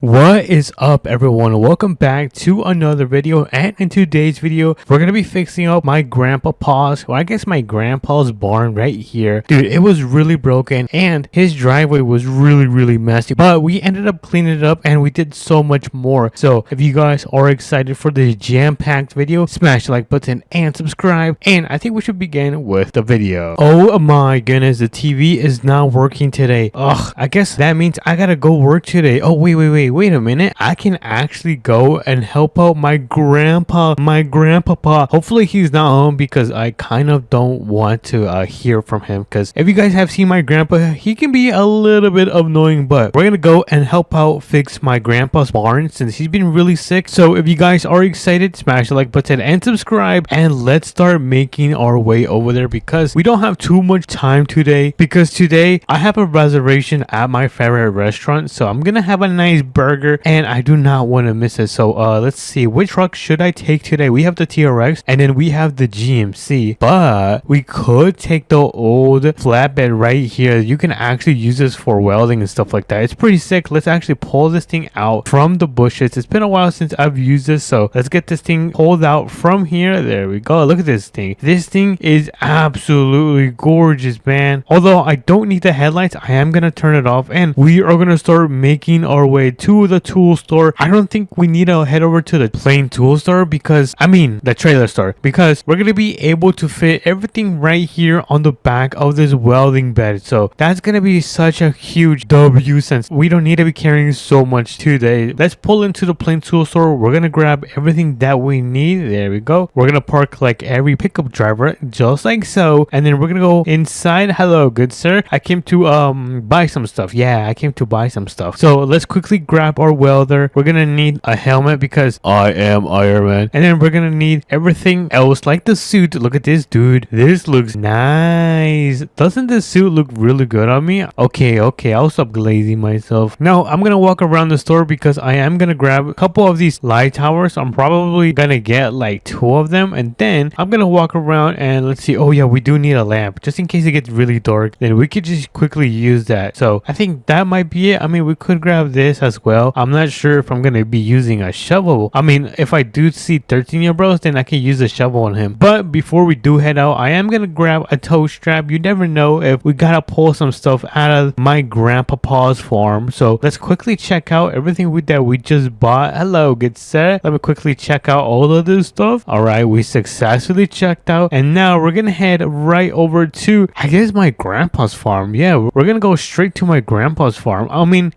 What is up, everyone? Welcome back to another video, and in today's video we're gonna be fixing up my my grandpa's barn right here. Dude, it was really broken and his driveway was really messy, but we ended up cleaning it up and we did so much more. So if you guys are excited for this jam-packed video, smash the like button and subscribe, and I think we should begin with the video. Oh my goodness, the TV is not working today. Ugh, I guess that means I gotta go work today. Oh wait a minute, I can actually go and help out my grandpapa. Hopefully he's not home, because I kind of don't want to hear from him, because if you guys have seen my grandpa, he can be a little bit annoying. But we're gonna go and help out fix my grandpa's barn since he's been really sick. So if you guys are excited, smash the like button and subscribe, and let's start making our way over there, because we don't have too much time today, because today I have a reservation at my favorite restaurant. So I'm gonna have a nice burger and I do not want to miss it. So let's see, which truck should I take today? We have the TRX and then we have the GMC, but we could take the old flatbed right here. You can actually use this for welding and stuff like that. It's pretty sick. Let's actually pull this thing out from the bushes. It's been a while since I've used this, so let's get this thing pulled out from here. There we go. Look at this thing. This thing is absolutely gorgeous, man. Although I don't need the headlights, I am gonna turn it off and we are gonna start making our way to the tool store. I don't think we need to head over to the plain tool store, because the trailer store, because we're gonna be able to fit everything right here on the back of this welding bed. So that's gonna be such a huge W, since we don't need to be carrying so much today. Let's pull into the plain tool store. We're gonna grab everything that we need. There we go. We're gonna park like every pickup driver, just like so, and then we're gonna go inside. Hello, good sir. I came to buy some stuff. Yeah, I came to buy some stuff. So let's quickly grab our welder. We're gonna need a helmet because I am Iron Man, and then we're gonna need everything else like the suit. Look at this, dude. This looks nice. Doesn't this suit look really good on me? Okay, I'll stop glazing myself. Now I'm gonna walk around the store because I am gonna grab a couple of these light towers. I'm probably gonna get like 2 of them, and then I'm gonna walk around and let's see. Oh yeah, we do need a lamp just in case it gets really dark. Then we could just quickly use that. So I think that might be it. We could grab this as well. I'm not sure if I'm gonna be using a shovel. If I do see 13-year bros, then I can use a shovel on him. But before we do head out, I am gonna grab a tow strap. You never know if we gotta pull some stuff out of my grandpa's farm. So let's quickly check out everything that we just bought. Hello, good sir. Let me quickly check out all of this stuff. All right, we successfully checked out, and now we're gonna head right over to, I guess, my grandpa's farm. Yeah, we're gonna go straight to my grandpa's farm.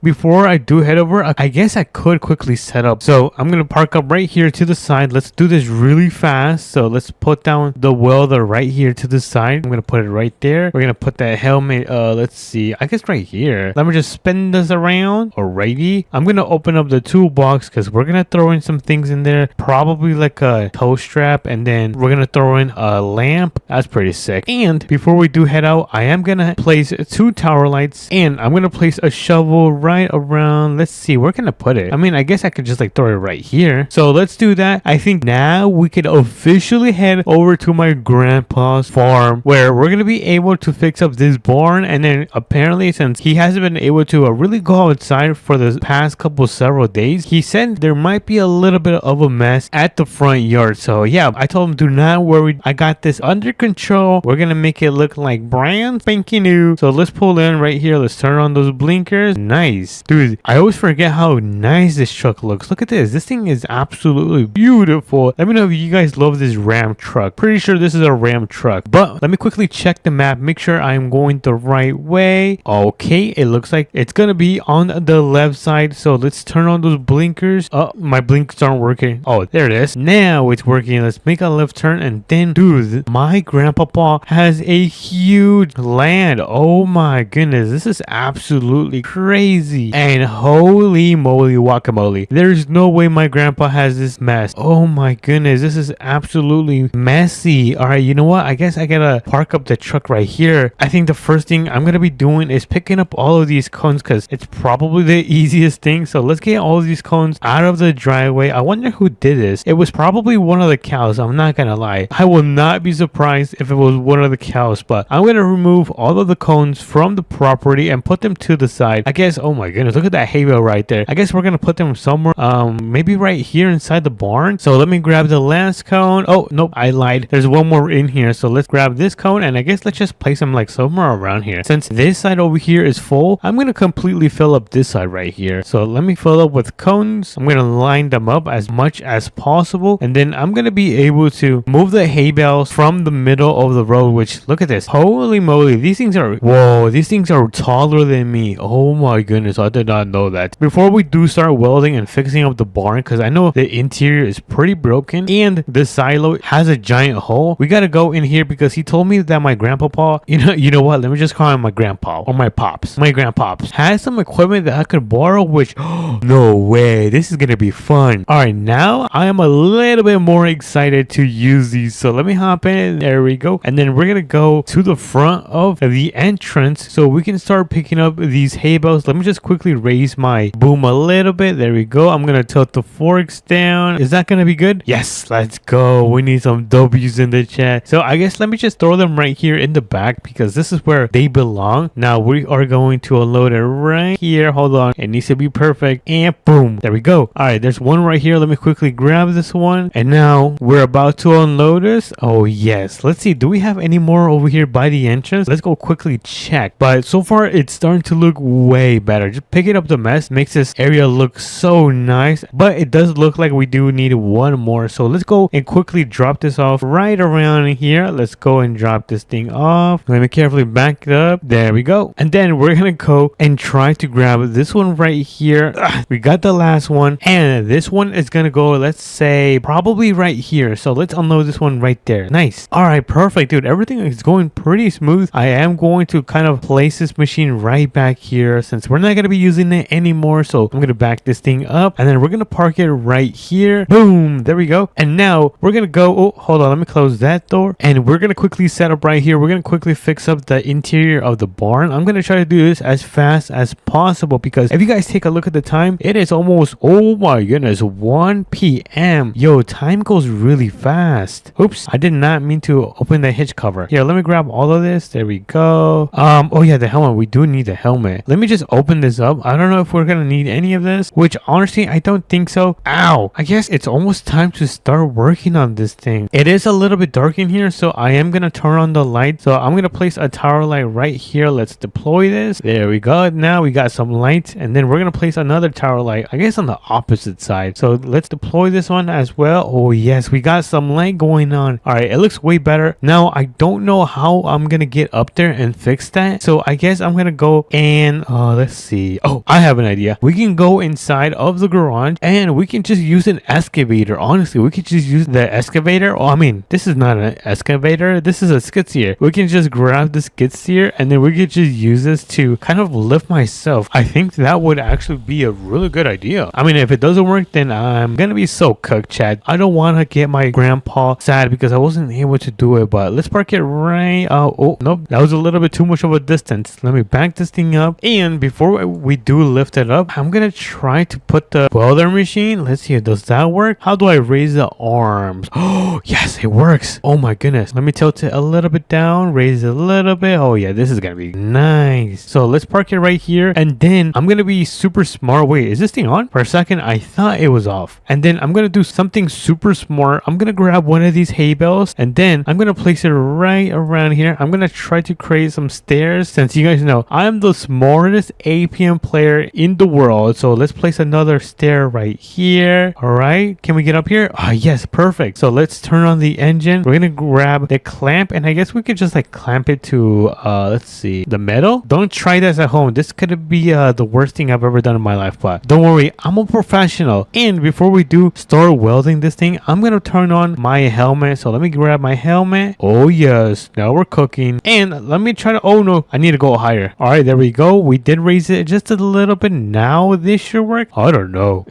Before I do head over, I guess I could quickly set up. So I'm gonna park up right here to the side. Let's do this really fast. So let's put down the welder right here to the side. I'm gonna put it right there. We're gonna put that helmet, let's see, I guess right here. Let me just spin this around. Alrighty, I'm gonna open up the toolbox because we're gonna throw in some things in there, probably like a tow strap, and then we're gonna throw in a lamp. That's pretty sick. And before we do head out, I am gonna place 2 tower lights, and I'm gonna place a shovel right around. Let's see, where can I put it? I guess I could just like throw it right here. So let's do that. I think now we could officially head over to my grandpa's farm, where we're gonna be able to fix up this barn. And then apparently, since he hasn't been able to really go outside for the past several days, he said there might be a little bit of a mess at the front yard. So yeah, I told him, do not worry, I got this under control. We're gonna make it look like brand spanking new. So let's pull in right here. Let's turn on those blinkers. Nice, dude. I always forget how nice this truck looks. Look at this. This thing is absolutely beautiful. Let me know if you guys love this Ram truck. Pretty sure this is a Ram truck, but let me quickly check the map, make sure I'm going the right way. Okay, it looks like it's gonna be on the left side. So let's turn on those blinkers. Oh, my blinkers aren't working. Oh, there it is. Now it's working. Let's make a left turn, and then, dude, my grandpapa has a huge land. Oh my goodness, this is absolutely crazy. And holy moly guacamole, there's no way my grandpa has this mess. Oh my goodness, this is absolutely messy. All right, you know what, I guess I gotta park up the truck right here. I think the first thing I'm gonna be doing is picking up all of these cones, because it's probably the easiest thing. So let's get all of these cones out of the driveway. I wonder who did this. It was probably one of the cows. I'm not gonna lie, I will not be surprised if it was one of the cows. But I'm gonna remove all of the cones from the property and put them to the side. I guess, oh my goodness, look at that hay bale right there. I guess we're gonna put them somewhere, maybe right here inside the barn. So let me grab the last cone. Oh, nope, I lied. There's one more in here. So let's grab this cone, and I guess let's just place them like somewhere around here. Since this side over here is full, I'm gonna completely fill up this side right here. So let me fill up with cones. I'm gonna line them up as much as possible, and then I'm gonna be able to move the hay bales from the middle of the road, which, look at this. Holy moly, these things are, whoa, these things are taller than me. Oh my goodness, I did not know that. Before we do start welding and fixing up the barn, because I know the interior is pretty broken and the silo has a giant hole, we gotta go in here because he told me that my grandpapa, you know what, let me just call him my grandpa or my pops. My grandpops has some equipment that I could borrow, which, no way, this is gonna be fun. All right, now I am a little bit more excited to use these. So let me hop in. There we go. And then we're gonna go to the front of the entrance so we can start picking up these hay bales. Let me just quickly raise my boom a little bit. There we go. I'm gonna tilt the forks down. Is that gonna be good? Yes, let's go. We need some W's in the chat. So I guess let me just throw them right here in the back because this is where they belong. Now we are going to unload it right here. Hold on. It needs to be perfect. And boom. There we go. All right, there's one right here. Let me quickly grab this one. And now we're about to unload this. Oh yes. Let's see. Do we have any more over here by the entrance? Let's go quickly check. But so far it's starting to look way better. Just picking up the mess makes this area look so nice. But it does look like we do need one more. So let's go and quickly drop this off right around here. Let's go and drop this thing off. Let me carefully back it up. There we go. And then we're gonna go and try to grab this one right here. We got the last one, and this one is gonna go, let's say, probably right here. So let's unload this one right there. Nice. All right, perfect, dude. Everything is going pretty smooth. I am going to kind of place this machine right back here since we're not gonna be using it anymore. So I'm gonna back this thing up, and then we're gonna park it right here. Boom. There we go. And now we're gonna go. Oh, hold on. Let me close that door, and we're gonna quickly set up right here. We're gonna quickly fix up the interior of the barn. I'm gonna try to do this as fast as possible because if you guys take a look at the time, it is almost, oh my goodness, 1 p.m. Yo, time goes really fast. Oops, I did not mean to open the hitch cover. Here, let me grab all of this. There we go. Oh yeah, the helmet. We do need the helmet. Let me just open this up. I don't know if we're gonna need any of this, which honestly I don't think so. Ow, I guess it's almost time to start working on this thing. It is a little bit dark in here, so I am gonna turn on the light. So I'm gonna place a tower light right here. Let's deploy this. There we go. Now we got some lights, and then we're gonna place another tower light, I guess on the opposite side. So let's deploy this one as well. Oh yes, we got some light going on. All right, it looks way better. Now I don't know how I'm gonna get up there and fix that, so I guess I'm gonna go and let's see. Oh, I have an idea. We can go inside of the garage and we can just use an excavator. Honestly, we could just use the excavator. Oh, I mean, this is not an excavator, this is a skid steer. We can just grab the skid steer and then we could just use this to kind of lift myself. I think that would actually be a really good idea. I mean, if it doesn't work, then I'm gonna be so cooked, Chad. I don't want to get my grandpa sad because I wasn't able to do it. But let's park it right. Oh nope, that was a little bit too much of a distance. Let me back this thing up, and before we do lift it up, I'm gonna try to put the welder machine. Let's see, does that work? How do I raise the arms? Oh yes, it works. Oh my goodness. Let me tilt it a little bit down, raise it a little bit. Oh yeah, this is gonna be nice. So let's park it right here, and then I'm gonna be super smart. Wait, is this thing on? For a second I thought it was off. And then I'm gonna do something super smart. I'm gonna grab one of these hay bales, and then I'm gonna place it right around here. I'm gonna try to create some stairs, since you guys know I'm the smartest APM player in the world. So let's place another stair right here. All right, can we get up here? Ah, yes, perfect. So let's turn on the engine. We're gonna grab the clamp, and I guess we could just like clamp it to let's see, the metal. Don't try this at home. This could be the worst thing I've ever done in my life, but don't worry, I'm a professional. And before we do start welding this thing, I'm gonna turn on my helmet. So let me grab my helmet. Oh yes, now we're cooking. And let me try to, oh no, I need to go higher. All right, there we go. We did raise it just a little bit. Now this should work. I don't know.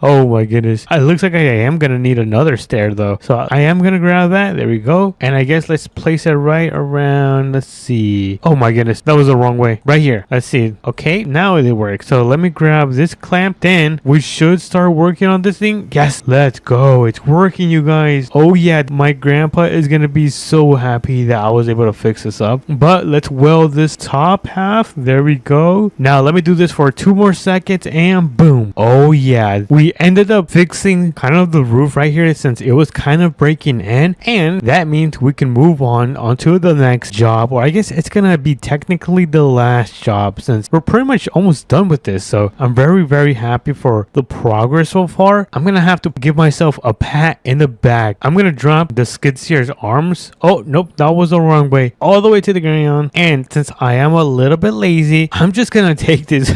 Oh my goodness, it looks like I am gonna need another stair though, so I am gonna grab that. There we go. And I guess let's place it right around, let's see. Oh my goodness, that was the wrong way. Right here, let's see. Okay, now it works. So let me grab this clamp, then we should start working on this thing. Yes, let's go. It's working, you guys. Oh yeah, my grandpa is gonna be so happy that I was able to fix this up. But let's weld this top half. There we go. Now let me do this for 2 more seconds, lights, and boom. Oh yeah, we ended up fixing kind of the roof right here since it was kind of breaking in, and that means we can move onto the next job, or I guess it's gonna be technically the last job since we're pretty much almost done with this. So I'm very happy for the progress so far. I'm gonna have to give myself a pat in the back. I'm gonna drop the skid steer's arms. Oh nope, that was the wrong way, all the way to the ground. And since I am a little bit lazy, I'm just gonna take this.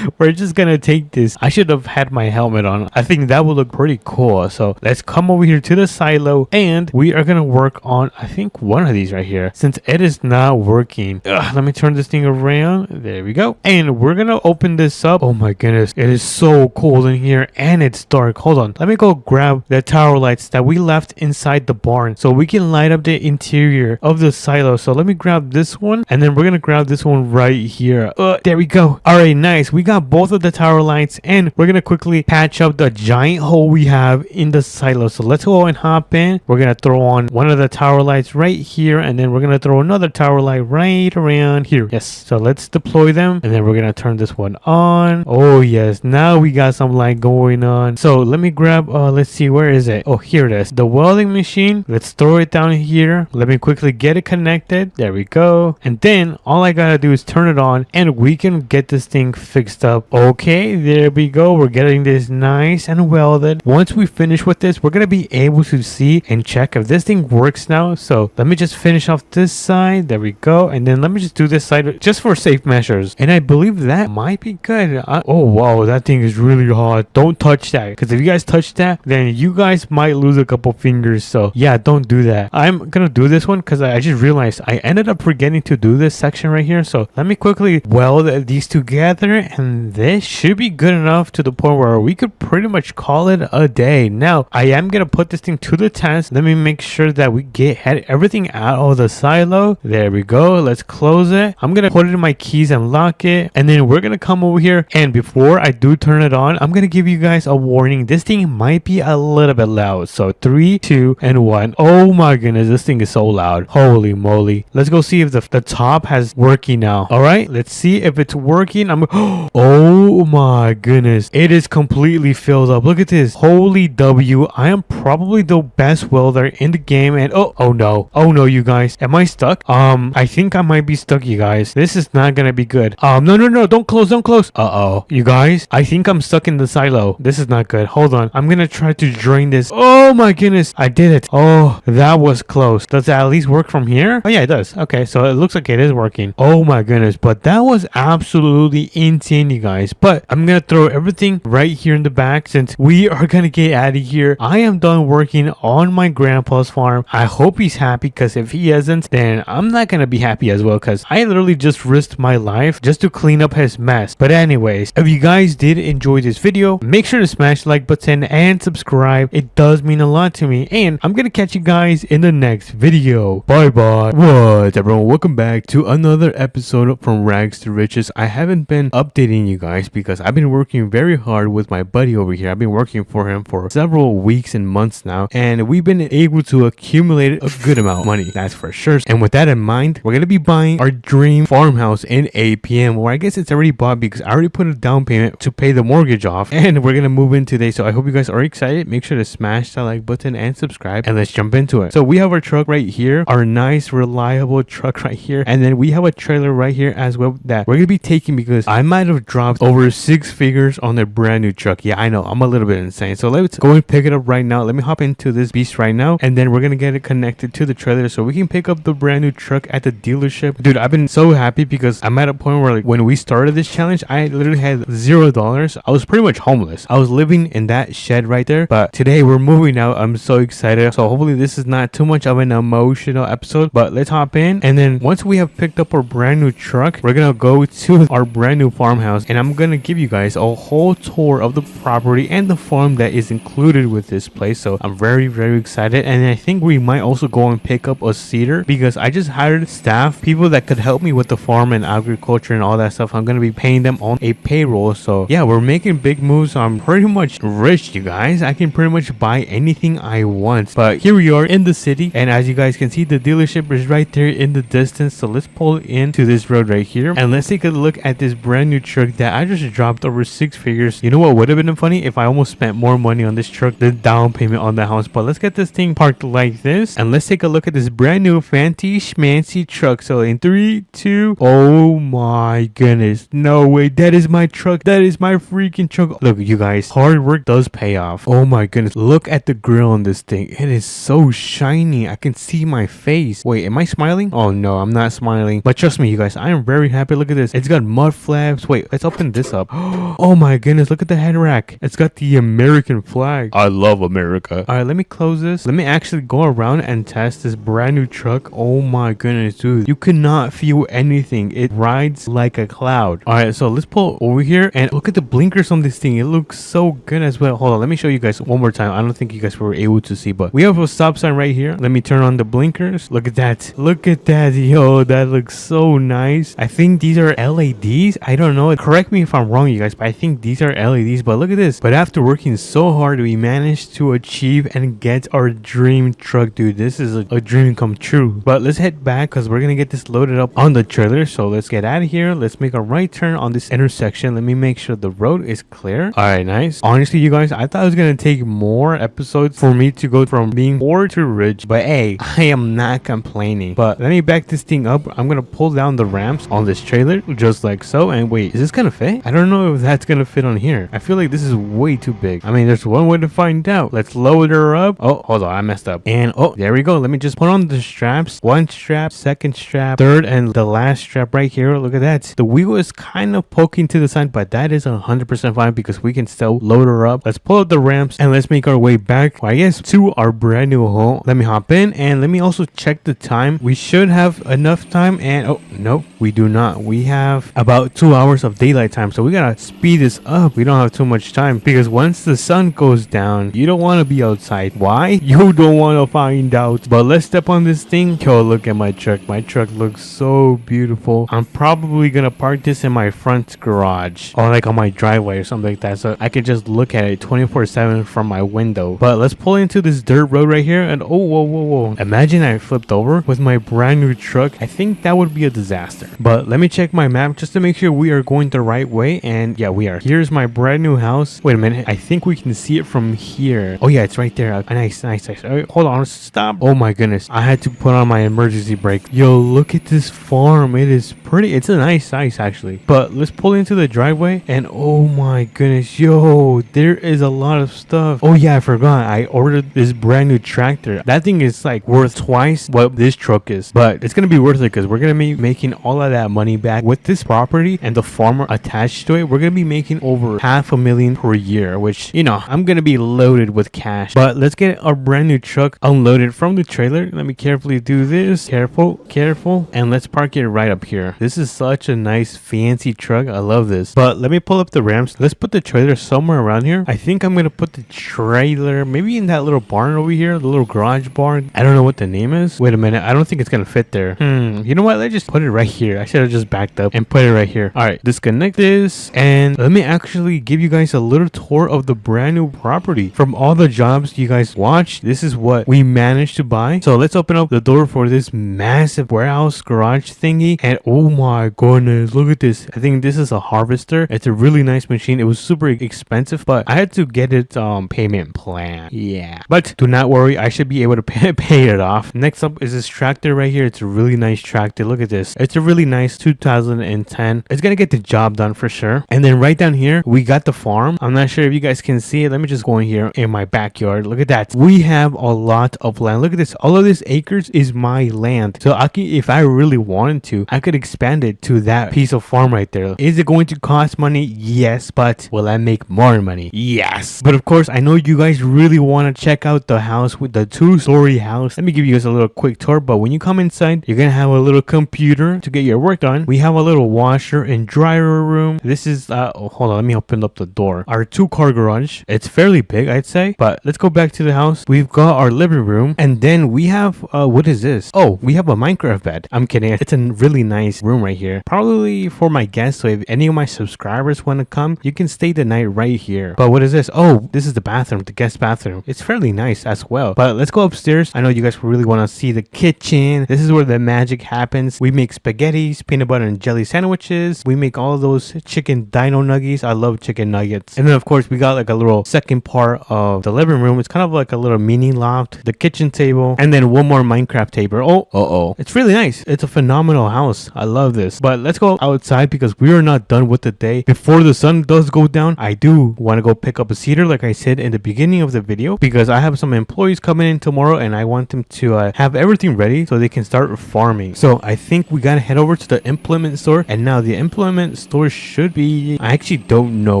We're just gonna take this. I should have had my helmet on. I think that would look pretty cool. So let's come over here to the silo, and we are gonna work on, I think, one of these right here since it is not working. Let me turn this thing around. There we go. And we're gonna open this up. Oh my goodness, it is so cold in here and it's dark. Hold on, let me go grab the tower lights that we left inside the barn so we can light up the interior of the silo. So let me grab this one, and then we're gonna grab this one right here. There we go. All right, nice. We got both of the tower lights, and we're gonna quickly patch up the giant hole we have in the silo. So let's go and hop in. We're gonna throw on one of the tower lights right here, and then we're gonna throw another tower light right around here. Yes, so let's deploy them, and then we're gonna turn this one on. Oh yes, now we got some light going on. So let me grab, let's see, where is it? Oh, here it is, the welding machine. Let's throw it down here. Let me quickly get it connected. There we go. And then all I gotta do is turn it on, and we can get this thing fixed up. Okay, there we go. We're getting this nice and welded. Once we finish with this, we're gonna be able to see and check if this thing works now. So let me just finish off this side. There we go. And then let me just do this side just for safe measures, and I believe that might be good. Oh wow, that thing is really hot. Don't touch that, because if you guys touch that, then you guys might lose a couple fingers. So yeah, don't do that. I'm gonna do this one because I just realized I ended up forgetting to do this section right here. So let me quickly weld these together, and this should be good enough to the point where we could pretty much call it a day. Now I am gonna put this thing to the test. Let me make sure that we get everything out of the silo. There we go. Let's close it. I'm gonna put it in my keys and lock it, and then we're gonna come over here, and before I do turn it on, I'm gonna give you guys a warning. This thing might be a little bit loud. So 3, 2, and 1. Oh my goodness, this thing is so loud. Holy moly. Let's go see if the top has working now. All right, let's see if it's working. Oh my goodness, it is completely filled up. Look at this. Holy W, I am probably the best welder in the game. And oh no, you guys, am I stuck? I think I might be stuck, you guys. This is not gonna be good. No, don't close. Uh-oh, you guys, I think I'm stuck in the silo. This is not good. Hold on, I'm gonna try to drain this. Oh my goodness, I did it. Oh, that was close. Does that at least work from here? Oh yeah, it does. Okay, so it looks like it is working. Oh my goodness, but that was absolutely insane, you guys. But I'm gonna throw everything right here in the back since we are gonna get out of here. I am done working on my grandpa's farm. I hope he's happy, because if he isn't, then I'm not gonna be happy as well, because I literally just risked my life just to clean up his mess. But anyways, if you guys did enjoy this video, make sure to smash the like button and subscribe. It does mean a lot to me, and I'm gonna catch you guys in the next video. Bye bye. What's everyone, welcome back to another episode from Rags to Riches. I haven't been updating you guys because I've been working very hard with my buddy over here. I've been working for him for several weeks and months now, and we've been able to accumulate a good amount of money, that's for sure. And with that in mind, we're gonna be buying our dream farmhouse in APM, or I guess it's already bought because I already put a down payment to pay the mortgage off, and we're gonna move in today. So I hope you guys are excited. Make sure to smash that like button and subscribe, and let's jump into it. So we have our truck right here, our nice reliable truck right here, and then we have a trailer right here as well that we're gonna be taking because I might have dropped over 6 figures on their brand new truck. Yeah, I know, I'm a little bit insane. So let's go and pick it up right now. Let me hop into this beast right now, and then we're gonna get it connected to the trailer so we can pick up the brand new truck at the dealership. Dude, I've been so happy because I'm at a point where, like, when we started this challenge, I literally had $0. I was pretty much homeless. I was living in that shed right there, but today we're moving out. I'm so excited. So hopefully this is not too much of an emotional episode, but let's hop in. And then once we have picked up our brand new truck, we're gonna go to our brand new farmhouse, and I'm gonna give you guys a whole tour of the property and the farm that is included with this place. So I'm very excited, and I think we might also go and pick up a seeder because I just hired staff, people that could help me with the farm and agriculture and all that stuff. I'm gonna be paying them on a payroll. So yeah, we're making big moves. So I'm pretty much rich, you guys. I can pretty much buy anything I want. But here we are in the city, and as you guys can see, the dealership is right there in the distance. So let's pull into this road right here, and let's take a look at this brand new truck that I just just dropped over 6 figures. You know what would have been funny? If I almost spent more money on this truck than down payment on the house. But let's get this thing parked like this, and let's take a look at this brand new fancy schmancy truck. So in 3, 2, oh my goodness, no way, that is my truck. That is my freaking truck. Look, you guys, hard work does pay off. Oh my goodness, look at the grill on this thing. It is so shiny. I can see my face. Wait, am I smiling? Oh no, I'm not smiling. But trust me, you guys, I am very happy. Look at this. It's got mud flaps. Wait, let's open this up. Oh my goodness, look at the head rack. It's got the American flag. I love America. All right, let me close this. Let me actually go around and test this brand new truck. Oh my goodness, dude, you cannot feel anything. It rides like a cloud. All right, so let's pull over here and look at the blinkers on this thing. It looks so good as well. Hold on, let me show you guys one more time. I don't think you guys were able to see, but we have a stop sign right here. Let me turn on the blinkers. Look at that. Look at that. Yo, that looks so nice. I think these are LEDs. I don't know. Correct me if I'm wrong, you guys, but I think these are LEDs. But look at this. But after working so hard, we managed to achieve and get our dream truck, dude. This is a dream come true. But let's head back because we're gonna get this loaded up on the trailer. So let's get out of here. Let's make a right turn on this intersection. Let me make sure the road is clear. All right, nice. Honestly, you guys, I thought it was gonna take more episodes for me to go from being poor to rich, but hey, I am not complaining. But let me back this thing up. I'm gonna pull down the ramps on this trailer just like so. And wait, is this gonna fit? I don't know if that's gonna fit on here. I feel like this is way too big. I mean, there's one way to find out. Let's load her up. Oh, hold on, I messed up. And oh, there we go. Let me just put on the straps. One strap, second strap, third, and the last strap right here. Look at that. The wheel is kind of poking to the side, but that is 100% fine because we can still load her up. Let's pull up the ramps and let's make our way back, I guess, to our brand new home. Let me hop in and let me also check the time. We should have enough time, and oh no, we do not. We have about 2 hours of daylight time, so we gotta speed this up. We don't have too much time because once the sun goes down, you don't want to be outside. Why? You don't want to find out. But let's step on this thing. Yo, look at my truck. My truck looks so beautiful. I'm probably gonna park this in my front garage or like on my driveway or something like that, so I could just look at it 24/7 from my window. But let's pull into this dirt road right here, and oh, whoa. Imagine I flipped over with my brand new truck. I think that would be a disaster. But let me check my map just to make sure we are going the right way. And yeah, we are. Here's my brand new house. Wait a minute, I think we can see it from here. Oh yeah, it's right there. Nice. Right, hold on, stop. Oh my goodness, I had to put on my emergency brake. Yo, look at this farm. It is pretty. It's a nice size actually. But let's pull into the driveway, and oh my goodness, yo, there is a lot of stuff. Oh yeah, I forgot, I ordered this brand new tractor. That thing is like worth twice what this truck is, but it's gonna be worth it because we're gonna be making all of that money back with this property and the farmer attached to it. We're gonna be making over $500,000 per year, which, you know, I'm gonna be loaded with cash. But let's get our brand new truck unloaded from the trailer. Let me carefully do this. Careful, and let's park it right up here. This is such a nice fancy truck. I love this. But let me pull up the ramps. Let's put the trailer somewhere around here. I think I'm gonna put the trailer maybe in that little barn over here, the little garage barn. I don't know what the name is. Wait a minute, I don't think it's gonna fit there. You know what, let's just put it right here. I should have just backed up and put it right here. All right, disconnect this, and let me actually give you guys a little tour of the brand new property. From all the jobs you guys watched, this is what we managed to buy. So let's open up the door for this massive warehouse garage thingy, and oh my goodness, look at this. I think this is a harvester. It's a really nice machine. It was super expensive, but I had to get it payment plan. Yeah, but do not worry, I should be able to pay it off. Next up is this tractor right here. It's a really nice tractor. Look at this. It's a really nice 2010. It's gonna get the job done for sure. And then right down here we got the farm. I'm not sure if you guys can see it. Let me just go in here in my backyard. Look at that. We have a lot of land. Look at this. All of this acres is my land, so I can, if I really wanted to, I could expand it to that piece of farm right there. Is it going to cost money? Yes. But will I make more money? Yes. But of course, I know you guys really want to check out the house with the 2-story house. Let me give you guys a little quick tour. But when you come inside, you're gonna have a little computer to get your work done. We have a little washer and dryer room. This is oh, hold on, let me open up the door. Our 2-car garage. It's fairly big, I'd say. But let's go back to the house. We've got our living room, and then we have what is this? Oh, we have a Minecraft bed. I'm kidding. It's a really nice room right here, probably for my guests. So if any of my subscribers want to come, you can stay the night right here. But what is this? Oh, this is the bathroom, the guest bathroom. It's fairly nice as well. But let's go upstairs. I know you guys really want to see the kitchen. This is where the magic happens. We make spaghettis, peanut butter and jelly sandwiches. We make all of those chicken dino nuggies. I love chicken nuggets. And then of course we got like a little second part of the living room. It's kind of like a little mini loft, the kitchen table, and then one more Minecraft table. It's really nice. It's a phenomenal house. I love this. But let's go outside because we are not done with the day. Before the sun does go down, I do want to go pick up a cedar like I said in the beginning of the video, because I have some employees coming in tomorrow and I want them to have everything ready so they can start farming. So I think we gotta head over to the implement store, and now the implement store should be, I actually don't know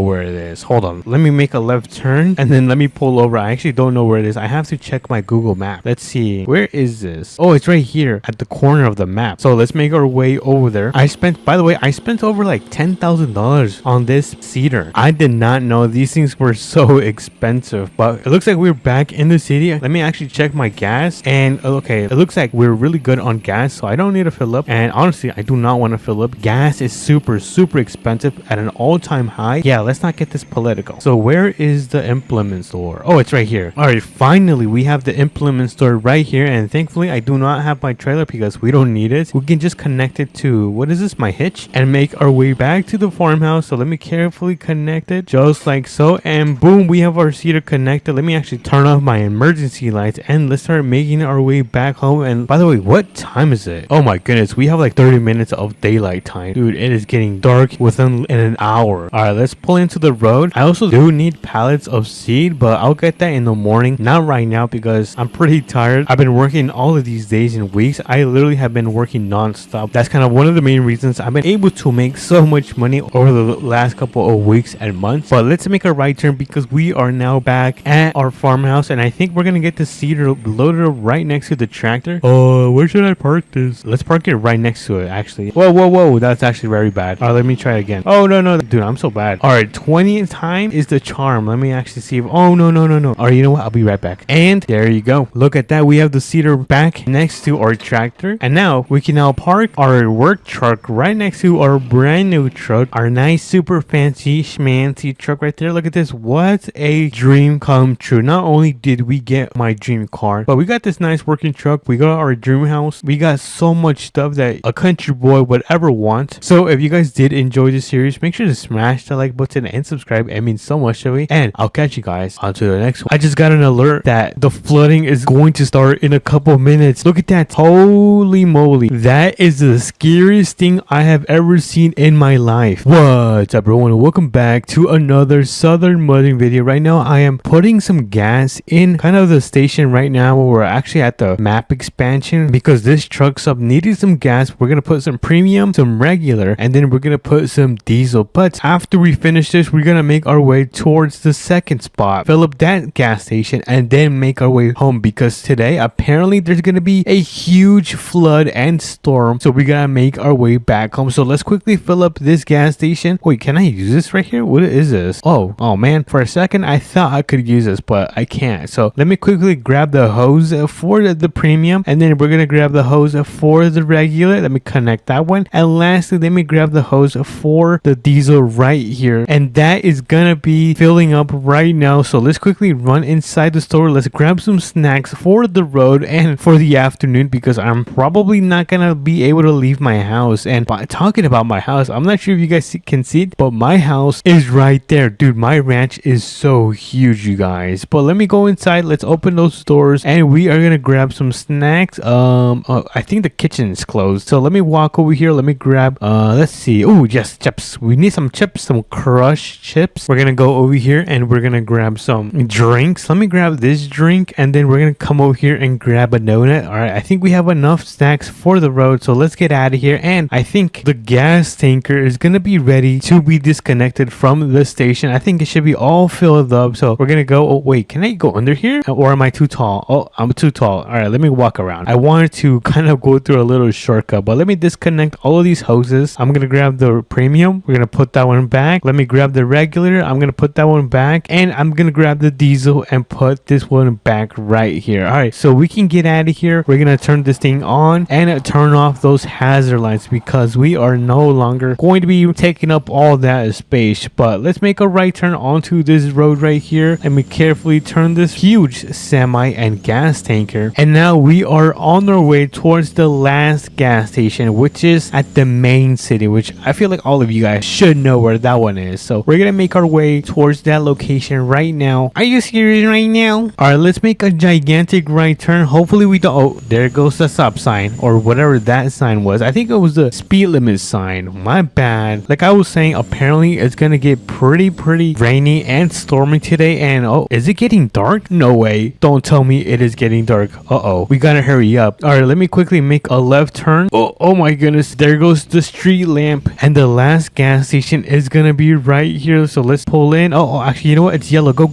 where it is. Hold on, let me make a left turn and then let me pull over. I actually don't know where it is. I have to check my Google map. Let's see, where is this? Oh, it's right here at the corner of the map. So let's make our way over there. By the way, I spent over like $10,000 on this cedar. I did not know these things were so expensive, but it looks like we're back in the city. Let me actually check my gas, and okay, it looks like we're really good on gas, so I don't need to fill up. And honestly, I do not want to fill up. Gas is super expensive at an all-time high. Yeah, let's not get this political. So where is the implement store? Oh, it's right here. All right, finally we have the implement store right here, and thankfully I do not have my trailer because we don't need it. We can just connect it to, what is this, my hitch, and make our way back to the farmhouse. So let me carefully connect it just like so, and boom, we have our cedar connected. Let me actually turn off my emergency lights and let's start making our way back home. And by the way, what time is it? Oh my goodness, we have like 30 minutes of daylight time. Dude, it is getting dark within an hour. All right, let's pull into the road. I also do need pallets of seed, but I'll get that in the morning, not right now because I'm pretty tired. I've been working all of these days and weeks. I literally have been working non-stop. That's kind of one of the main reasons I've been able to make so much money over the last couple of weeks and months. But let's make a right turn because we are now back at our farmhouse, and I think we're gonna get the cedar loaded up right next to the tractor. Where should I park this? Let's park it right next to it, actually. Whoa, that's actually very bad. All right, let me try again. Oh, no, dude, I'm so bad. All right, 20 time is the charm. Let me actually see if, oh, no. All right, you know what? I'll be right back. And there you go. Look at that. We have the cedar back next to our tractor, and now we can now park our work truck right next to our brand new truck, our nice, super fancy, schmancy truck right there. Look at this. What a dream come true. Not only did we get my dream car, but we got this nice working truck. We got our dream house. We got so much stuff that a country boy would ever want. So if you guys did enjoy this series, make sure to smash the like button and subscribe. It means so much to me. And I'll catch you guys on to the next one. I just got an alert that the flooding is going to start in a couple minutes. Look at that. Holy moly. That is the scariest thing I have ever seen in my life. What's up, everyone? Welcome back to another Southern Mudding video. Right now, I am putting some gas in kind of the station right now where we're actually at the map expansion because this truck sub needed some gas. We're going to put some premium, some regular, and then we're going to put some diesel. But after we finish this, we're going to make our way towards the second spot, fill up that gas station, and then make our way home because today, apparently, there's going to be a huge flood and storm. So we got to make our way back home. So let's quickly fill up this gas station. Wait, can I use this right here? What is this? Oh man, for a second I thought I could use this, but I can't. So let me quickly grab the hose for the premium, and then we're gonna grab the hose for the regular. Let me connect that one, and lastly let me grab the hose for the diesel right here, and that is gonna be filling up right now. So let's quickly run inside the store. Let's grab some snacks for the road and for the afternoon because I'm probably not gonna be able to leave my house. And by talking about my house, I'm not sure if you guys can see it, but my house is right there. Dude, my ranch is so huge, you guys. But let me go inside. Let's open those doors and we are gonna grab some snacks. I think the kitchen is closed, so let me walk over here. Let me grab let's see. Oh yes, chips. We need some chips, some crushed chips. We're gonna go over here and we're gonna grab some drinks. Let me grab this drink, and then we're gonna come over here and grab a donut. All right, I think we have enough snacks for the road, so let's get out of here. And I think the gas tanker is gonna be ready to be disconnected from the station. I think it should be all filled up, so we're gonna go. Oh wait, can I go under here, or am I too tall? Oh, I'm too tall. All right, let me walk around. I wanted to kind of go through a little shortcut, but let me disconnect all of these hoses. I'm gonna grab the premium. We're gonna put that one back. Let me grab the regular. I'm gonna put that one back, and I'm gonna grab the diesel and put this one back right here. All right, so we can get out of here. We're gonna turn this thing on and turn off those hazard lights because we are no longer going to be taking up all that space. But let's make a right turn onto this road right here, and we carefully turn this huge semi and gas tanker, and now we are on our way towards the last gas station, which is at the main city, which I feel like all of you you guys should know where that one is. So we're gonna make our way towards that location right now. Are you serious right now? All right, let's make a gigantic right turn. Hopefully we don't. Oh, there goes the stop sign or whatever that sign was. I think it was the speed limit sign. My bad. Like I was saying, apparently it's gonna get pretty rainy and stormy today. And oh, is it getting dark? No way. Don't tell me it is getting dark. Uh-oh, we gotta hurry up. All right, let me quickly make a left turn. Oh my goodness, there goes the street lamp, and the last gas station is gonna be right here. So let's pull in. Oh, actually, you know what, it's yellow. Go.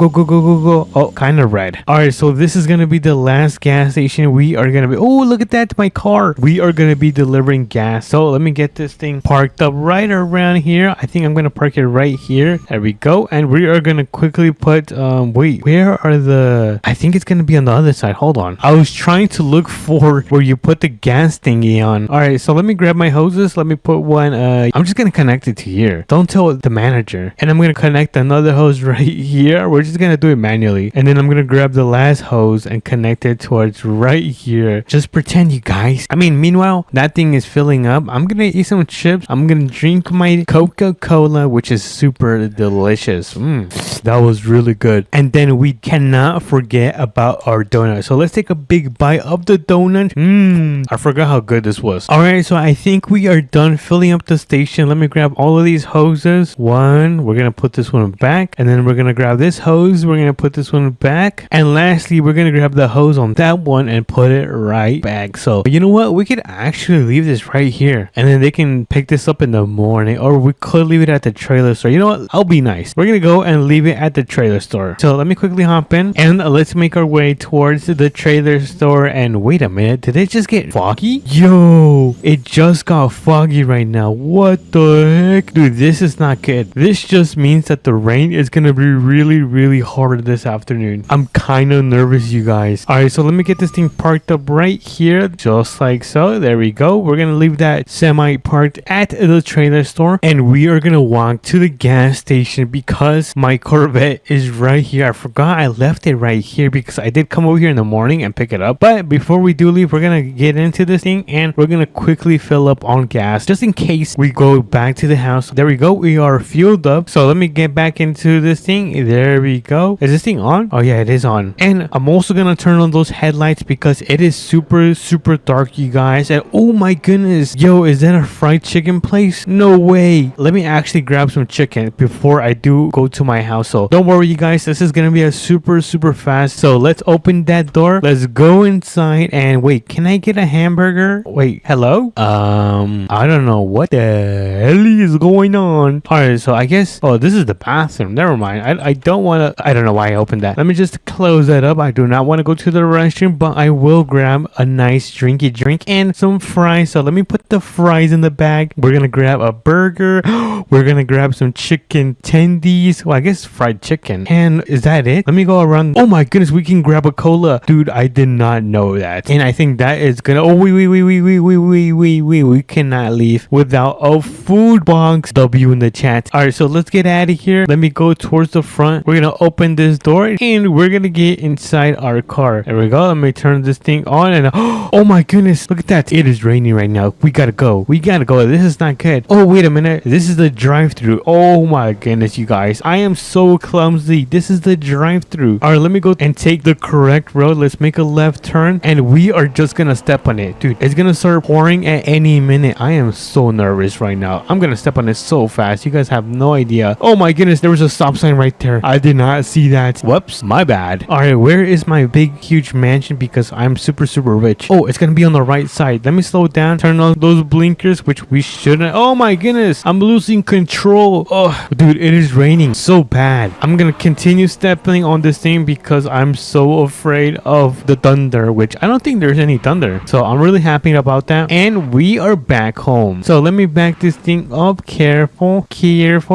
Oh, kind of red. All right, so this is gonna be the last gas station. We are gonna be, oh, look at that, my car. We are gonna be delivering gas. So let me get this thing parked up right around here. I think I'm gonna park it right here. There we go. And we are gonna quickly put wait, where are the, I think it's gonna be on the other side. Hold on, I was trying to look for where you put the gas thingy on. All right, so let me grab my hoses. Let me put one, I'm just gonna connect it to here. Don't tell the manager. And I'm gonna connect another hose right here. We're just gonna do it manually, and then I'm gonna grab the last hose and connect it towards right here. Just pretend, you guys. I mean, meanwhile that thing is filling up. I'm gonna eat some chips. I'm gonna drink my Coca-Cola, which is super delicious. That was really good. And then we cannot forget about our donut. So let's take a big bite of the donut. I forgot how good this was. All right, so I think we are done filling up the station. Let me grab all of these hoses. One, we're gonna put this one back, and then we're gonna grab this hose. We're gonna put this one back, and lastly we're gonna grab the hose on that one and put it right back. So you know what, we could actually leave this right here, and then they can pick this up in the morning, or we could leave it at the trailer store. You know what, I'll be nice. We're gonna go and leave it at the trailer store. So let me quickly hop in and let's make our way towards the trailer store. And wait a minute, did it just get foggy? Yo, it just got foggy right now. What the heck, dude? This is not good. This just means that the rain is gonna be really hard this afternoon. I'm kind of nervous, you guys. All right, so let me get this thing parked up right here, just like so. There we go. We're gonna leave that semi parked at the trailer store, and we are gonna walk to the gas station because my Corvette is right here. I forgot I left it right here because I did come over here in the morning and pick it up. But before we do leave, we're gonna get into this thing and we're gonna quickly fill up on gas just in case we go back to the house. There we go, we are fueled up. So let me get back into this thing. There we go. Is this thing on? Oh yeah, it is on. And I'm also gonna turn on those headlights because it is super dark, you guys. And oh my goodness, yo, is that a fried chicken place? No way. Let me actually grab some chicken before I do go to my house. So don't worry, you guys, this is gonna be a super fast. So let's open that door, let's go inside. And wait, can I get a hamburger? Wait, hello? I don't know what the hell is going on. All right, so I guess, oh, this is the bathroom. Never mind. I don't want to, I don't know why I opened that. Let me just close that up. I do not want to go to the restroom, but I will grab a nice drinky drink and some fries. So let me put the fries in the bag. We're gonna grab a burger. We're gonna grab some chicken tendies. Well, I guess fried chicken. And is that it? Let me go around. Oh my goodness, we can grab a cola. Dude, I did not know that. And I think that is gonna, oh, we cannot leave without a food box. W in the chat. All right, so let's get out of here. Let me go towards the front. We're gonna open this door and we're gonna get inside our car. There we go. Let me turn this thing on and oh my goodness, look at that. It is raining right now. We gotta go. This is not good. Oh, wait a minute. This is the drive-through. Oh my goodness, you guys. I am so clumsy. This is the drive-through. All right, let me go and take the correct road. Let's make a left turn and we are just gonna step on it. Dude, it's gonna start pouring at any minute. I am so nervous right now. I'm gonna step on it so fast. You guys have no idea. Oh my goodness, there was a stop sign right there. I did not see that. Whoops, my bad. All right, where is my big huge mansion? Because I'm super rich. Oh, it's gonna be on the right side. Let me slow down, turn on those blinkers, which we shouldn't. Oh my goodness, I'm losing control. Oh dude, it is raining so bad. I'm gonna continue stepping on this thing because I'm so afraid of the thunder, which I don't think there's any thunder. So I'm really happy about that. And we are back home. So let me back this thing up. Careful,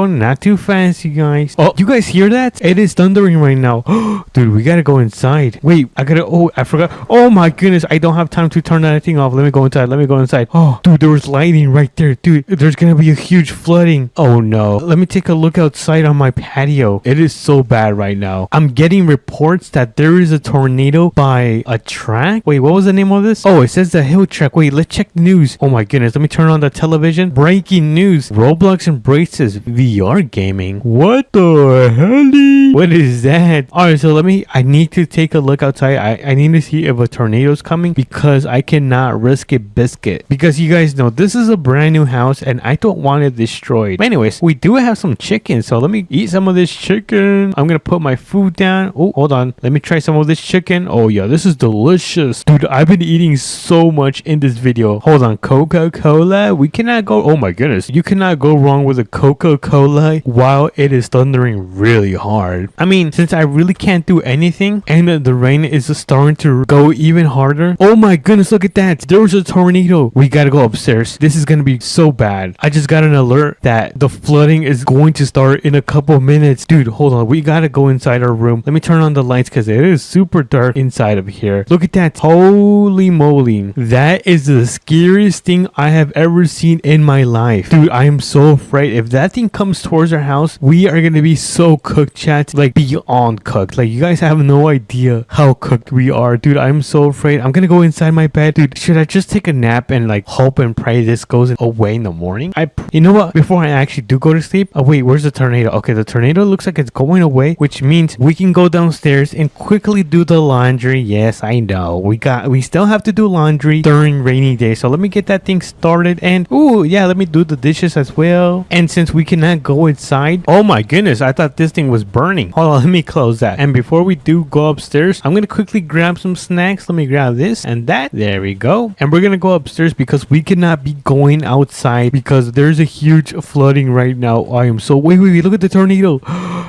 not too fast, you guys. Oh, you guys hear that? It is thundering right now. Dude, we gotta go inside. Wait, oh, I forgot. Oh my goodness, I don't have time to turn that thing off. Let me go inside. Oh, dude, there was lightning right there. Dude, there's gonna be a huge flooding. Oh no. Let me take a look outside on my patio. It is so bad right now. I'm getting reports that there is a tornado by a track. Wait, what was the name of this? Oh, it says the hill track. Wait, let's check the news. Oh my goodness, let me turn on the television. Breaking news. use Roblox embraces VR gaming. What the hell? What is that? Alright, so I need to take a look outside. I need to see if a tornado's coming because I cannot risk it biscuit. Because you guys know this is a brand new house and I don't want it destroyed. But anyways, we do have some chicken, so let me eat some of this chicken. I'm gonna put my food down. Oh, hold on. Let me try some of this chicken. Oh yeah, this is delicious. Dude, I've been eating so much in this video. Hold on, Coca-Cola? We cannot go, oh my goodness. You cannot go wrong with a Coca-Cola while it is thundering really hard. I mean, since I really can't do anything and the rain is starting to go even harder. Oh my goodness, look at that. There was a tornado. We gotta go upstairs. This is gonna be so bad. I just got an alert that the flooding is going to start in a couple minutes. Dude, hold on. We gotta go inside our room. Let me turn on the lights because it is super dark inside of here. Look at that. Holy moly. That is the scariest thing I have ever seen in my life. Dude, I am so afraid. If that thing comes towards our house, we are gonna be so cooked, chat. Like beyond cooked. Like you guys have no idea how cooked we are. Dude, I'm so afraid. I'm gonna go inside my bed. Dude, should I just take a nap and like hope and pray this goes away in the morning? You know what? Before I actually do go to sleep. Oh wait, where's the tornado? Okay, the tornado looks like it's going away, which means we can go downstairs and quickly do the laundry. Yes, I know. We still have to do laundry during rainy days. So let me get that thing started and oh yeah, let me do the dishes as well. And since we cannot go inside, oh my goodness, I thought this thing was burning. Hold on, let me close that. And before we do go upstairs, I'm gonna quickly grab some snacks. Let me grab this and that. There we go. And we're gonna go upstairs because we cannot be going outside because there's a huge flooding right now. I am so wait, look at the tornado.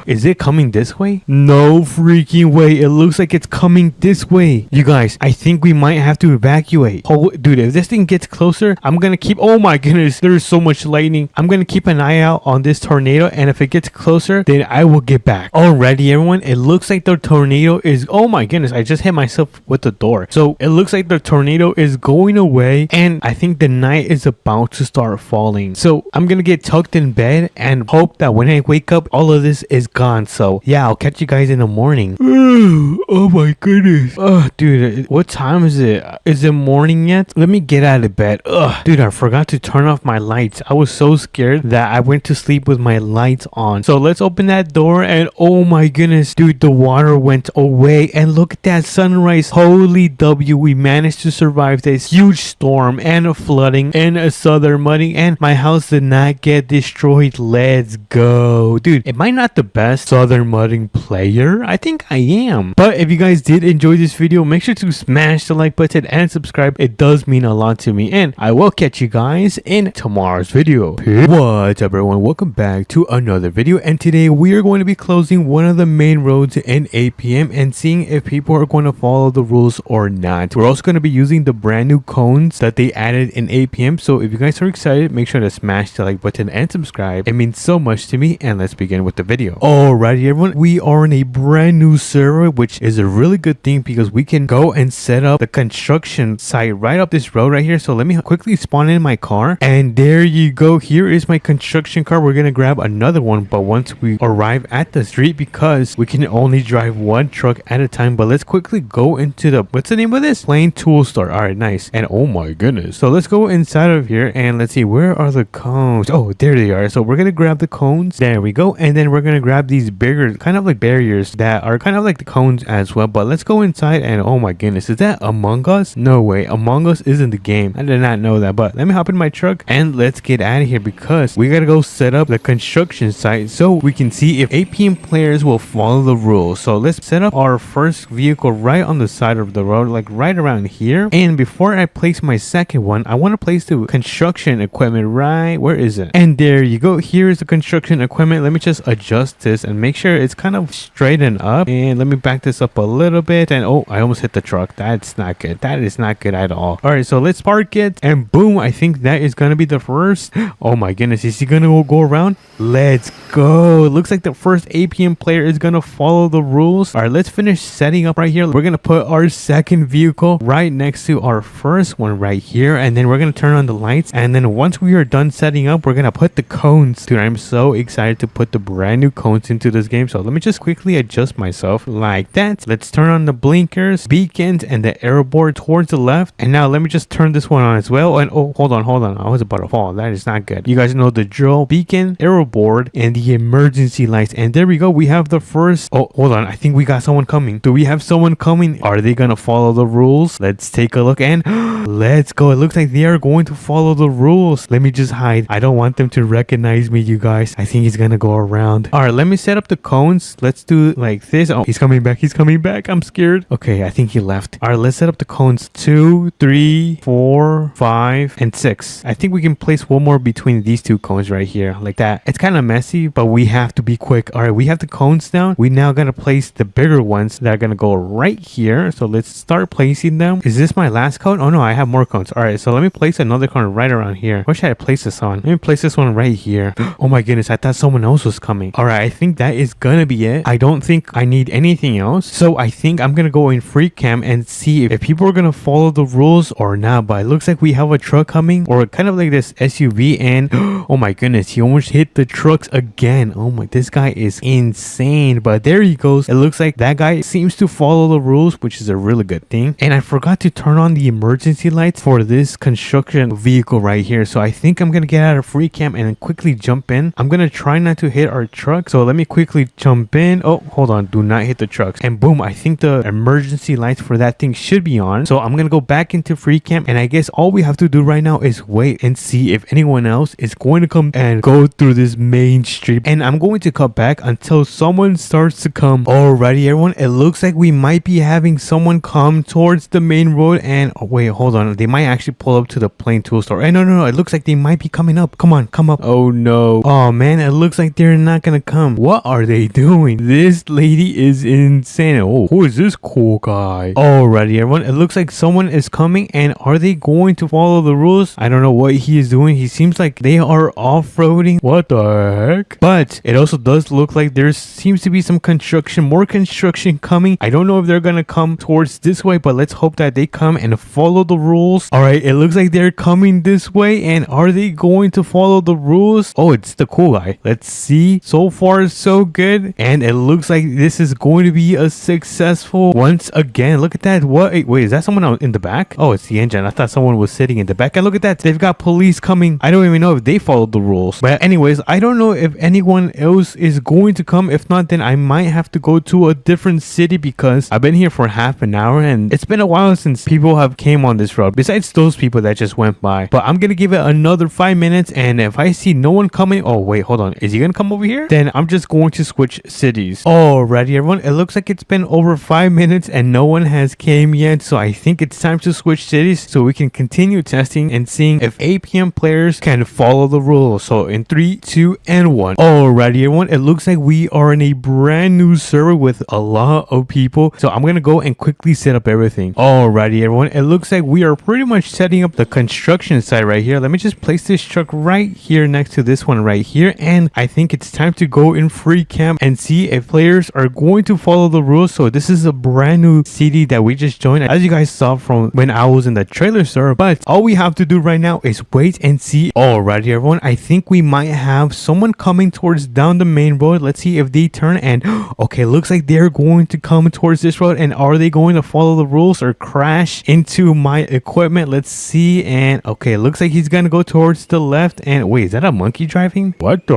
Is it coming this way? No freaking way. It looks like it's coming this way. You guys, I think we might have to evacuate. Oh, dude, if this thing gets closer, I'm gonna keep, oh my goodness, there is so much lightning. I'm gonna keep an eye out on this tornado, and if it gets closer, then I will get back. Alrighty, everyone, it looks like the tornado is, oh my goodness, I just hit myself with the door. So it looks like the tornado is going away, and I think the night is about to start falling. So I'm gonna get tucked in bed and hope that when I wake up, all of this is gone. So yeah, I'll catch you guys in the morning. Oh my goodness. Dude, what time is it? Is it morning yet? Let me get out of bed. Dude, I forgot to turn off my lights. I was so scared that I went to sleep with my lights on. So let's open that door and oh my goodness, dude, the water went away and look at that sunrise. Holy W, we managed to survive this huge storm and a flooding and a southern muddy and my house did not get destroyed. Let's go. Dude, am I not the best southern mudding player? I think I am. But if you guys did enjoy this video, make sure to smash the like button and subscribe. It does mean a lot to me, and I will catch you guys in tomorrow's video. What's up, everyone? Welcome back to another video, and today we are going to be closing one of the main roads in APM and seeing if people are going to follow the rules or not. We're also going to be using the brand new cones that they added in APM, so if you guys are excited, make sure to smash the like button and subscribe. It means so much to me, and let's begin with the video. Alrighty, everyone, we are in a brand new server, which is a really good thing because we can go and set up the construction site right up this road right here. So let me quickly spawn in my car, and there you go. Here is my construction car. We're gonna grab another one, but once we arrive at the street, because we can only drive one truck at a time. But let's quickly go into the, what's the name of this? Plain tool store. All right, nice. And oh my goodness, so let's go inside of here and let's see, where are the cones? Oh, there they are. So we're gonna grab the cones. There we go. And then we're gonna grab these bigger kind of like barriers that are kind of like the cones as well. But let's go inside, and oh my goodness, is that Among Us? No way, Among Us is in the game. I did not know that. But let me hop in my truck and let's get out of here because we gotta go set up the construction site so we can see if APM players will follow the rules. So let's set up our first vehicle right on the side of the road, like right around here. And before I place my second one, I want to place the construction equipment right, where is it? And there you go. Here is the construction equipment. Let me just adjust this and make sure it's kind of straight and up. And let me back this up a little bit. And oh, I almost hit the truck. That's not good. That is not good at all. All right, so let's park it, and boom, I think that is gonna be the first. Oh my goodness, is he gonna go around? Let's go. It looks like the first APM player is gonna follow the rules. All right, let's finish setting up right here. We're gonna put our second vehicle right next to our first one right here, and then we're gonna turn on the lights, and then once we are done setting up, we're gonna put the cones. Dude, I'm so excited to put the brand new cones into this game. So let me just quickly adjust myself like that. Let's turn on the blinkers, beacons, and the airboard towards the left. And now let me just turn this one on as well. And oh, hold on, I was about to fall. That is not not good. You guys know the drill: beacon, arrow board, and the emergency lights. And there we go. We have the first. Oh, hold on. I think we got someone coming. Do we have someone coming? Are they gonna follow the rules? Let's take a look and let's go. It looks like they are going to follow the rules. Let me just hide. I don't want them to recognize me, you guys. I think he's gonna go around. All right, let me set up the cones. Let's do like this. Oh, he's coming back. He's coming back. I'm scared. Okay, I think he left. All right, let's set up the cones. 2, 3, 4, 5, and 6. I think we can place one more between these two cones right here, like that. It's kind of messy, but we have to be quick. All right, we have the cones down. We now gotta place the bigger ones that are gonna go right here. So let's start placing them. Is this my last cone? Oh no, I have more cones. All right, so let me place another cone right around here. Where should I place this on? Let me place this one right here. Oh my goodness, I thought someone else was coming. All right, I think that is gonna be it. I don't think I need anything else. So I think I'm gonna go in free cam and see if people are gonna follow the rules or not. But it looks like we have a truck coming, or kind of like this SUV, and oh my goodness, he almost hit the trucks again. Oh my, this guy is insane. But there he goes. It looks like that guy seems to follow the rules, which is a really good thing. And I forgot to turn on the emergency lights for this construction vehicle right here. So I think I'm gonna get out of free cam and quickly jump in. I'm gonna try not to hit our truck, so let me quickly jump in. Oh, hold on, do not hit the trucks. And boom, I think the emergency lights for that thing should be on. So I'm gonna go back into free cam, and I guess all we have to do right now is wait and see if anyone else is going to come and go through this main street. And I'm going to cut back until someone starts to come. Alrighty, everyone, it looks like we might be having someone come towards the main road. And oh, wait, hold on, they might actually pull up to the plain tool store. Hey, no, it looks like they might be coming up. Come on, come up. Oh no. Oh man, it looks like they're not gonna come. What are they doing? This lady is insane. Oh, who is this cool guy? Alrighty, everyone, it looks like someone is coming. And are they going to follow the rules? I don't know what he is doing. He seems like they are off-roading. What the heck? But it also does look like there seems to be some construction, more construction coming. I don't know if they're gonna come towards this way, but let's hope that they come and follow the rules. All right, it looks like they're coming this way. And are they going to follow the rules? Oh, it's the cool guy. Let's see. So far, so good. And it looks like this is going to be a successful once again. Look at that. What? Wait, is that someone out in the back? Oh, it's the engine. I thought someone was sitting in the back. And look at that. They've got police coming. I don't even know if they followed the rules. But anyways, I don't know if anyone else is going to come. If not, then I might have to go to a different city, because I've been here for half an hour and it's been a while since people have came on this road, besides those people that just went by. But I'm gonna give it another 5 minutes, and if I see no one coming, oh wait, hold on, is he gonna come over here? Then I'm just going to switch cities. Alrighty, everyone, it looks like it's been over 5 minutes and no one has came yet, so I think it's time to switch cities so we can continue testing and seeing if APM players can follow the rules. So in 3, 2, and 1. Alrighty, everyone, it looks like we are in a brand new server with a lot of people, so I'm gonna go and quickly set up everything. Alrighty, everyone, it looks like we are pretty much setting up the construction site right here. Let me just place this truck right here next to this one right here, and I think it's time to go in free camp and see if players are going to follow the rules. So this is a brand new city that we just joined, as you guys saw from when I was in the trailer server. But all we have to do right now is wait and see. Alrighty, everyone, I think we might have someone coming towards down the main road. Let's see if they turn, and okay, looks like they're going to come towards this road. And are they going to follow the rules or crash into my equipment? Let's see. And okay, looks like he's gonna go towards the left. And wait, is that a monkey driving? What the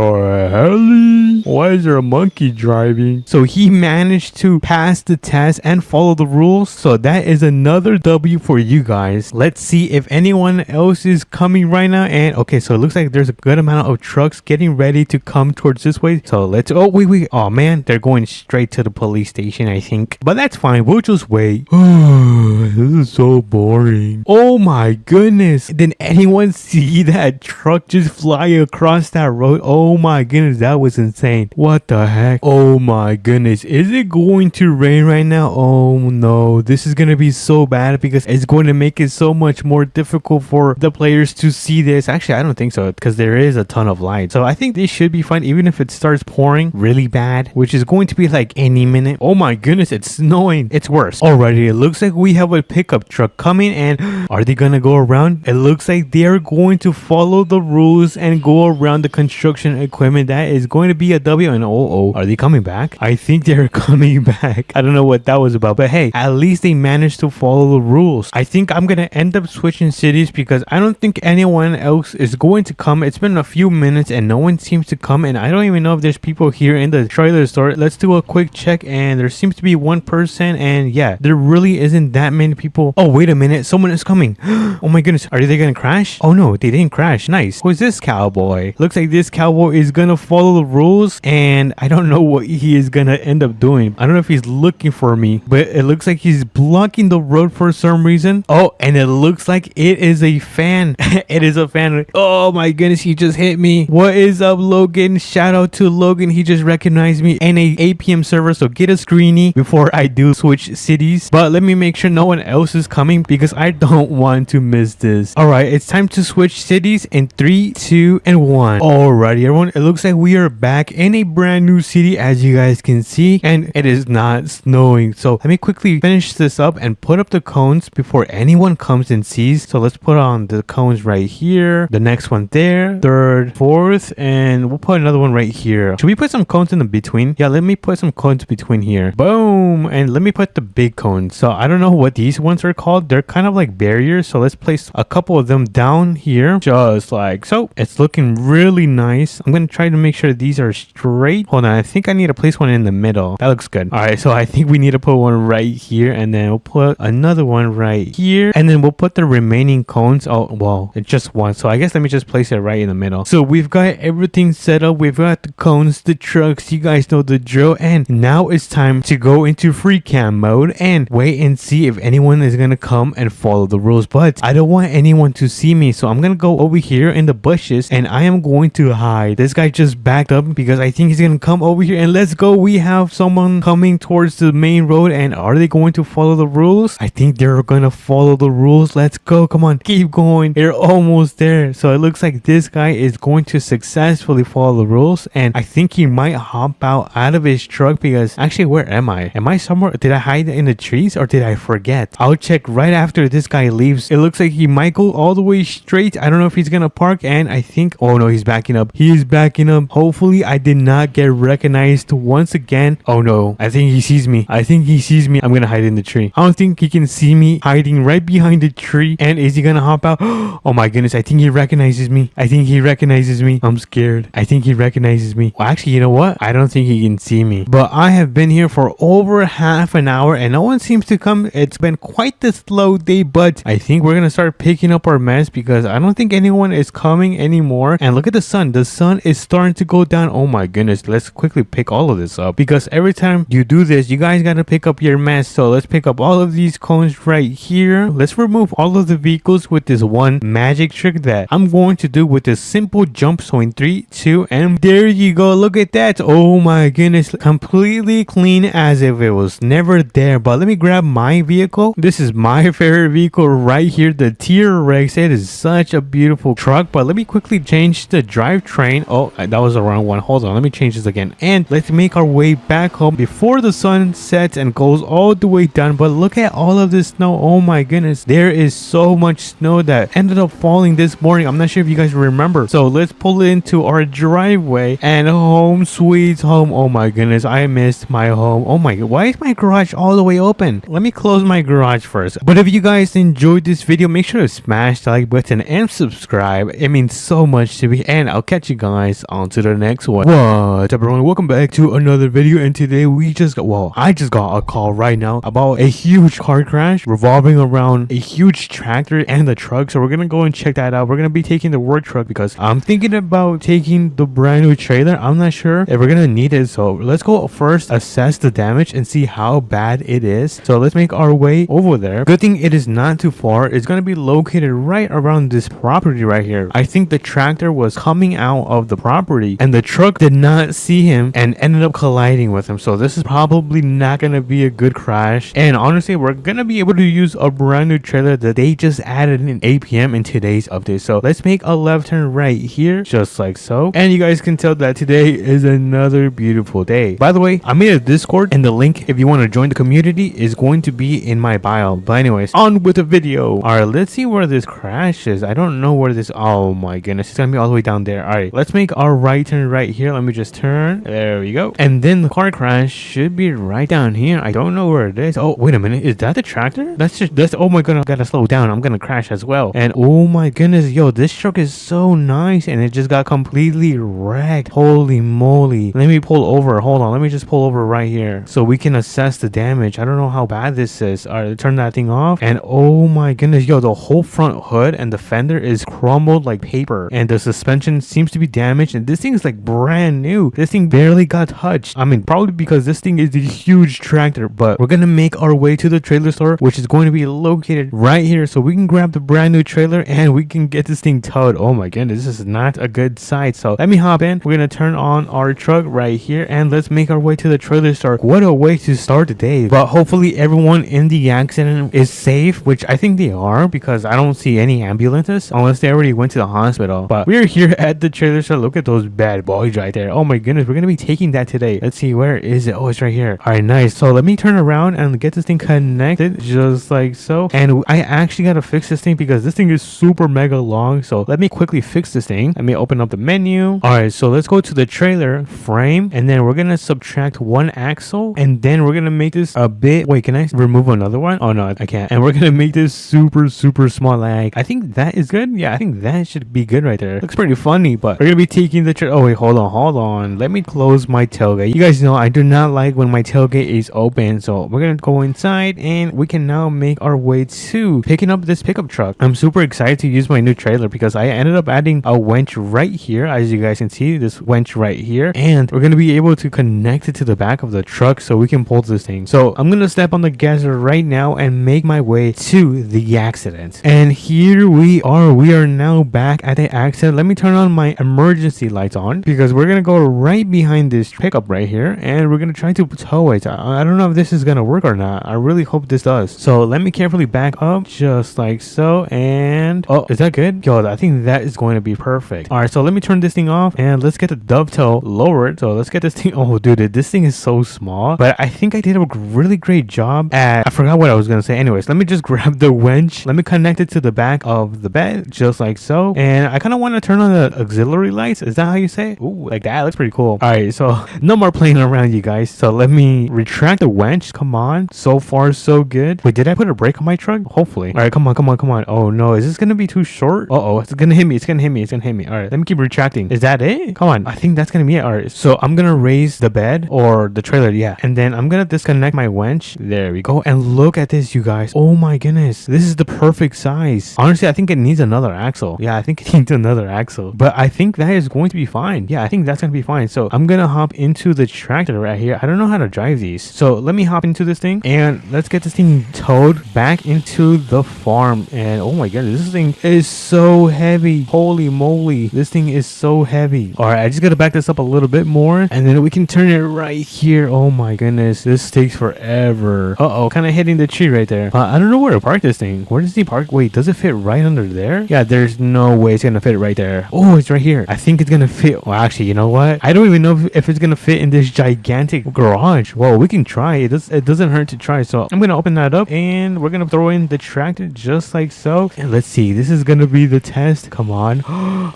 hell? Why is there a monkey driving? So he managed to pass the test and follow the rules, so that is another W for you guys. Let's see if anyone else is coming right now. And okay, so it looks like there's a good amount of trucks getting ready to come towards this way. So let's, oh wait, oh man, they're going straight to the police station, I think, but that's fine, we'll just wait. This is so boring. Oh my goodness, did anyone see that truck just fly across that road? Oh my goodness, that was insane. What the heck? Oh my goodness, is it going to rain right now? Oh no, this is gonna be so bad, because it's going to make it so much more difficult for the players to see this. Actually, I don't think so, because there is a ton of light, so I think this should be fine, even if it starts pouring really bad, which is going to be like any minute. Oh my goodness, it's snowing. It's worse. Alrighty, it looks like we have a pickup truck coming, and are they gonna go around? It looks like they are going to follow the rules and go around the construction equipment. That is going to be a W. And are they coming back? I think they're coming back. I don't know what that was about, but hey, at least they managed to follow the rules. I think I'm gonna end up switching cities because I don't think anyone else is going to come. It's been a few minutes and no one seems to come, and I don't even know if there's people here in the trailer store. Let's do a quick check, and there seems to be one person, and yeah, there really isn't that many people. Oh, wait a minute, someone is coming. Oh my goodness, are they gonna crash? Oh no, they didn't crash. Nice. Who is this cowboy? Looks like this cowboy is gonna follow the rules, and I don't know what he is gonna end up doing. I don't know if he's looking for me, but it looks like he's blocking the road for some reason. Oh, and it looks like it is a fan. It is a fan. Oh my goodness, he just hit me. What is up, Logan? Shout out to Logan. He just recognized me in a APM server, so get a screeny before I do switch cities. But let me make sure no one else is coming because I don't want to miss this. All right, it's time to switch cities in 3, 2, and 1. Alrighty, everyone, it looks like we are back in a brand new city, as you guys can see, and it is not snowing. So let me quickly finish this up and put up the cones before anyone comes and sees. So let's put on the cones right here, the next one there, third, fourth, and we'll put another one right here. Should we put some cones in the between? Yeah, let me put some cones between here. Boom. And let me put the big cones. So I don't know what these ones are called. They're kind of like barriers, so let's place a couple of them down here, just like so. It's looking really nice. I'm gonna try to make sure these are straight. Hold on, I think I need to place one in the middle. That looks good. All right, so I think we need to put one right here, and then we'll put another one right here, and then we'll put the remaining cones. Oh well, it's just one, so I guess let me just place it right in the middle. So we've got everything set up. We've got the cones, the trucks, you guys know the drill, and now it's time to go into free cam mode and wait and see if anyone is gonna come and follow the rules. But I don't want anyone to see me, so I'm gonna go over here in the bushes and I am going to hide. This guy just backed up because I think he's gonna come over here, and let's go. We have someone coming towards the main road, and are they going to follow the rules? I think they're gonna follow the rules. Let's go. Come on, keep going. They're almost there. So it looks like this guy is going to successfully follow the rules, and I think he might hop out of his truck because actually, where am I? Am I somewhere? Did I hide in the trees or did I forget? I'll check right after this guy leaves. It looks like he might go all the way straight. I don't know if he's gonna park, and I think, oh no, he's backing up. He is backing up. Hopefully I did not get recognized once again. Oh no, I think he sees me. I think he sees me. I'm gonna hide in the tree. I don't think he can see me hiding right behind the tree. And is he gonna hop out? Oh my goodness, I think he recognizes me. I think he recognizes me. I'm scared. I think he recognizes me. Well, actually, you know what? I don't think he can see me. But I have been here for over half an hour and no one seems to come. It's been quite the slow day, but I think we're gonna start picking up our mess because I don't think anyone is coming anymore. And look at the sun. The sun is starting to go down. Oh my goodness. Let's quickly pick all of this up because every time you do this, you guys gotta pick up your mess. So let's pick up all of these cones right here. Let's remove all of the vehicles with this one magic trick that I'm going to do with this simple jump. So in 3, 2, and there you go. Look at that. Oh my goodness. Completely clean as if it was never there. But let me grab my vehicle. This is my favorite vehicle right here, the T-Rex. It is such a beautiful truck. But let me quickly change the drivetrain. Oh, that was the wrong one. Hold on, let me change this again, and let's make our way back home before the sun sets and goes all the way down. But look at all of this snow. Oh my goodness, there is so much snow that ended up falling this morning. I'm not sure if you guys remember. So let's pull it into our driveway, and home sweet home. Oh my goodness, I missed my home. Oh my god, why is my garage all the way open? Let me close my garage first. But if you guys enjoyed this video, make sure to smash the like button and subscribe. It means so much to me, and I'll catch you guys on to the next one. What's up, everyone? Welcome back to another video, and today I just got a call right now about a huge car crash revolving around a huge tractor and the truck. So we're gonna go and check that out. We're gonna be taking the work truck because I'm thinking about taking the brand new trailer. I'm not sure if we're gonna need it, so let's go first assess the damage and see how bad it is. So let's make our way over there. Good thing it is not too far. It's gonna be located right around this property right here. I think the tractor was coming out of the property and the truck did not see him and ended up colliding with him. So this is probably not gonna be a good crash, and honestly we're gonna be able to use a brand new trailer that they just added in APM in today's update. So let's make a left turn right here, just like so, and you guys can tell that today is another beautiful day. By the way, I made a Discord, and the link if you want to join the community is going to be in my my bio. But anyways, on with the video. All right, let's see where this crashes. I don't know where this, oh my goodness, it's gonna be all the way down there. All right, let's make our right turn right here. Let me just turn. There we go. And then the car crash should be right down here. I don't know where it is. Oh, wait a minute. Is that the tractor? That's, oh my goodness, I gotta slow down. I'm gonna crash as well. And oh my goodness, yo, this truck is so nice and it just got completely wrecked. Holy moly. Let me pull over. Hold on. Let me just pull over right here so we can assess the damage. I don't know how bad this is. All right, turn that thing off. And oh my goodness, yo, the whole front hood and the fender is crumbled like paper. And the suspension seems to be damaged. And this thing is like brand new. This thing barely got touched. I mean, probably because this thing is a huge tractor. But we're gonna make our way to the trailer store, which is going to be located right here. So we can grab the brand new trailer and we can get this thing towed. Oh my goodness, this is not a good sight. So let me hop in. We're gonna turn on our truck right here and let's make our way to the trailer store. What a way to start the day. But hopefully everyone in the accident is safe, which I think they are because I don't see any ambulances unless they already went to the hospital. But we're here at the trailer store. Look at those bad boys right there. Oh my goodness, we're gonna be taking that today. Let's see, where is it? Oh, it's right here. All right, nice. So let me turn around and get this thing connected just like so. And I actually gotta fix this thing because this thing is super mega long. So let me quickly fix this thing. Let me open up the menu. All right, so let's go to the trailer frame and then we're gonna subtract one axle and then we're gonna make this a bit, wait, can I remove another one? Oh no, I can't. And we're gonna make this super small. Like, I think that is good. Yeah, I think that should be good right there. Looks pretty funny. But we're gonna be taking the oh wait, hold on, let me close my tailgate. You guys know I do not like when my tailgate is open, so we're gonna go inside and we can now make our way to picking up this pickup truck. I'm super excited to use my new trailer because I ended up adding a winch right here, as you guys can see, this winch right here, and we're gonna be able to connect it to the back of the truck so we can pull this thing. So I'm gonna step on the gas right now and make my way to the accident. And here we are now back at the accident. Let me turn on my emergency lights on because we're gonna go right behind this pickup right here and we're gonna try to tow it. I don't know if this is gonna work or not. I really hope this does. So let me carefully back up just like so. And oh, is that good? Yo, I think that is going to be perfect. All right, so let me turn this thing off and let's get the dovetail lowered. So let's get this thing. Oh dude, this thing is so small, but I think I did a really great job at, I forgot what I was gonna say. Anyways, let me just grab the winch. Let me connect it to the back of the bed just like so. And I kind of want to turn on the auxiliary lights. Is that how you say it? Ooh, like that looks pretty cool. All right, so no more playing around, you guys. So let me retract the winch. Come on, so far so good. Wait, did I put a brake on my truck? Hopefully. All right, come on. Oh no, is this gonna be too short? Oh, it's gonna hit me. All right, let me keep retracting. Is that it? Come on, I think that's gonna be it. All right, so I'm gonna raise the bed or the trailer, yeah, and then I'm gonna disconnect my winch. There we go. And look at this, you guys. Oh my goodness, this is the perfect size. Honestly, I think it needs another axle. Yeah, I think it needs another axle, but I think that is going to be fine. Yeah, I think that's gonna be fine. So I'm gonna hop into the tractor right here. I don't know how to drive these, so let me hop into this thing and let's get this thing towed back into the farm. And oh my goodness, this thing is so heavy. Holy moly, this thing is so heavy. All right, I just gotta back this up a little bit more and then we can turn it right here. Oh my goodness, this takes forever. Kind of hitting the tree right there. I don't know where to park this thing. Where does he park? Wait, does it fit right under there? Yeah, there's no way it's gonna fit right there. Oh, it's right here. I think it's gonna fit. Well, actually, you know what, I don't even know if it's gonna fit in this gigantic garage. Well, we can try. It doesn't hurt to try. So I'm gonna open that up and we're gonna throw in the tractor just like so. And let's see, this is gonna be the test. Come on.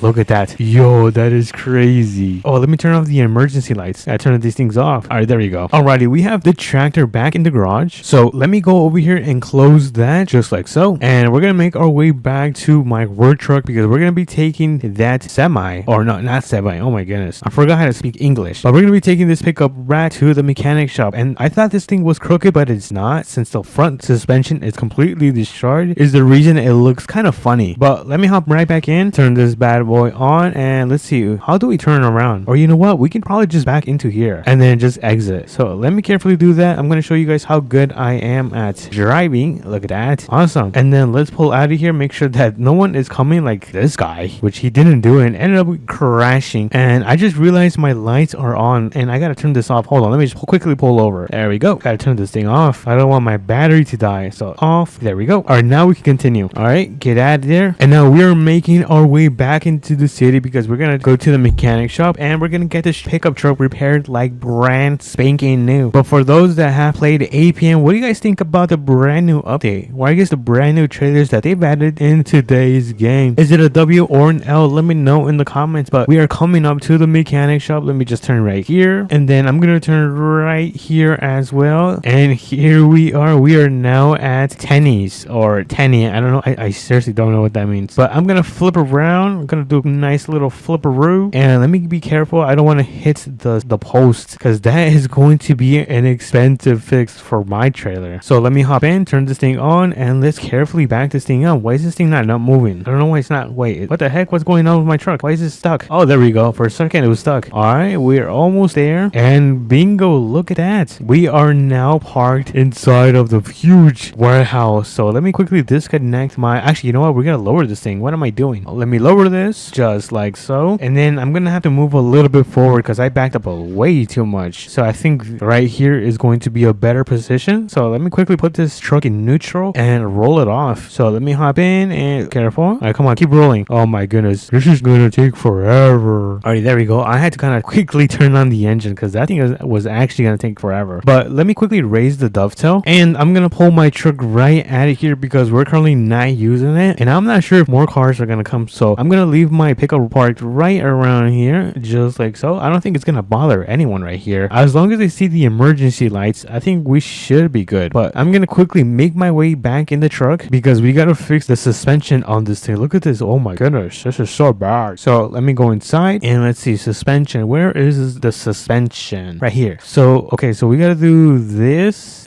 Look at that. Yo, that is crazy. Oh, let me turn off the emergency lights. I turned these things off. All right, there we go. Alrighty, we have the tractor back in the garage. So let me go over here and close that just like so. And we're gonna make our way back to my work truck because we're gonna be taking that semi, or no, not semi. Oh my goodness, I forgot how to speak English. But we're gonna be taking this pickup right to the mechanic shop. And I thought this thing was crooked, but it's not, since the front suspension is completely discharged. Is the reason it looks kind of funny. But let me hop right back in, turn this bad boy on, and let's see, how do we turn around? Or you know what, we can probably just back into here and then just exit. So let me carefully do that. I'm gonna show you guys how good I am at driving. Look at that, awesome. And then let's pull out of here, make sure that no one is coming like this guy, which he didn't do, and ended up crashing. And I just realized my lights are on and I gotta turn this off. Hold on, let me just quickly pull over. There we go. Gotta turn this thing off. I don't want my battery to die. So off. There we go. All right, now we can continue. All right, get out of there. And now we are making our way back into the city because we're gonna go to the mechanic shop and we're gonna get this pickup truck repaired like brand spanking new. But for those that have played APM, what do you guys think about about the brand new update, or I guess the brand new trailers that they've added in today's game. Is it a W or an L? Let me know in the comments. But we are coming up to the mechanic shop. Let me just turn right here, and then I'm gonna turn right here as well. And here we are. We are now at Tenny's or Tenny. I don't know. I seriously don't know what that means. But I'm gonna flip around. I'm gonna do a nice little flipperoo. And let me be careful. I don't want to hit the post, because that is going to be an expensive fix for my trailer. So let me hop in, turn this thing on, and let's carefully back this thing up. Why is this thing not moving? I don't know why it's not. Wait, what the heck? What's going on with my truck? Why is it stuck? Oh, there we go. For a second it was stuck. All right, we're almost there, and bingo, look at that. We are now parked inside of the huge warehouse. So let me quickly disconnect my, actually, you know what, we're gonna lower this thing. What am I doing? Let me lower this just like so, and then I'm gonna have to move a little bit forward because I backed up way too much. So I think right here is going to be a better position. So let me quickly put this truck in neutral and roll it off. So let me hop in and careful. All right, come on, keep rolling. Oh my goodness, this is gonna take forever. All right, there we go. I had to kind of quickly turn on the engine because that thing was actually gonna take forever. But let me quickly raise the dovetail, and I'm gonna pull my truck right out of here because we're currently not using it, and I'm not sure if more cars are gonna come. So I'm gonna leave my pickup parked right around here, just like so. I don't think it's gonna bother anyone right here. As long as they see the emergency lights, I think we should be good. But I'm gonna quickly make my way back in the truck because we gotta fix the suspension on this thing. Look at this. Oh my goodness, this is so bad. So let me go inside and let's see, suspension. Where is the suspension? Right here. So okay, so we gotta do this,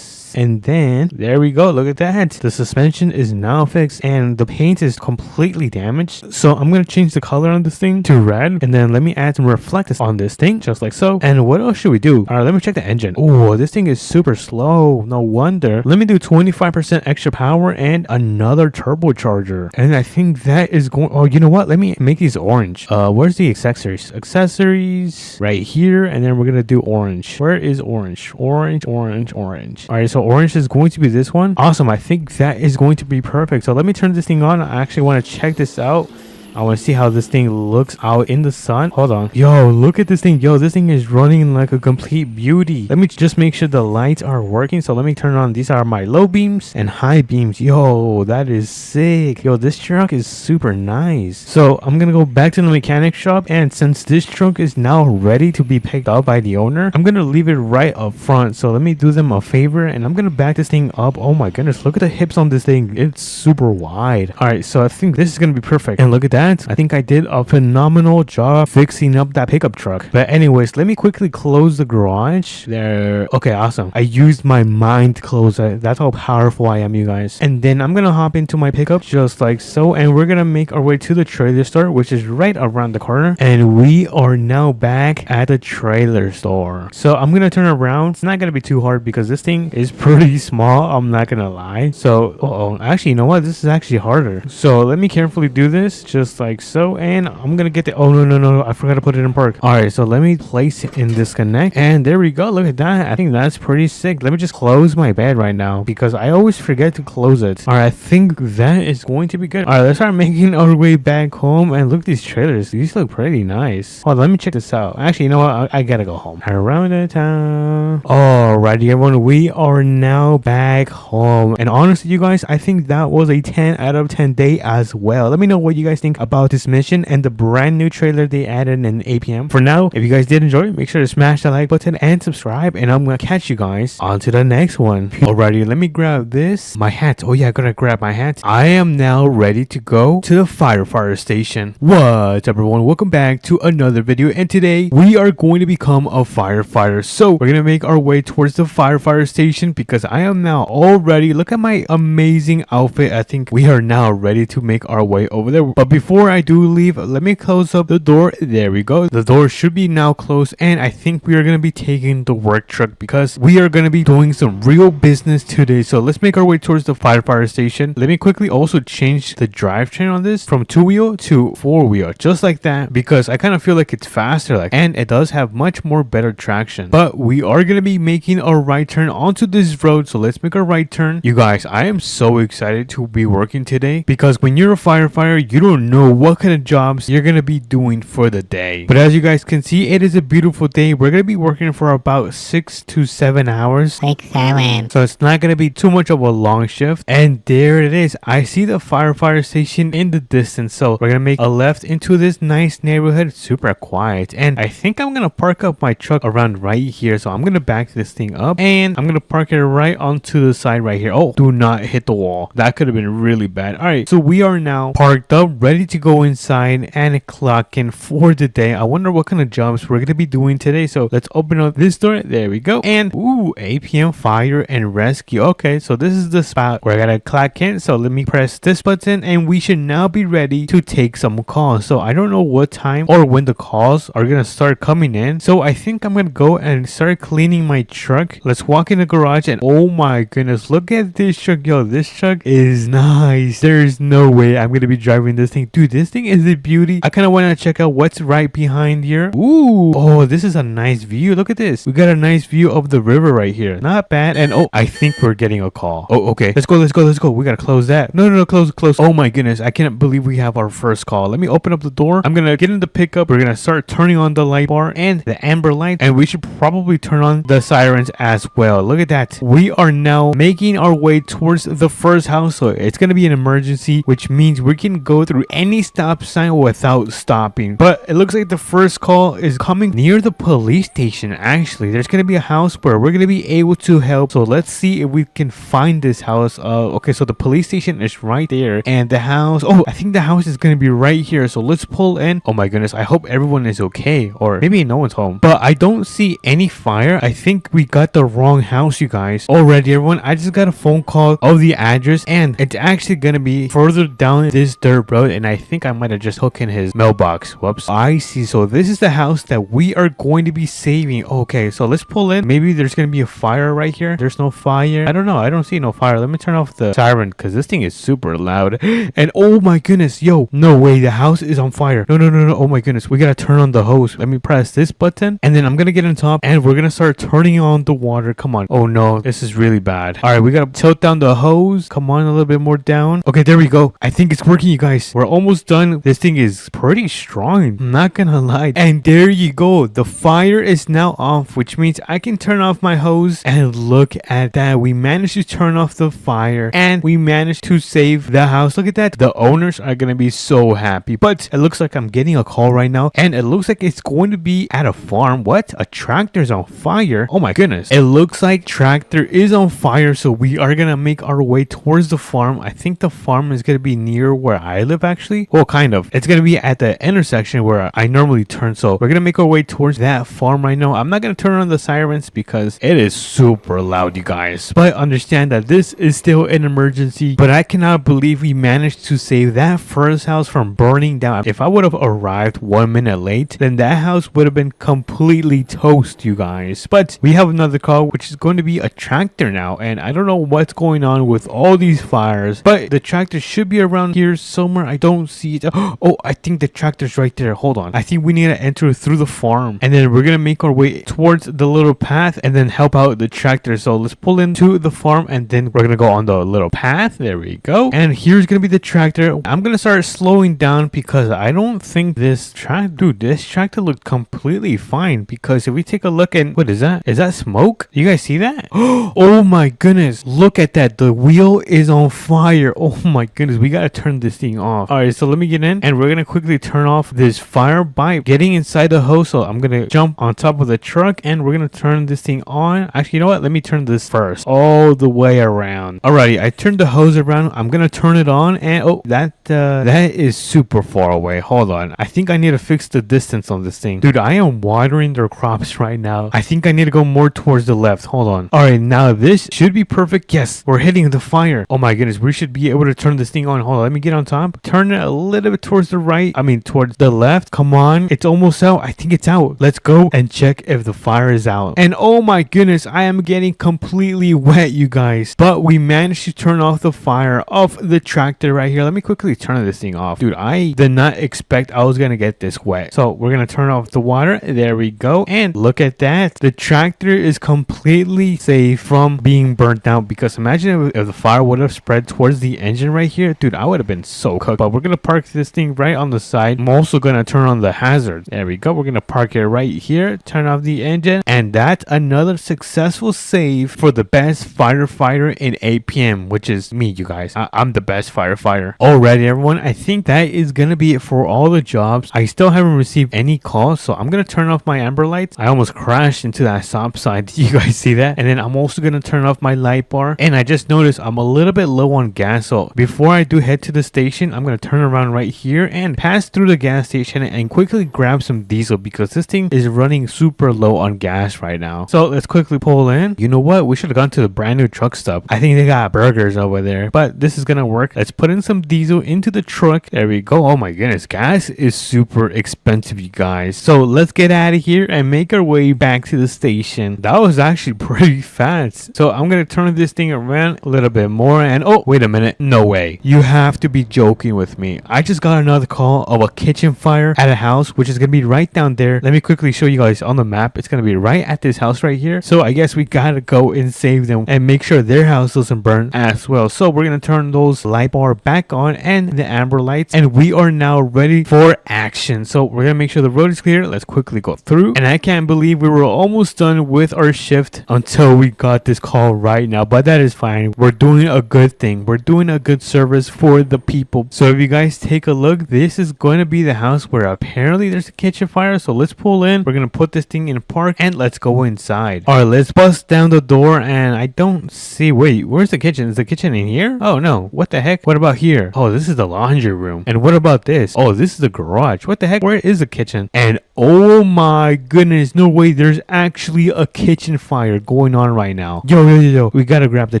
and then there we go. Look at that. The suspension is now fixed and the paint is completely damaged. So I'm gonna change the color on this thing to red, and then let me add some reflectors on this thing just like so. And what else should we do? All right, let me check the engine. Oh, this thing is super slow. No wonder. Let me do 25% extra power and another turbocharger, and I think that is going. Oh, you know what, let me make these orange. Where's the accessories right here, and then we're gonna do orange. Where is orange? Orange. All right, so orange is going to be this one. Awesome. I think that is going to be perfect. So let me turn this thing on. I actually want to check this out. I want to see how this thing looks out in the sun. Hold on. Yo, look at this thing. Yo, this thing is running like a complete beauty. Let me just make sure the lights are working. So let me turn on. These are my low beams and high beams. Yo, that is sick. Yo, this truck is super nice. So I'm going to go back to the mechanic shop. And since this truck is now ready to be picked up by the owner, I'm going to leave it right up front. So let me do them a favor and I'm going to back this thing up. Oh my goodness. Look at the hips on this thing. It's super wide. All right. So I think this is going to be perfect. And look at that. I think I did a phenomenal job fixing up that pickup truck. But anyways, let me quickly close the garage there. Okay, awesome. I used my mind to close it. That's how powerful I am, you guys. And then I'm gonna hop into my pickup just like so, and we're gonna make our way to the trailer store, which is right around the corner. And we are now back at the trailer store. So I'm gonna turn around. It's not gonna be too hard because this thing is pretty small, I'm not gonna lie. So actually, you know what, this is actually harder. So let me carefully do this just like so, and I'm gonna get the no, I forgot to put it in park. All right, so let me place it in disconnect, and there we go. Look at that. I think that's pretty sick. Let me just close my bed right now because I always forget to close it. All right, I think that is going to be good. All right, let's start making our way back home, and look at these trailers. These look pretty nice. Oh, let me check this out. Actually, you know what, I gotta go home. Around the town. Alrighty, everyone, we are now back home, and honestly, you guys, I think that was a 10 out of 10 day as well. Let me know what you guys think about this mission and the brand new trailer they added in APM. For now, if you guys did enjoy it, make sure to smash that like button and subscribe, and I'm gonna catch you guys on to the next one. Alrighty, let me grab my hat. Oh yeah, I gotta grab my hat. I am now ready to go to the firefighter station. What's up, everyone? Welcome back to another video, and today we are going to become a firefighter. So we're gonna make our way towards the firefighter station because I am now all ready. Look at my amazing outfit. I think we are now ready to make our way over there. But before I do leave, let me close up the door. There we go. The door should be now closed, and I think we are going to be taking the work truck because we are going to be doing some real business today. So let's make our way towards the firefighter station. Let me quickly also change the drivetrain on this from 2-wheel to 4-wheel, just like that, because I kind of feel like it's faster, and it does have much more better traction. But we are going to be making a right turn onto this road, so let's make a right turn. You guys, I am so excited to be working today because when you're a firefighter, you don't know know what kind of jobs you're gonna be doing for the day. But as you guys can see, it is a beautiful day. We're gonna be working for about 6 to 7 hours. 6, 7. So it's not gonna be too much of a long shift. And there it is. I see the firefighter station in the distance. So we're gonna make a left into this nice neighborhood. It's super quiet. And I think I'm gonna park up my truck around right here. So I'm gonna back this thing up and I'm gonna park it right onto the side right here. Oh, do not hit the wall. That could have been really bad. All right, so we are now parked up, ready to go inside and clock in for the day. I wonder what kind of jobs we're gonna be doing today. So let's open up this door. There we go. And ooh, APM fire and rescue. Okay, so this is the spot where I gotta clock in. So let me press this button and we should now be ready to take some calls. So I don't know what time or when the calls are gonna start coming in. So I think I'm gonna go and start cleaning my truck. Let's walk in the garage and oh my goodness, look at this truck. Yo, this truck is nice. There's no way I'm gonna be driving this thing. Dude, this thing is a beauty. I kind of want to check out what's right behind here. Ooh, oh, this is a nice view. Look at this. We got a nice view of the river right here. Not bad. And oh, I think we're getting a call. Oh, okay. Let's go. We gotta close that. No, close. Oh my goodness, I can't believe we have our first call. Let me open up the door. I'm gonna get in the pickup. We're gonna start turning on the light bar and the amber light, and we should probably turn on the sirens as well. Look at that. We are now making our way towards the first house. So it's gonna be an emergency, which means we can go through any stop sign without stopping. But it looks like the first call is coming near the police station. Actually, there's gonna be a house where we're gonna be able to help. So let's see if we can find this house. Okay, so the police station is right there, and the house, oh, I think the house is gonna be right here. So let's pull in. Oh my goodness, I hope everyone is okay, or maybe no one's home. But I don't see any fire. I think we got the wrong house, you guys. Already, everyone, I just got a phone call of the address, and it's actually gonna be further down this dirt road, and I think I might have just hooked in his mailbox. Whoops. I see. So this is the house that we are going to be saving. Okay, so let's pull in. Maybe there's gonna be a fire right here. There's no fire. I don't know. I don't see no fire. Let me turn off the siren because this thing is super loud. And oh my goodness, yo, no way, the house is on fire. No. Oh my goodness, we gotta turn on the hose. Let me press this button, and then I'm gonna get on top, and we're gonna start turning on the water. Come on. Oh no, this is really bad. All right, we gotta tilt down the hose. Come on, a little bit more down. Okay, there we go. I think it's working, you guys. We're almost done. This thing is pretty strong, I'm not gonna lie. And there you go. The fire is now off, which means I can turn off my hose. And look at that. We managed to turn off the fire, and we managed to save the house. Look at that. The owners are gonna be so happy. But it looks like I'm getting a call right now, and it looks like it's going to be at a farm. What? A tractor's on fire? Oh my goodness. It looks like tractor is on fire, so we are gonna make our way towards the farm. I think the farm is gonna be near where I live, actually. Well, kind of. It's gonna be at the intersection where I normally turn, so we're gonna make our way towards that farm right now. I'm not gonna turn on the sirens because it is super loud, you guys. But understand that this is still an emergency, but I cannot believe we managed to save that first house from burning down. If I would have arrived 1 minute late, then that house would have been completely toast, you guys. But we have another call, which is going to be a tractor now, and I don't know what's going on with all these fires, but the tractor should be around here somewhere. I don't see it. Oh, I think the tractor's right there. Hold on. I think we need to enter through the farm, and then we're gonna make our way towards the little path and then help out the tractor. So let's pull into the farm, and then we're gonna go on the little path. There we go. And here's gonna be the tractor. I'm gonna start slowing down because I don't think this tractor looked completely fine, because if we take a look at, what is that? Is that smoke? You guys see that? Oh my goodness, look at that. The wheel is on fire. Oh my goodness, we gotta turn this thing off. All right, so let me get in, and we're gonna quickly turn off this fire by getting inside the hose. So I'm gonna jump on top of the truck, and we're gonna turn this thing on. Actually, you know what, let me turn this first all the way around. Alrighty, I turned the hose around. I'm gonna turn it on, and oh, that is super far away. Hold on, I think I need to fix the distance on this thing. Dude, I am watering their crops right now. I think I need to go more towards the left. Hold on. All right, now this should be perfect. Yes, we're hitting the fire. Oh my goodness, we should be able to turn this thing on. Hold on, let me get on top. Turn it a little bit towards the right. I mean, towards the left. Come on, it's almost out. I think it's out. Let's go and check if the fire is out. And oh my goodness, I am getting completely wet, you guys. But we managed to turn off the fire of the tractor right here. Let me quickly turn this thing off. Dude, I did not expect I was gonna get this wet. So we're gonna turn off the water. There we go. And look at that. The tractor is completely safe from being burnt out, because imagine if the fire would have spread towards the engine right here. Dude, I would have been so cooked. But we're gonna gonna park this thing right on the side. I'm also gonna turn on the hazard. There we go. We're gonna park it right here, turn off the engine, and that's another successful save for the best firefighter in APM, which is me, you guys. I'm the best firefighter. Alrighty, everyone. I think that is gonna be it for all the jobs. I still haven't received any calls, so I'm gonna turn off my amber lights. I almost crashed into that stop sign. Did you guys see that? And then I'm also gonna turn off my light bar. And I just noticed I'm a little bit low on gas, so before I do head to the station, I'm gonna turn around right here and pass through the gas station and quickly grab some diesel because this thing is running super low on gas right now. So let's quickly pull in. You know what? We should have gone to the brand new truck stop. I think they got burgers over there, but this is gonna work. Let's put in some diesel into the truck. There we go. Oh my goodness, gas is super expensive, you guys. So let's get out of here and make our way back to the station. That was actually pretty fast. So I'm gonna turn this thing around a little bit more, and oh, wait a minute. No way. You have to be joking with me. I just got another call of a kitchen fire at a house, which is gonna be right down there. Let me quickly show you guys on the map. It's gonna be right at this house right here. So I guess we gotta go and save them and make sure their house doesn't burn as well. So we're gonna turn those light bar back on and the amber lights, and we are now ready for action. So we're gonna make sure the road is clear. Let's quickly go through. And I can't believe we were almost done with our shift until we got this call right now, but that is fine. We're doing a good thing. We're doing a good service for the people. So if you guys take a look, this is going to be the house where apparently there's a kitchen fire. So let's pull in. We're gonna put this thing in park and let's go inside. All right, let's bust down the door, and I don't see. Wait, where's the kitchen? Is the kitchen in here? Oh no, what the heck? What about here? Oh, this is the laundry room. And what about this? Oh, this is the garage. What the heck? Where is the kitchen? And oh my goodness, no way, there's actually a kitchen fire going on right now. Yo, we gotta grab the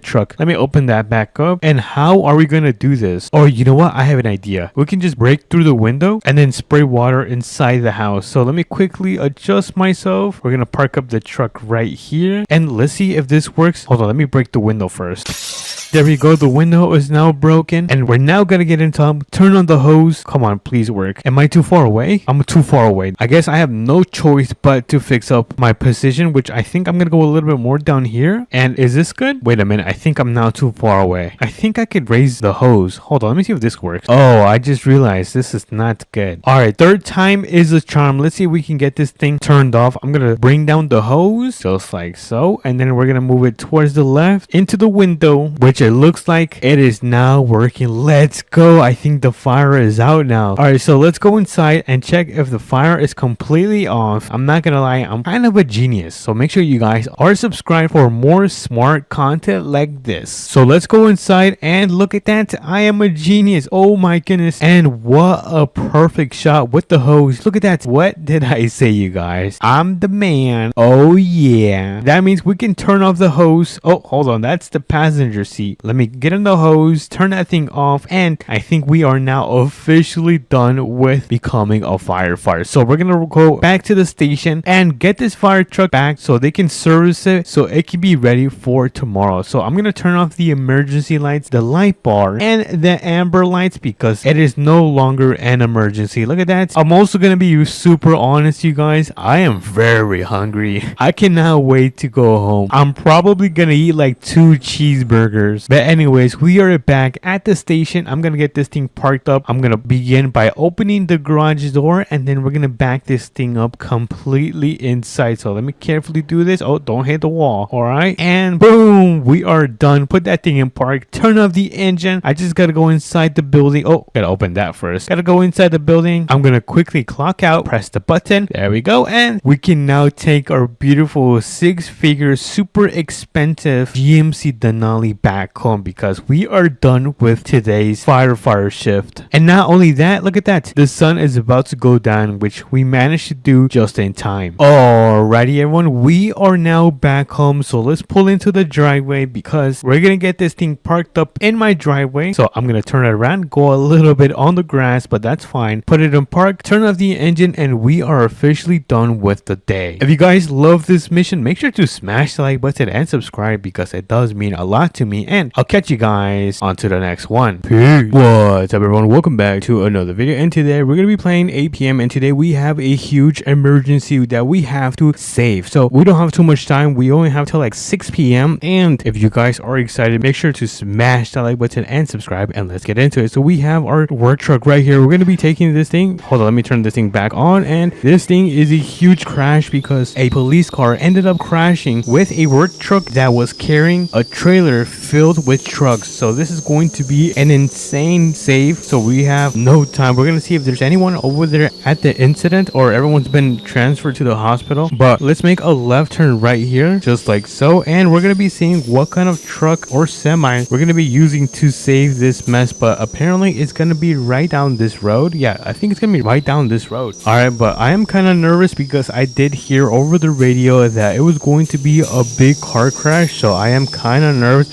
truck. Let me open that back up. And how are we gonna do this? Oh, you know what? I have an idea. We can just break through the window and then spray water inside the house. So let me quickly adjust myself. We're gonna park up the truck right here, and let's see if this works. Hold on, let me break the window first. There we go. The window is now broken, and we're now gonna get into turn on the hose. Come on, please work. Am I too far away? I'm too far away. I guess I have no choice but to fix up my position, which I think I'm gonna go a little bit more down here. And is this good? Wait a minute. I think I'm now too far away. I think I could raise the hose. Hold on. Let me see if this works. Oh, I just realized this is not good. All right. Third time is a charm. Let's see if we can get this thing turned off. I'm gonna bring down the hose just like so. And then we're gonna move it towards the left into the window, which it looks like it is now working. Let's go. I think the fire is out now. All right, so let's go inside and check if the fire is completely off. I'm not gonna lie, I'm kind of a genius, so make sure you guys are subscribed for more smart content like this. So let's go inside and look at that. I am a genius. Oh my goodness. And what a perfect shot with the hose. Look at that. What did I say, you guys? I'm the man. Oh yeah, that means we can turn off the hose. Oh, hold on, that's the passenger seat. Let me get in the hose, turn that thing off, and I think we are now officially done with becoming a firefighter. So we're gonna go back to the station and get this fire truck back so they can service it so it can be ready for tomorrow. So I'm gonna turn off the emergency lights, the light bar, and the amber lights because it is no longer an emergency. Look at that. I'm also gonna be super honest, you guys. I am very hungry. I cannot wait to go home. I'm probably gonna eat like 2 cheeseburgers. But anyways, we are back at the station. I'm gonna get this thing parked up. I'm gonna begin by opening the garage door, and then we're gonna back this thing up completely inside. So let me carefully do this. Oh, don't hit the wall. All right, and boom, we are done. Put that thing in park. Turn off the engine. I just gotta go inside the building. Oh, gotta open that first. Gotta go inside the building. I'm gonna quickly clock out, press the button. There we go, and we can now take our beautiful 6-figure super expensive GMC Denali back home because we are done with today's firefighter shift. And not only that, look at that, the sun is about to go down, which we managed to do just in time. Alrighty, everyone, we are now back home, so let's pull into the driveway because we're gonna get this thing parked up in my driveway. So I'm gonna turn it around, go a little bit on the grass, but that's fine. Put it in park, turn off the engine, and we are officially done with the day. If you guys love this mission, make sure to smash the like button and subscribe because it does mean a lot to me and I'll catch you guys on to the next one. Peace. What's up, everyone? Welcome back to another video, and today we're gonna be playing APM, and today we have a huge emergency that we have to save. So we don't have too much time. We only have till like 6 p.m. and if you guys are excited, make sure to smash that like button and subscribe, and let's get into it. So we have our work truck right here. We're gonna be taking this thing. Hold on, let me turn this thing back on. And this thing is a huge crash because a police car ended up crashing with a work truck that was carrying a trailer filled with trucks. So this is going to be an insane save. So we have no time. We're gonna see if there's anyone over there at the incident or everyone's been transferred to the hospital. But let's make a left turn right here, just like so, and we're gonna be seeing what kind of truck or semi we're gonna be using to save this mess. But apparently it's gonna be right down this road. Yeah, I think it's gonna be right down this road. All right, but I am kind of nervous because I did hear over the radio that it was going to be a big car crash, so I am kind of nervous.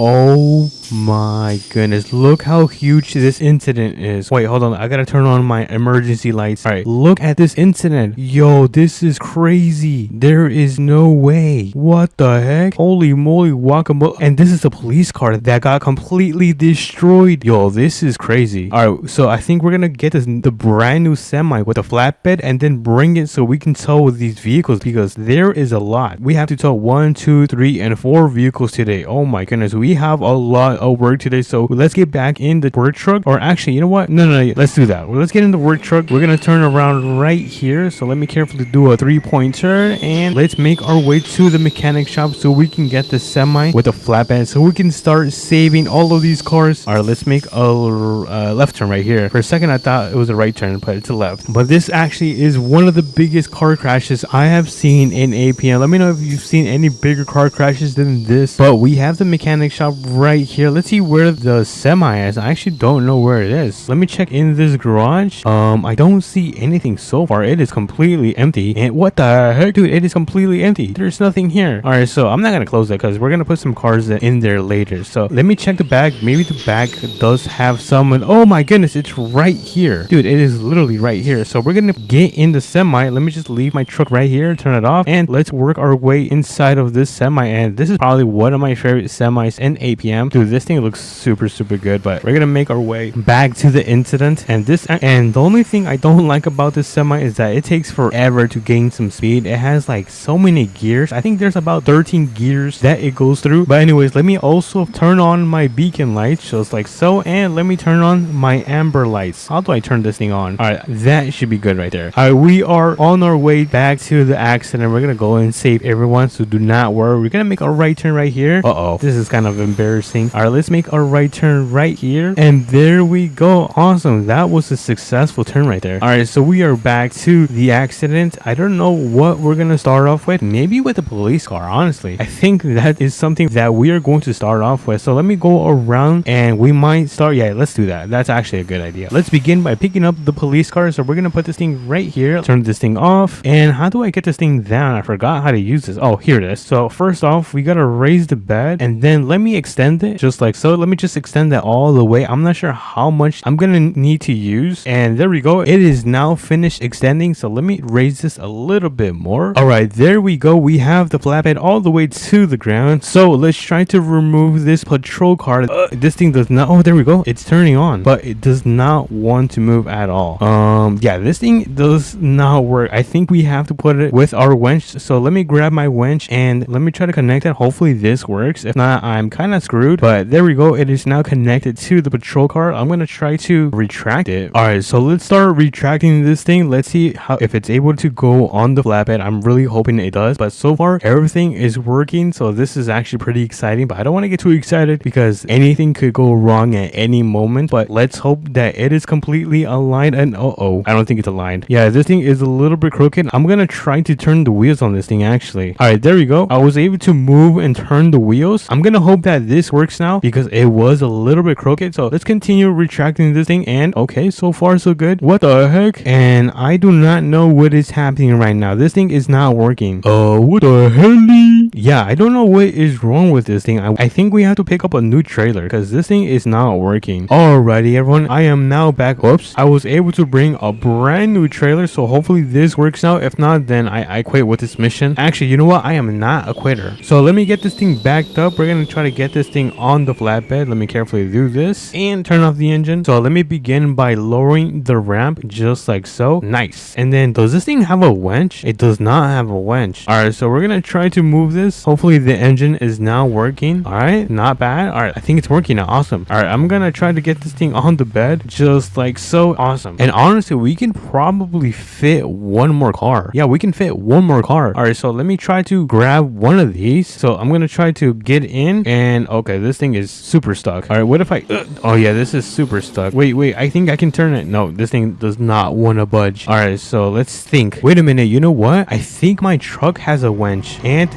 Oh my goodness, look how huge this incident is. Wait, hold on, I gotta turn on my emergency lights. All right, look at this incident. Yo, this is crazy. There is no way. What the heck? Holy moly, guacamole. And this is a police car that got completely destroyed. Yo, this is crazy. All right, so I think we're gonna get the brand new semi with a flatbed and then bring it so we can tow these vehicles, because there is a lot. We have to tow 1, 2, 3, and 4 vehicles today. Oh my goodness, we have a lot of work today. So let's get back in the work truck, or actually, you know what, no, let's do that. Well, let's get in the work truck. We're gonna turn around right here, so let me carefully do a 3-point turn, and let's make our way to the mechanic shop so we can get the semi with a flatbed so we can start saving all of these cars. All right, let's make a left turn right here. For a second I thought it was a right turn, but it's a left. But this actually is one of the biggest car crashes I have seen in APM. Let me know if you've seen any bigger car crashes than this. But we have the mechanic shop right here. Let's see where the semi is. I actually don't know where it is. Let me check in this garage. I don't see anything so far. It is completely empty. And what the heck, dude? It is completely empty. There's nothing here. All right, so I'm not gonna close that because we're gonna put some cars in there later. So let me check the bag. Maybe the bag does have someone. Oh my goodness, it's right here, dude. It is literally right here. So we're gonna get in the semi. Let me just leave my truck right here, turn it off, and let's work our way inside of this semi. And this is probably one of my favorite semis in APM. Dude, this thing looks super good. But we're gonna make our way back to the incident. And the only thing I don't like about this semi is that it takes forever to gain some speed. It has like so many gears. I think there's about 13 gears that it goes through. But anyways, let me also turn on my beacon lights, just like so, and let me turn on my amber lights. How do I turn this thing on? All right, that should be good right there. All right, we are on our way back to the accident. We're gonna go and save everyone, so do not worry. We're gonna make a right turn right here. This is kind of embarrassing. All right, let's make a right turn right here, and there we go. Awesome, that was a successful turn right there. All right, so we are back to the accident. I don't know what we're gonna start off with. Maybe with a police car. Honestly, I think that is something that we are going to start off with. So let me go around and we might start. Yeah, let's do that. That's actually a good idea. Let's begin by picking up the police car. So we're gonna put this thing right here, turn this thing off. And how do I get this thing down? I forgot how to use this. Oh, here it is. So first off, we gotta raise the bed, and then let me extend it just like so. Let me just extend that all the way. I'm not sure how much I'm gonna need to use, and there we go. It is now finished extending. So let me raise this a little bit more. All right, there we go. We have the flatbed all the way to the ground. So let's try to remove this patrol car. This thing does not. Oh, there we go. It's turning on, but it does not want to move at all. Yeah, this thing does not work. I think we have to put it with our winch. So let me grab my winch and let me try to connect it. Hopefully this works. If not, I'm kind of screwed. But there we go. It is now connected to the patrol car. I'm gonna try to retract it. All right, so let's start retracting this thing. Let's see if it's able to go on the flatbed. I'm really hoping it does, but so far everything is working. So this is actually pretty exciting, but I don't want to get too excited because anything could go wrong at any moment. But let's hope that it is completely aligned. And I don't think it's aligned. Yeah, this thing is a little bit crooked. I'm gonna try to turn the wheels on this thing actually. All right, there we go. I was able to move and turn the wheels. I'm gonna hope that this works now. now because it was a little bit crooked. So let's continue retracting this thing, and okay, so far so good. What the heck? And I do not know what is happening right now. This thing is not working. What the hell? Yeah, I don't know what is wrong with this thing. I think we have to pick up a new trailer because this thing is not working. Alrighty, everyone, I am now back. Oops, I was able to bring a brand new trailer, so hopefully this works out. If not, then I quit with this mission. Actually, you know what? I am not a quitter. So let me get this thing backed up. We're gonna try to get this thing on the flatbed. Let me carefully do this and turn off the engine. So let me begin by lowering the ramp just like so. Nice. And then does this thing have a winch? It does not have a winch. Alright, so we're gonna try to move this. Hopefully the engine is now working. Alright, not bad. Alright, I think it's working now. Awesome. Alright, I'm gonna try to get this thing on the bed just like so. Awesome. And honestly, we can probably fit one more car. Yeah, we can fit one more car. Alright, so let me try to grab one of these. So I'm gonna try to get in, and okay, this thing is super stuck. Alright, what if I oh yeah, this is super stuck. Wait, I think I can turn it. No, this thing does not want to budge. Alright, so let's think. Wait a minute, you know what? I think my truck has a winch, and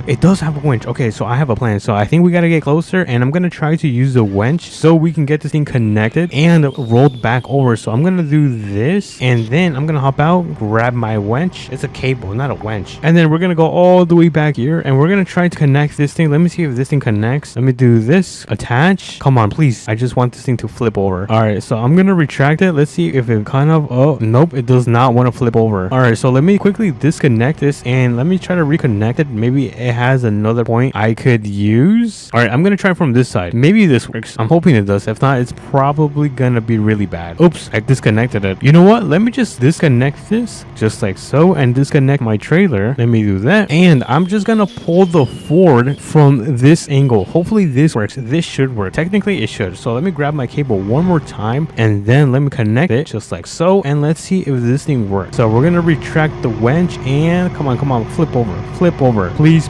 it does have a winch. Okay, so I have a plan. So I think we gotta get closer, and I'm gonna try to use the winch so we can get this thing connected and rolled back over. So I'm gonna do this, and then I'm gonna hop out, grab my winch. It's a cable, not a winch. And then we're gonna go all the way back here, and we're gonna try to connect this thing. Let me see if this thing connects. Let me do this. Attach. Come on, please. I just want this thing to flip over. Alright, so I'm gonna retract it. Let's see if it kind of... Oh, nope, it does not want to flip over. Alright, so let me quickly disconnect this, and let me try to reconnect it. Maybe it has another point I could use. Alright, I'm gonna try from this side. Maybe this works. I'm hoping it does. If not, it's probably gonna be really bad. Oops, I disconnected it. You know what? Let me just disconnect this just like so, and disconnect my trailer. Let me do that, and I'm just gonna pull the Ford from this angle. Hopefully this works. This should work. Technically it should. So let me grab my cable one more time, and then let me connect it just like so, and let's see if this thing works. So we're gonna retract the winch, and come on, flip over, please,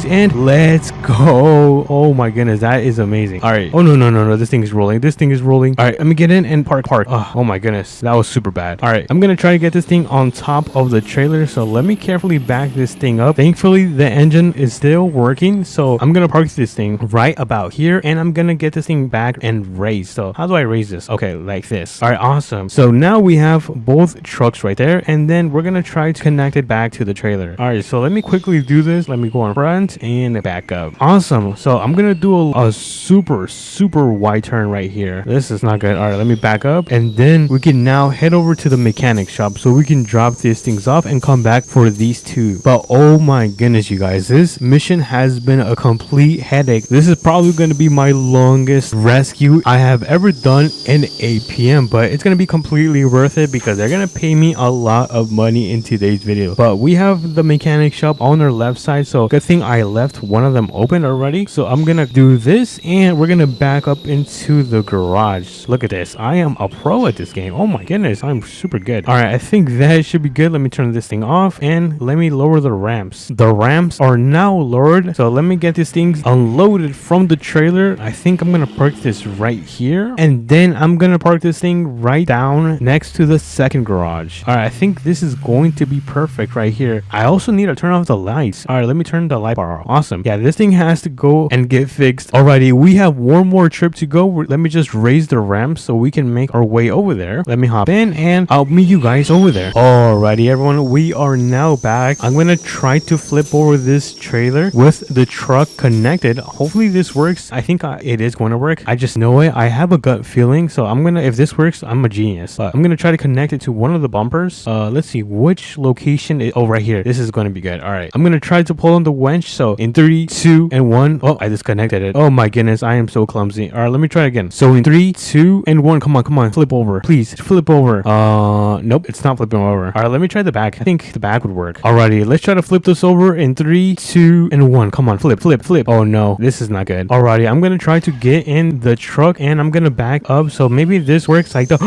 and let's go. Oh my goodness, that is amazing. All right. Oh no, this thing is rolling. All right, let me get in and park. Oh my goodness, that was super bad. All right, I'm gonna try to get this thing on top of the trailer, so let me carefully back this thing up. Thankfully the engine is still working, so I'm gonna park this thing right about here, and I'm gonna get this thing back and raise. So how do I raise this? Okay, like this. All right, awesome. So now we have both trucks right there, and then we're gonna try to connect it back to the trailer. All right, so let me quickly do this. Let me go on front and back up. Awesome. So I'm gonna do a super wide turn right here. This is not good. All right, let me back up, and then we can now head over to the mechanic shop so we can drop these things off and come back for these two. But oh my goodness, you guys, this mission has been a complete headache. This is probably going to be my longest rescue I have ever done in APM, but it's going to be completely worth it because they're going to pay me a lot of money in today's video. But we have the mechanic shop on our left side, so good thing I left one of them open already. So I'm going to do this, and we're going to back up into the garage. Look at this. I am a pro at this game. Oh my goodness, I'm super good. All right, I think that should be good. Let me turn this thing off, and let me lower the ramps. The ramps are now lowered, so let me get these things unloaded from the trailer. I think I'm gonna park this right here, and then I'm gonna park this thing right down next to the second garage. All right, I think this is going to be perfect right here. I also need to turn off the lights. All right, let me turn the light bar off. Awesome. Yeah, this thing has to go and get fixed. Alrighty, we have one more trip to go. Let me just raise the ramp so we can make our way over there. Let me hop in, and I'll meet you guys over there. Alrighty, everyone, we are now back. I'm gonna try to flip over this trailer with the truck connected. Hopefully this works. I think it is going to work. I just know it. I have a gut feeling, so I'm gonna, if this works, I'm a genius. But I'm gonna try to connect it to one of the bumpers. Let's see which location is. Oh, right here. This is going to be good. All right, I'm gonna try to pull on the winch. So in 3, 2, and 1. Oh, I disconnected it. Oh my goodness, I am so clumsy. All right, let me try again. So in 3, 2, and 1. Come on, flip over, please, flip over. Nope, it's not flipping over. All right, let me try the back. I think the back would work. Alrighty, let's try to flip this over in 3, 2, and 1. Come on, flip. Oh no, this is not good. Alrighty, I'm gonna try to get in the truck, and I'm gonna back up, so maybe this works like the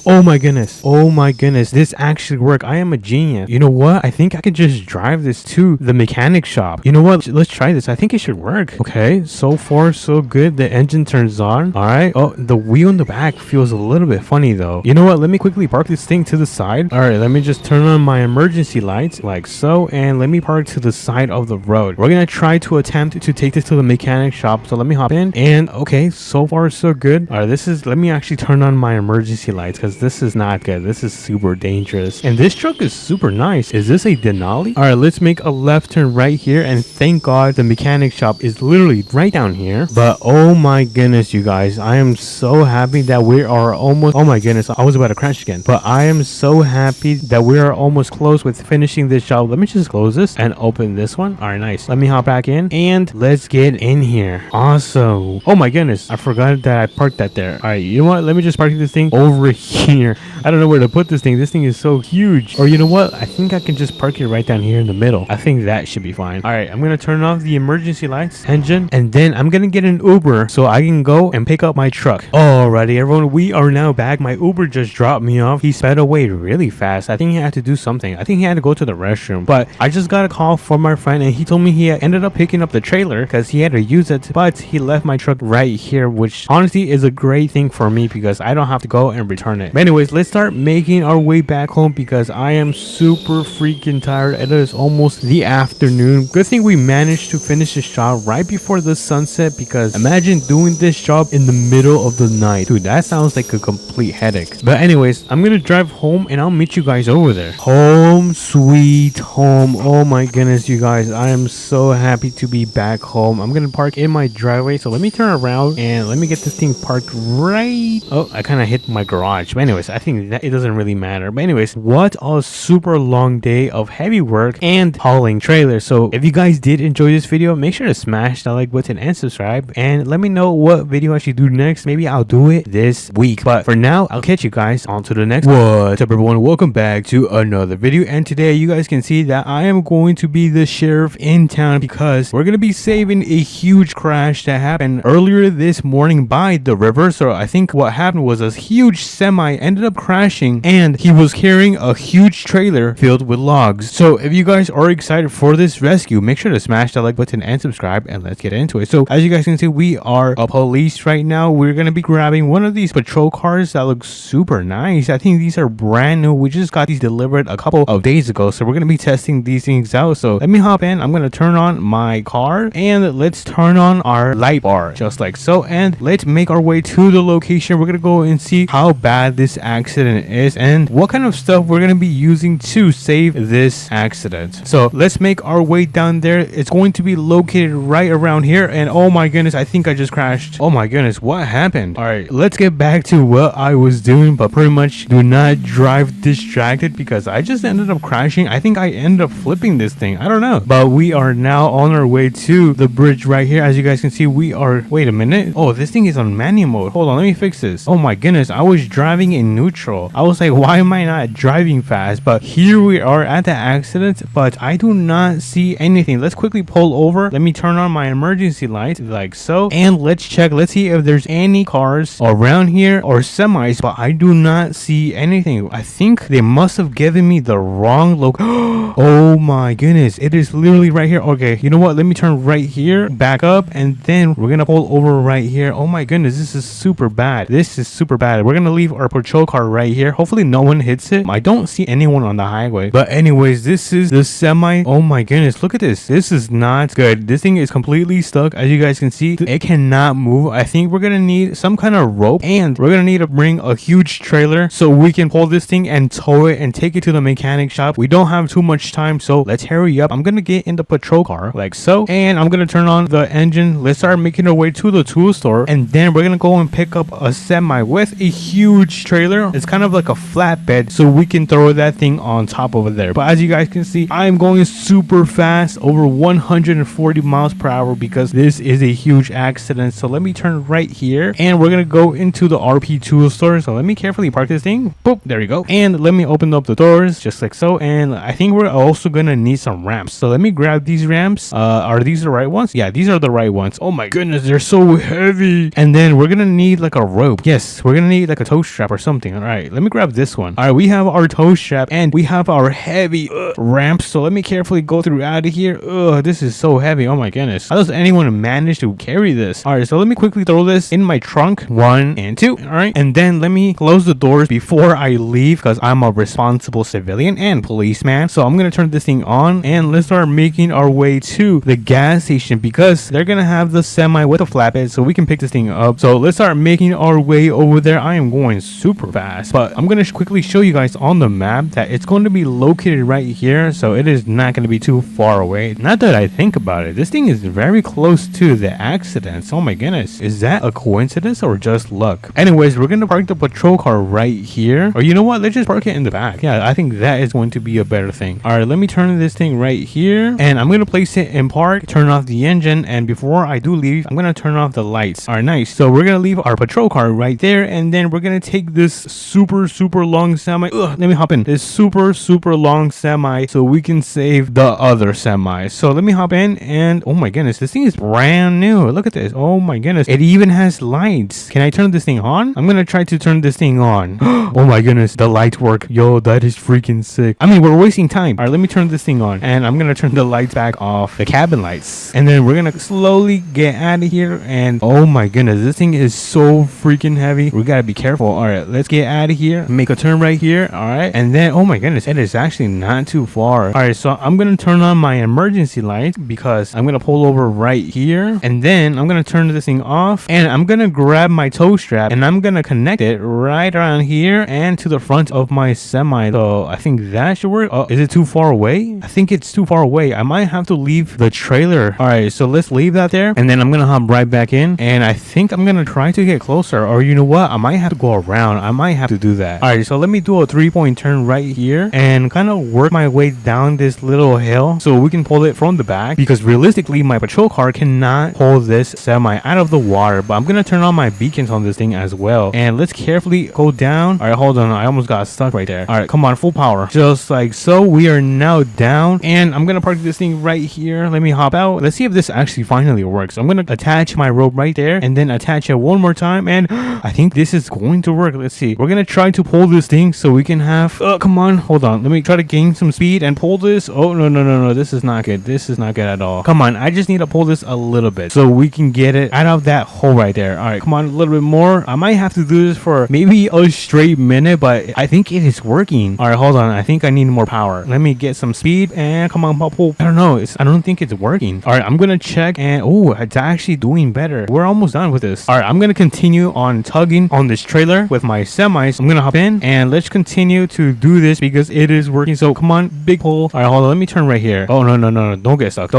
oh my goodness, this actually worked. I am a genius. You know what? I think I could just drive this to the mechanic shop. You know what? Let's try this. I think it should work. Okay, so far so good. The engine turns on. All right. Oh, the wheel in the back feels a little bit funny though. You know what? Let me quickly park this thing to the side. All right, let me just turn on my emergency lights like so, and let me park to the side of the road. We're gonna try to attempt to take this to the mechanic shop. So let me hop in. And okay, so far so good. All right, let me actually turn on my emergency lights because this is not good. This is super dangerous. And this truck is super nice. Is this a Denali? All right, let's make a left turn right here. And thank God the mechanic shop is literally right down here. But oh my goodness, you guys, I am so happy that we are almost, oh my goodness, I was about to crash again. But I am so happy that we are almost close with finishing this job. Let me just close this and open this one. All right, nice. Let me hop back in and let's get in here. Awesome. Oh my goodness, I forgot that I parked that there. All right, you know what? Let me just park this thing over here. I don't know where to put this thing. This thing is so huge. Or you know what? I think I can just park it right down here in the middle. I think that should be fine. All right, I'm going to turn off the emergency lights, engine, and then I'm going to get an Uber so I can go and pick up my truck. Alrighty, everyone, we are now back. My Uber just dropped me off. He sped away really fast. I think he had to do something. I think he had to go to the restroom. But I just got a call from my friend and he told me he ended up picking up the trailer because he had to use it. But he left my truck right here, which honestly is a great thing for me because I don't have to go and return it. But anyways, let's start making our way back home because I am super freaking tired. It is almost the afternoon. Good thing we managed to finish this job right before the sunset because imagine doing this job in the middle of the night. Dude, that sounds like a complete headache. But anyways, I'm gonna drive home and I'll meet you guys over there. Home sweet home. Oh my goodness, you guys, I am so happy to be back home. I'm gonna park in my driveway, so let me turn around and let me get this thing parked right. Oh, I kind of hit my garage. But anyways, I think that it doesn't really matter. But anyways, what a super long day of heavy work and hauling trailers. So if you guys did enjoy this video, make sure to smash that like button and subscribe and let me know what video I should do next. Maybe I'll do it this week. But for now, I'll catch you guys on to the next. What's up, everyone? Welcome back to another video. And today you guys can see that I am going to be the sheriff in town because we're going to be saving a huge crash that happened earlier this morning by the river. So I think what happened was a huge semi ended up crashing and he was carrying a huge trailer filled with logs. So if you guys are excited for this rescue, make sure to smash that like button and subscribe and let's get into it. So as you guys can see, we are a police right now. We're going to be grabbing one of these patrol cars that looks super nice. I think these are brand new. We just got these delivered a couple of days ago. So we're going to be testing these things out. So let me hop in. I'm going to turn on my car and let's turn on our light bar just like so. And let's make our way to the location. We're going to go and see how bad this accident is and what kind of stuff we're going to be using to save this accident. So let's make our way down there. It's going to be located right around here. And oh my goodness, I think I just crashed. Oh my goodness, what happened? All right, let's get back to what I was doing, but pretty much do not drive distracted because I just ended up crashing. I think I ended up flipping this thing. I don't know, but we are now on our way to the bridge right here. As you guys can see, we are, wait a minute. Oh, this thing is on manual mode. Hold on, let me fix this. Oh my goodness, I was driving in neutral. I was like, why am I not driving fast? But here we are at the accident, but I do not see anything. Let's quickly pull over. Let me turn on my emergency light like so, and let's check. Let's see if there's any cars around here or semis, but I do not see anything. I think they must have given me the wrong look. Oh my goodness, it is literally right here. Okay, you know what? Let me turn right here, back up, and then we're gonna pull over right here. Oh my goodness, this is super bad. This is super bad. We're gonna leave our patrol car right here. Hopefully no one hits it. I don't see anyone on the highway. But anyways, this is the semi. Oh my goodness, look at this. This is not good. This thing is completely stuck. As you guys can see, it cannot move. I think we're gonna need some kind of rope and we're gonna need to bring a huge trailer so we can pull this thing and tow it and take it to the mechanic shop. We don't have too much time, so let's hurry up. I'm gonna get in the patrol car like so, and I'm gonna turn on the engine. Let's start making our way to the tool store, and then we're gonna go and pick up a semi with a huge trailer. It's kind of like a flatbed, so we can throw that thing on top over there. But as you guys can see, I'm going super fast, over 140 miles per hour because this is a huge accident. So let me turn right here and we're gonna go into the RP tool store. So let me carefully park this thing. Boop, there you go. And let me open up the doors just like so. And I think we're also gonna need some ramps. So let me grab these ramps. Are these the right ones? Yeah, these are the right ones. Oh my goodness, they're so heavy. And then we're gonna need like a rope. Yes, we're gonna need like a tow strap or something. All right, let me grab this one. All right, we have our tow strap and we have our heavy ramps. So let me carefully go through out of here. This is so heavy. Oh my goodness, how does anyone manage to carry this? All right, so let me quickly throw this in my trunk. 1 and 2. All right, and then let me close the doors before I leave because I'm a responsible civilian and policeman. So I'm gonna turn this thing on and let's start making our way to the gas station because they're gonna have the the semi with the flatbed so we can pick this thing up. So let's start making our way over there. I am going super fast, but I'm gonna quickly show you guys on the map that it's going to be located right here, so it is not going to be too far away. Not that I think about it, this thing is very close to the accidents. Oh my goodness, is that a coincidence or just luck? Anyways, we're gonna park the patrol car right here, or you know what, let's just park it in the back. Yeah, I think that is going to be a better thing. All right, let me turn this thing right here, and I'm gonna place it in park, turn off the engine, and before I do leave, I'm gonna turn off the lights. All right, nice. So we're gonna leave our patrol car right there, and then we're gonna take this super long semi. Let me hop in this super long semi so we can save the other semi. So let me hop in, and oh my goodness, this thing is brand new. Look at this. Oh my goodness, it even has lights. Can I turn this thing on? I'm gonna try to turn this thing on. Oh my goodness, the lights work. Yo, that is freaking sick. I mean, we're wasting time. All right, let me turn this thing on, and I'm gonna turn the lights back off, the cabin lights, and then we're gonna slowly get out of here. And oh my goodness, this thing is so freaking heavy. We gotta be careful. All right, let's get out of here, make a turn right here. All right, and then oh my goodness, it is actually not too far. All right, so I'm gonna turn on my emergency lights because I'm gonna pull over right here, and then I'm gonna turn this thing off, and I'm gonna grab my tow strap, and I'm gonna connect it right around here and to the front of my semi. So I think that should work. Oh, is it too far away? I think it's too far away. I might have to leave the trailer. All right, so let's leave that there, and then I'm gonna hop right back in, and I think I'm gonna try to get closer, or you know what, I might have to go around. I might have to do that. All right, so let me do a 3-point turn right here and kind of work my way down this little hill so we can pull it from the back, because realistically my patrol car cannot pull this semi out of the water. But I'm gonna turn on my beacons on this thing as well, and let's carefully go down. All right, hold on, I almost got stuck right there. All right, come on, full power, just like so. We are now down, and I'm gonna park this thing right here. Let me hop out. Let's see if this actually finally works. I'm gonna attach my rope right there and then attach it one more time, and I think this is going to work. Let's see. We're gonna try to pull this thing so we can have come on, hold on, let me try to gain some speed and pull this. Oh no, this is not good. This is not good at all. Come on, I just need to pull this a little bit so we can get it out of that hole right there. All right, come on, a little bit more. I might have to do this for maybe a straight minute, but I think it is working. All right, hold on, I think I need more power. Let me get some speed, and come on, pull. I don't know, I don't think it's working. All right, I'm gonna check, and oh, it's actually doing better. We're almost done with this. All right, I'm gonna continue on tugging on this trailer with my semis. I'm gonna hop in, and let's continue to do this because it is working. So come on, big pull. All right, hold on, let me turn right here. Oh no, don't get stuck.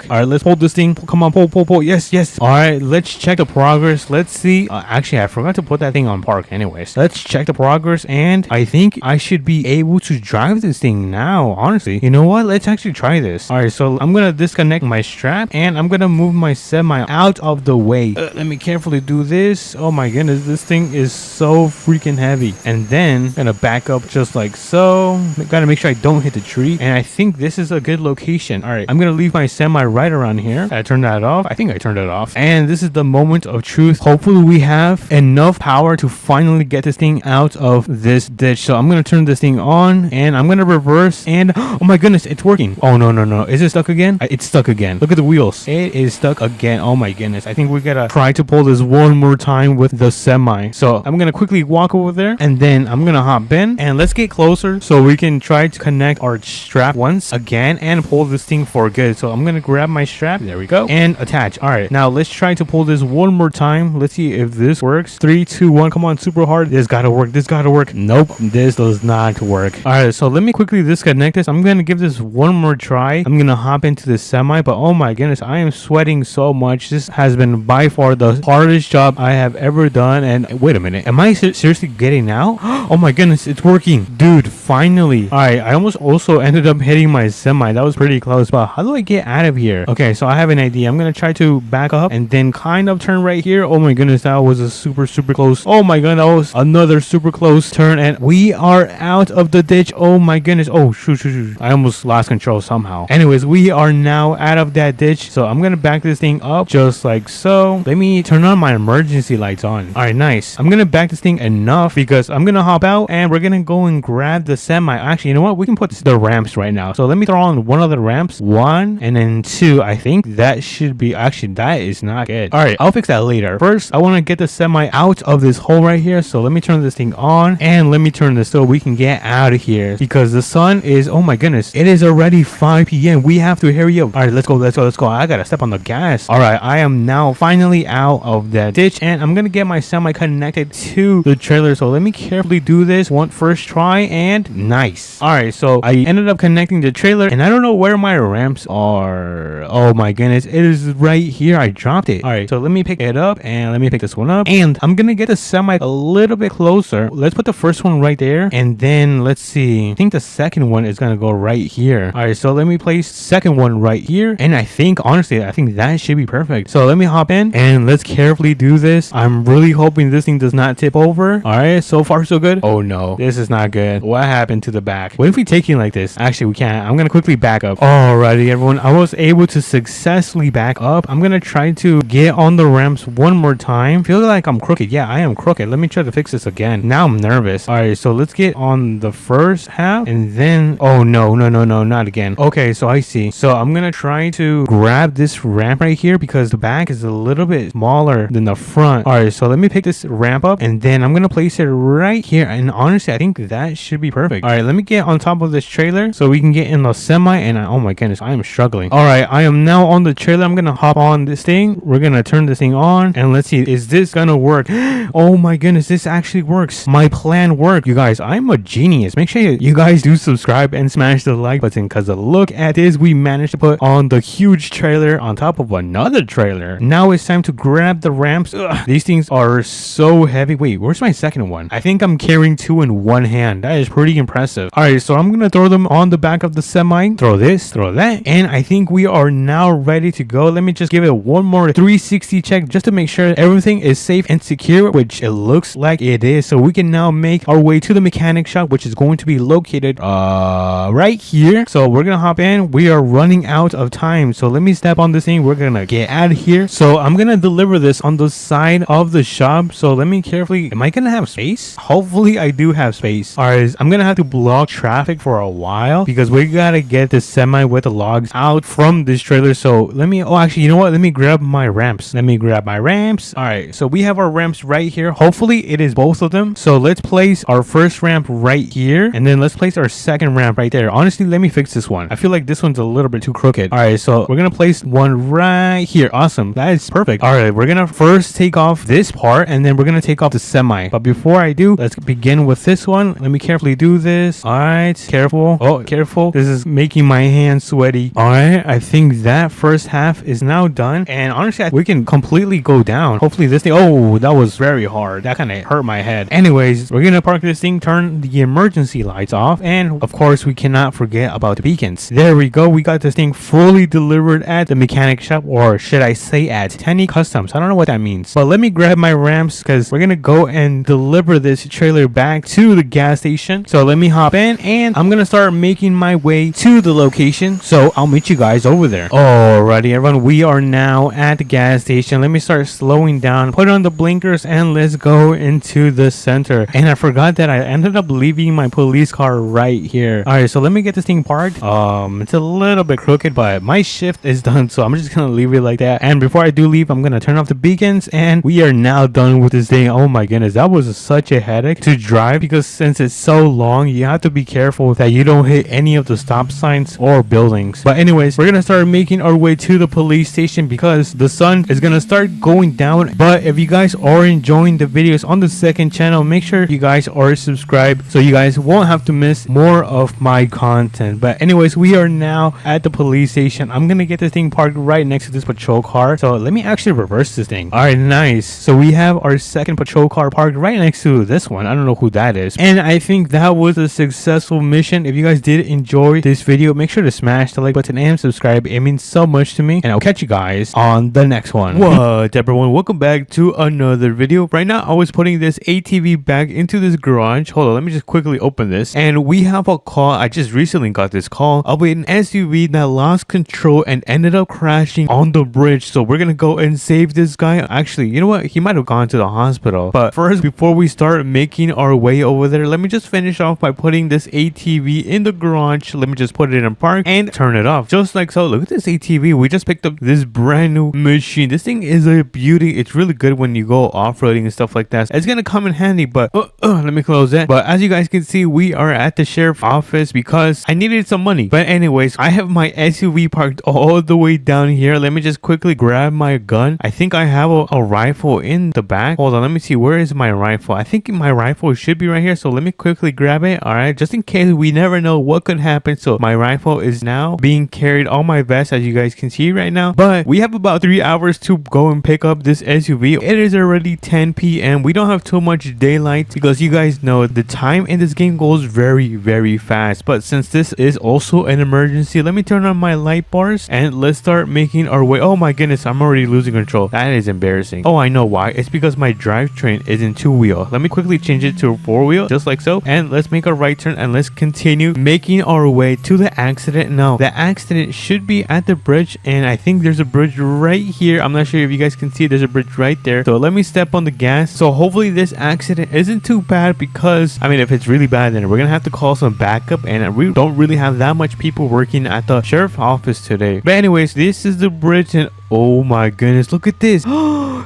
All right, let's pull this thing. Come on, pull. Yes. All right, let's check the progress. Let's see. Actually, I forgot to put that thing on park. Anyways, let's check the progress, and I think I should be able to drive this thing now. Honestly, you know what, let's actually try this. All right, so I'm gonna disconnect my strap, and I'm gonna move my semi out of the way. Let me carefully do this. Oh my goodness, this thing is so freaking heavy. And then I'm gonna back up just like so. Gotta make sure I don't hit the tree, and I think this is a good location. All right, I'm gonna leave my semi right around here. I turned that off. I think I turned it off, and this is the moment of truth. Hopefully we have enough power to finally get this thing out of this ditch. So I'm gonna turn this thing on, and I'm gonna reverse, and oh my goodness, it's working. Oh no, is it stuck again? It's stuck again. Look at the wheels, it is stuck again. Oh my goodness, I think we gotta try to pull this one more time with the semi. So I'm gonna quickly walk over there, and then I'm gonna hop in, and let's get closer so we can try to connect our strap once again and pull this thing for good. So I'm gonna grab my strap, there we go, and attach. All right, now let's try to pull this one more time. Let's see if this works. 3, 2, 1, come on, super hard. This gotta work. Nope, this does not work. All right, so let me quickly disconnect this. I'm gonna give this one more try. I'm gonna hop into the semi, but oh my goodness, I am sweating so much. This has been by far the hardest job I have ever done. And wait a minute, am I seriously getting out? Oh my goodness, it's working, dude, finally. All right, I almost also ended up hitting my semi. That was pretty close, but how do I get out of here? Okay, so I have an idea. I'm gonna try to back up and then kind of turn right here. Oh my goodness, that was a super close. Oh my god, that was another super close turn, and we are out of the ditch. Oh my goodness. Oh shoot, I almost lost control somehow. Anyways, we are now out of that ditch, so I'm gonna back this thing up just like so. Let me turn on my emergency lights on. All right, nice. I'm gonna back this thing enough because I'm gonna hop out, and we're gonna go and grab the semi. Actually, you know what, we can put the ramps right now. So let me throw on one of the ramps, 1 and then 2. I think that should be, actually that is not good. All right, I'll fix that later. First, I want to get the semi out of this hole right here. So let me turn this thing on, and let me turn this so we can get out of here because the sun is, oh my goodness, it is already 5 p.m. We have to hurry up. All right, let's go. I gotta step on the gas. All right, I am now finally out of that ditch, and I'm gonna get my semi connected to the trailer. So let me carefully do this one first try, and nice. All right, so I ended up connecting the trailer, and I don't know where my ramps are. Oh my goodness, it is right here. I dropped it. All right, so let me pick it up, and let me pick this one up, and I'm gonna get the semi a little bit closer. Let's put the first one right there, and then let's see. I think the second one is gonna go right here. All right, so let me place second one right here, and I think honestly, I think that should be perfect. So let me hop in, and let's carefully do this. I'm really hoping this thing does not tip over. All right, so far so good. Oh no, this is not good. What happened to the back? What if we take it like this? Actually, we can't. I'm gonna quickly back up. Alrighty, everyone, I was able to successfully back up. I'm gonna try to get on the ramps one more time. Feel like I'm crooked. Yeah, I am crooked. Let me try to fix this again. Now I'm nervous. All right, so let's get on the first half, and then oh no, not again. Okay, so I see. So I'm gonna try to grab this ramp right here because the back is a little bit smaller than the front. All right, so let me pick this ramp up, and then I'm gonna place it right here, and honestly I think that should be perfect. All right, let me get on top of this trailer so we can get in the semi, and oh my goodness, I am struggling. All right, I am now on the trailer. I'm gonna hop on this thing. We're gonna turn this thing on, and let's see, is this gonna work? Oh my goodness, this actually works. My plan worked. You guys, I'm a genius. Make sure you guys do subscribe and smash the like button, because look at this, we managed to put on the huge trailer on top of another trailer. Now it's time to grab the ramps. Ugh, these things are so heavy. Wait, where's my second one? I think I'm carrying two in one hand. That is pretty impressive. All right, so I'm gonna throw them on the back of the semi. Throw this, throw that, and I think we are now ready to go. Let me just give it one more 360 check just to make sure everything is safe and secure, which it looks like it is. So we can now make our way to the mechanic shop, which is going to be located right here. So we're gonna hop in. We are running out of time, so let me step on this thing. We're gonna get out of here. So I'm gonna deliver this on the side of the shop. So let me carefully, am I gonna have space? Hopefully I do have space. All right, I'm gonna have to block traffic for a while because we gotta get this semi with the logs out from this trailer. So let me, oh actually, you know what, let me grab my ramps. All right, so we have our ramps right here. Hopefully it is both of them. So let's place our first ramp right here, and then let's place our second ramp right there. Honestly, let me fix this one. I feel like this one's a little bit too crooked. All right, so we're gonna place one right here. Awesome, that is perfect. All right, we're gonna first take off this part, and then we're gonna take off the semi. But before I do, let's begin with this one. Let me carefully do this. All right, careful. Oh, careful. This is making my hands sweaty. All right, I think that first half is now done, and honestly we can completely go down. Hopefully this thing, oh, that was very hard. That kind of hurt my head. Anyways, we're gonna park this thing, turn the emergency lights off, and of course we cannot forget about the beacons. There we go. We got this thing fully delivered at the mechanic shop, or should I say at Tenny Customs. I don't know what that means, but let me grab my ramps because we're gonna go and deliver this trailer back to the gas station. So let me hop in, and I'm gonna start making my way to the location. So I'll meet you guys over there. Alrighty, everyone, we are now at the gas station. Let me start slowing down, put on the blinkers, and let's go into the center. And I forgot that I ended up leaving my police car right here. All right, so let me get this thing parked. It's a little bit crooked, but my shift is done, so I'm just gonna leave it like that. And before I do leave, I'm gonna turn off the beacons, and we are now done with this thing. Oh my goodness, that was such a headache to drive, because since it's so long, you have to be careful that you don't hit any of the stop signs or buildings. But anyways, we're gonna start making our way to the police station because the sun is gonna start going down. But if you guys are enjoying the videos on the second channel, make sure you guys are subscribed so you guys won't have to miss more of my content. But anyways, we are now at the police station. I'm gonna get this thing parked right next to this patrol car. So let me actually reverse this thing. All right, nice. So we have our second patrol car parked right next to this one. I don't know who that is, and I think that was a successful mission. If you guys did enjoy this video, make sure to smash the like button and subscribe. It means so much to me, and I'll catch you guys on the next one. What everyone, welcome back to another video. Right now I was putting this ATV back into this garage. Hold on, let me just quickly open this, and we have a call. I just recently got this call of an SUV that lost control and ended up crashing on the bridge. So we're gonna go and save this guy. Actually, you know what, he might have gone to the hospital, but first, before we start making our way over there, let me just finish off by putting this ATV in the garage. Let me just put it in park and turn it off just like so. Look at this ATV. We just picked up this brand new machine. This thing is a beauty. It's really good when you go off-roading and stuff like that. It's gonna come in handy. But let me close it. But as you guys can see, we are at the sheriff's office because I needed some money. But anyways, I have my SUV parked all the way down here. let me just quickly grab my gun. I think I have a rifle in the back. Hold on, let me see. Where is my rifle? I think my rifle should be right here. So let me quickly grab it. All right, just in case, we never know what could happen. So my rifle is now being carried on my vest, as you guys can see right now. But we have about 3 hours to go and pick up this SUV. It is already 10 p.m. We don't have too much daylight because you guys know the time in this game goes very fast. But since this is also an emergency, let me turn on my light bars and let's start making our way. Oh my goodness, I'm already losing control. That is embarrassing. Oh, I know why. It's because my drivetrain is in 2-wheel. Let me quickly change it to 4-wheel, just like so. And let's make a right turn and let's continue making our way to the accident. Now, the accident should be at the bridge, and I think there's a bridge right here. I'm not sure if you guys can see. There's a bridge right there. So let me step on the gas. So hopefully this accident isn't too bad, because I mean, if it's really bad, then we're gonna have to call some backup, and we don't really have that much people working at the sheriff's office today. But anyways, this is the bridge, and oh my goodness, look at this.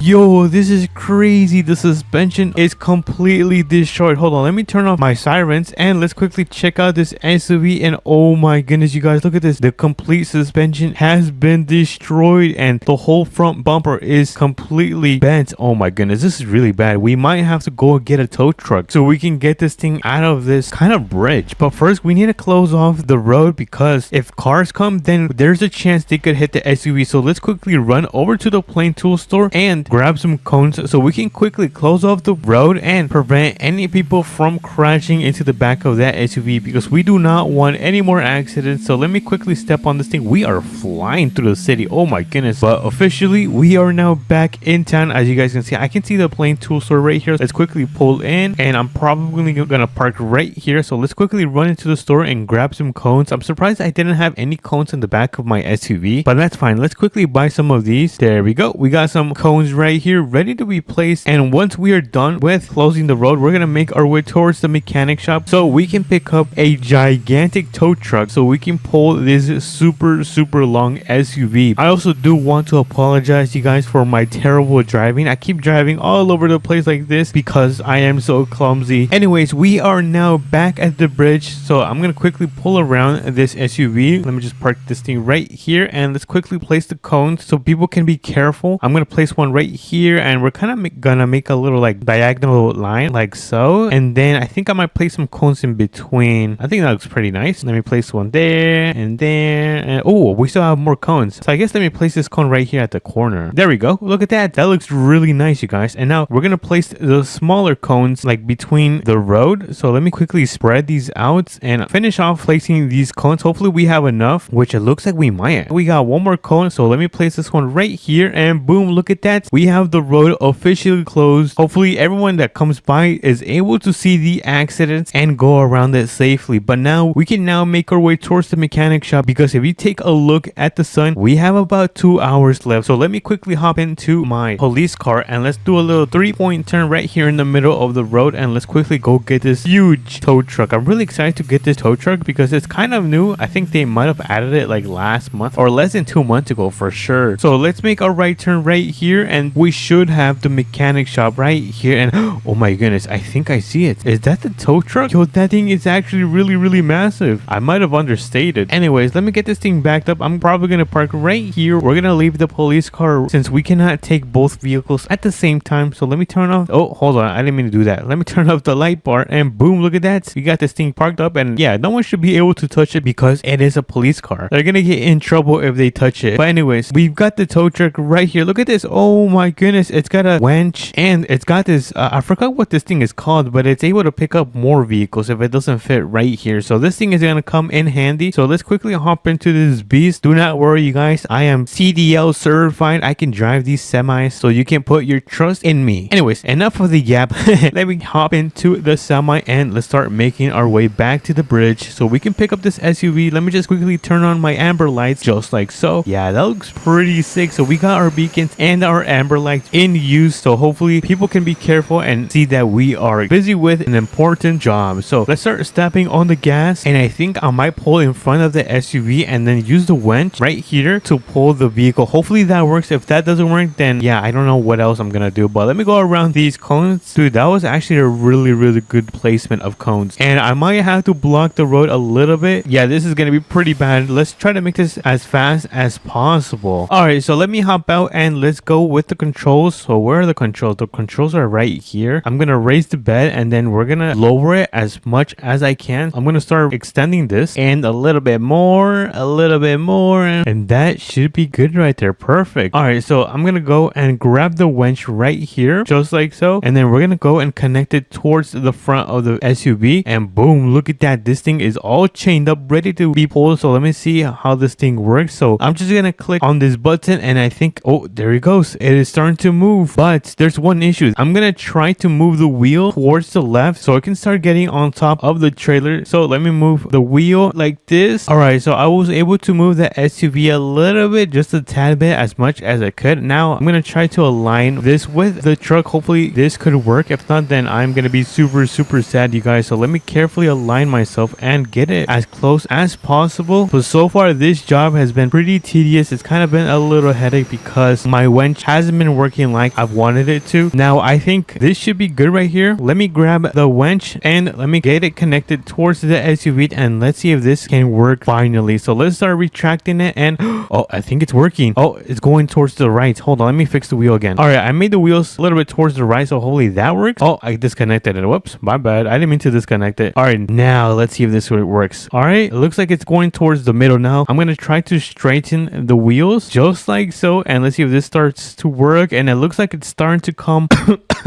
Yo, this is crazy. The suspension is completely destroyed. Hold on, let me turn off my sirens and let's quickly check out this SUV. And oh my goodness, you guys, look at this. The complete suspension has been destroyed and the whole front bumper is completely bent. Oh my goodness, this is really bad. We might have to go get a tow truck so we can get this thing out of this kind of bridge. But first, we need to close off the road, because if cars come, then there's a chance they could hit the SUV. So let's quickly run over to the Plain Tool store and grab some cones so we can quickly close off the road and prevent any people from crashing into the back of that SUV, because we do not want any more accidents. So let me quickly step on this thing. We are flying through the city. Oh my goodness. But officially, we are now back in town. As you guys can see, I can see the Plain Tool store right here. Let's quickly pull in, and I'm probably gonna park right here. So let's quickly run into the store and grab some cones. I'm surprised I didn't have any cones in the back of my SUV, but that's fine. Let's quickly buy some of these. There we go. We got some cones right here ready to be placed, and once we are done with closing the road, we're gonna make our way towards the mechanic shop so we can pick up a gigantic tow truck so we can pull this super long SUV. I also do want to apologize, you guys, for my terrible driving. I keep driving all over the place like this because I am so clumsy. Anyways, we are now back at the bridge, so I'm gonna quickly pull around this SUV. Let me just park this thing right here, and let's quickly place the cones so people can be careful. I'm gonna place one right here, and we're kind of gonna make a little like diagonal line like so, and then I think I might place some cones in between. I think that looks pretty nice. Let me place one there and there, and oh, we still have more cones. So I guess let me place this cone right here at the corner. There we go. Look at that. That looks really nice, you guys. And now we're gonna place the smaller cones like between the road. So let me quickly spread these out and finish off placing these cones. Hopefully we have enough, which it looks like we might. We got one more cone, so let me place this one right here, and boom, look at that. We have the road officially closed. Hopefully everyone that comes by is able to see the accidents and go around it safely. But now we can now make our way towards the mechanic shop, because if you take a look at the sun, we have about 2 hours left. So let me quickly hop into my police car and let's do a little 3-point turn right here in the middle of the road, and let's quickly go get this huge tow truck. I'm really excited to get this tow truck because it's kind of new. I think they might have added it like last month or less than 2 months ago for sure. So let's make a right turn right here, and we should have the mechanic shop right here. And oh my goodness, I think I see it. Is that the tow truck? Yo, that thing is actually really massive. I might have understated. Anyways, let me get this thing backed up. I'm probably gonna park right here. We're gonna leave the police car since we cannot take both vehicles at the same time. So let me turn off. Oh, hold on, I didn't mean to do that. Let me turn off the light bar, and boom, look at that. We got this thing parked up, and yeah, no one should be able to touch it because it is a police car. They're gonna get in trouble if they touch it. But anyways, we've got the tow truck right here. Look at this. Oh my goodness, it's got a winch and it's got this I forgot what this thing is called, but it's able to pick up more vehicles if it doesn't fit right here. So this thing is gonna come in handy. So let's quickly hop into this beast. Do not worry, you guys, I am CDL certified. I can drive these semis, so you can put your trust in me. Anyways, enough of the gap. Let me hop into the semi and let's start making our way back to the bridge so we can pick up this SUV. Let me just quickly turn on my amber lights just like so. Yeah, that looks pretty sick. So we got our beacons and our amber lights in use, so hopefully people can be careful and see that we are busy with an important job. So let's start stepping on the gas, and I think I might pull in front of the SUV and then use the winch right here to pull the vehicle. Hopefully that works. If that doesn't work, then yeah, I don't know what else I'm gonna do. But let me go around these cones. Dude, that was actually a really good placement of cones, and I might have to block the road a little bit. Yeah, this is gonna be pretty bad. Let's try to make this as fast as possible. All right, so let me hop out and let's go with the controls. So where are the controls? The controls are right here. I'm gonna raise the bed and then we're gonna lower it as much as I can. I'm gonna start extending this and a little bit more, and that should be good right there. Perfect. All right, so I'm gonna go and grab the winch right here, just like so, and then we're gonna go and connect it towards the front of the SUV, and boom, look at that. This thing is all chained up, ready to be pulled. So let me see how this thing works. So I'm just gonna click on this button and I think, oh, there it goes. It is starting to move, but there's one issue. I'm gonna try to move the wheel towards the left so I can start getting on top of the trailer. So let me move the wheel like this. All right, so I was able to move the SUV a little bit, just a tad bit, as much as I could. Now I'm gonna try to align this with the truck. Hopefully this could work. If not, then I'm gonna be super sad, you guys. So let me carefully align myself and get it as close as possible. But so far this job has been pretty tedious. It's kind of been a little headache because my winch hasn't been working like I've wanted it to. Now I think this should be good right here. Let me grab the winch and let me get it connected towards the SUV and let's see if this can work finally. So let's start retracting it and oh, I think it's working. Oh, it's going towards the right. Hold on, let me fix the wheel again. All right, I made the wheels a little bit towards the right, so hopefully that works. Oh, I disconnected it. Whoops, my bad. I didn't mean to disconnect it. All right, now let's see if this works. All right, it looks like it's going towards the middle now. I'm gonna try to straighten the wheels just like so, and let's see if this starts to work. And it looks like it's starting to come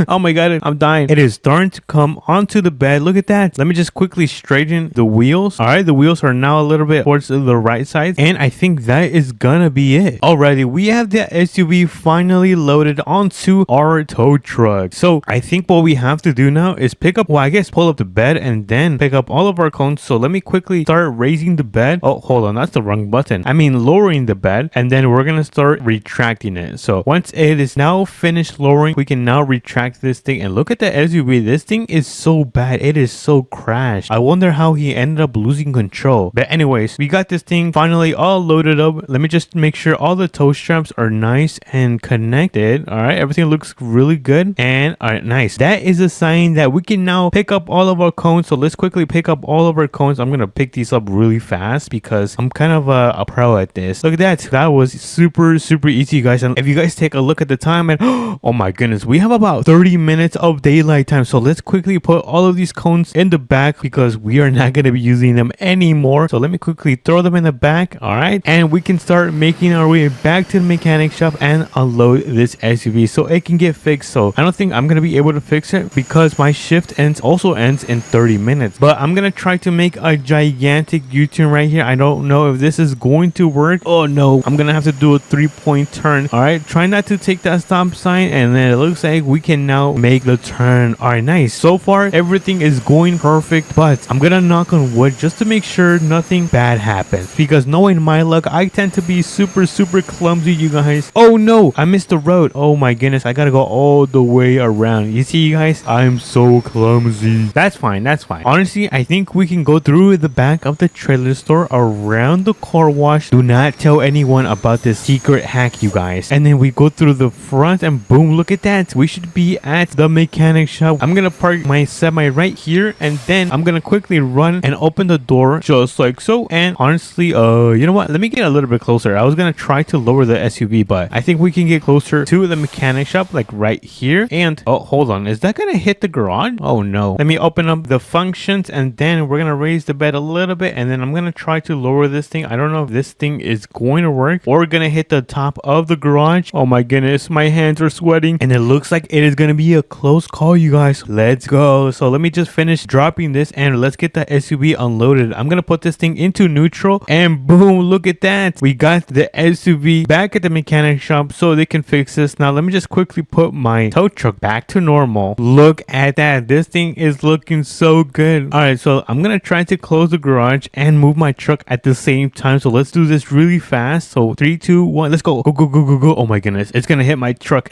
oh my god, I'm dying. It is starting to come onto the bed. Look at that. Let me just quickly straighten the wheels. All right, the wheels are now a little bit towards the right side, and I think that is gonna be it. Alrighty, we have the SUV finally loaded onto our tow truck. So I think what we have to do now is pick up, well, I guess pull up the bed and then pick up all of our cones. So let me quickly start raising the bed. Oh, hold on, that's the wrong button. I mean lowering the bed, and then we're gonna start retracting it. So once it is now finished lowering, we can now retract this thing. And look at the SUV. This thing is so bad. It is so crashed. I wonder how he ended up losing control. But anyways, we got this thing finally all loaded up. Let me just make sure all the tow straps are nice and connected. All right, everything looks really good. And all right, nice. That is a sign that we can now pick up all of our cones. So let's quickly pick up all of our cones. I'm gonna pick these up really fast because I'm kind of a pro at this. Look at that. That was super easy, guys. And if you guys take a look at the time, and oh my goodness, we have about 30 minutes of daylight time. So let's quickly put all of these cones in the back because we are not gonna be using them anymore. So let me quickly throw them in the back. All right, and we can start making our way back to the mechanic shop and unload this SUV so it can get fixed. So I don't think I'm gonna be able to fix it because my shift also ends in 30 minutes. But I'm gonna try to make a gigantic U-turn right here. I don't know if this is going to work. Oh no, I'm gonna have to do a 3-point turn. All right, try not to take that stop sign, and then it looks like we can now make the turn. All right, nice. So far everything is going perfect, but I'm gonna knock on wood just to make sure nothing bad happens, because knowing my luck, I tend to be super clumsy, you guys. Oh no, I missed the road. Oh my goodness, I gotta go all the way around. You see, you guys, I'm so clumsy. That's fine. Honestly, I think we can go through the back of the trailer store around the car wash. Do not tell anyone about this secret hack, you guys. And then we go through the front and boom, look at that. We should be at the mechanic shop. I'm gonna park my semi right here, and then I'm gonna quickly run and open the door just like so. And honestly, you know what? Let me get a little bit closer. I was gonna try to lower the SUV, but I think we can get closer to the mechanic shop, like right here. And oh, hold on, is that gonna hit the garage? Oh no. Let me open up the functions, and then we're gonna raise the bed a little bit, and then I'm gonna try to lower this thing. I don't know if this thing is going to work, or we're gonna hit the top of the garage. Oh my goodness, my hands are sweating, and it looks like it is gonna be a close call, you guys. Let's go. So let me just finish dropping this, and let's get the SUV unloaded. I'm gonna put this thing into neutral, and boom, look at that. We got the SUV back at the mechanic shop so they can fix this. Now let me just quickly put my tow truck back to normal. Look at that. This thing is looking so good. All right, so I'm gonna try to close the garage and move my truck at the same time. So let's do this really fast. So 3, 2, 1, let's go. Go. Oh my goodness, it's gonna hit my truck.